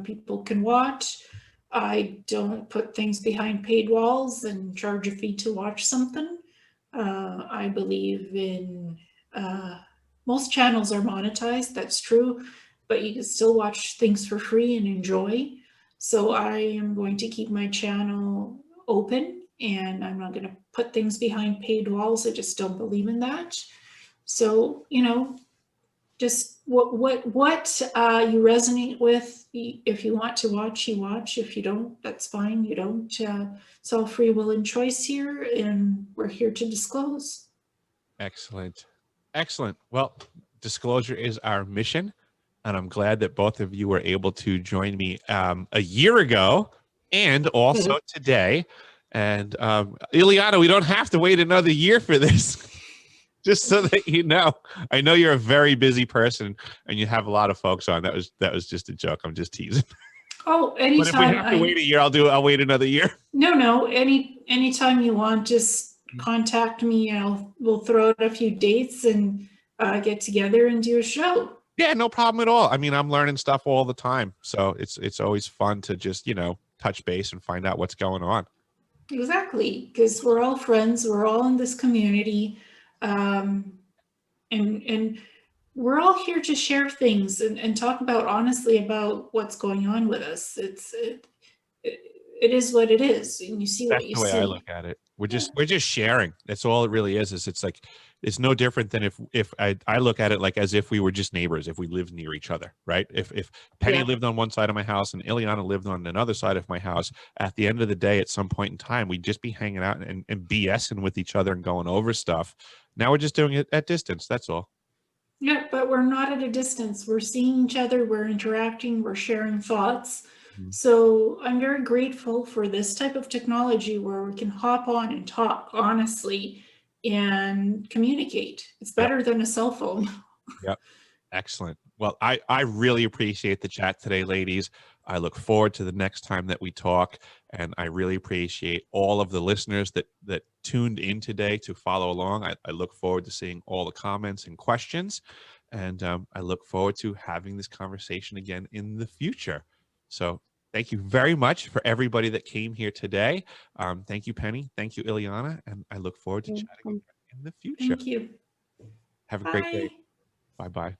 People can watch. I don't put things behind paid walls and charge a fee to watch something. I believe in, most channels are monetized, that's true, but you can still watch things for free and enjoy. So I am going to keep my channel open, and I'm not going to put things behind paid walls. I just don't believe in that. So, just what you resonate with. If you want to watch, you watch. If you don't, that's fine. You don't. It's all free will and choice here, and we're here to disclose. Excellent. Excellent. Well, disclosure is our mission, and I'm glad that both of you were able to join me a year ago and also today. And Ileana, we don't have to wait another year for this. Just so that you know, I know you're a very busy person and you have a lot of folks on. That was just a joke. I'm just teasing. Oh, anytime. But if we have to wait a year, I'll wait another year. No. Anytime you want, just contact me. We'll throw out a few dates and get together and do a show. Yeah, no problem at all. I mean, I'm learning stuff all the time, so it's always fun to just touch base and find out what's going on. Exactly, because we're all friends. We're all in this community. And we're all here to share things and talk honestly about what's going on with us. It is what it is, and you see what you see. That's the way I look at it. We're just sharing. That's all it really is. It's like, it's no different than if I look at it like as if we were just neighbors, if we lived near each other, right? If Penny lived on one side of my house and Ileana lived on another side of my house, at the end of the day, at some point in time, we'd just be hanging out and BSing with each other and going over stuff. Now we're just doing it at distance. That's all. Yeah, but we're not at a distance. We're seeing each other. We're interacting. We're sharing thoughts. Mm-hmm. So I'm very grateful for this type of technology where we can hop on and talk honestly and communicate. It's better than a cell phone. Yep. Excellent. Well, I really appreciate the chat today, ladies. I look forward to the next time that we talk, and I really appreciate all of the listeners that tuned in today to follow along. I look forward to seeing all the comments and questions, and I look forward to having this conversation again in the future. So thank you very much for everybody that came here today. Thank you, Penny. Thank you, Ileana, and I look forward to chatting again in the future. Thank you. Have a great day. Bye-bye.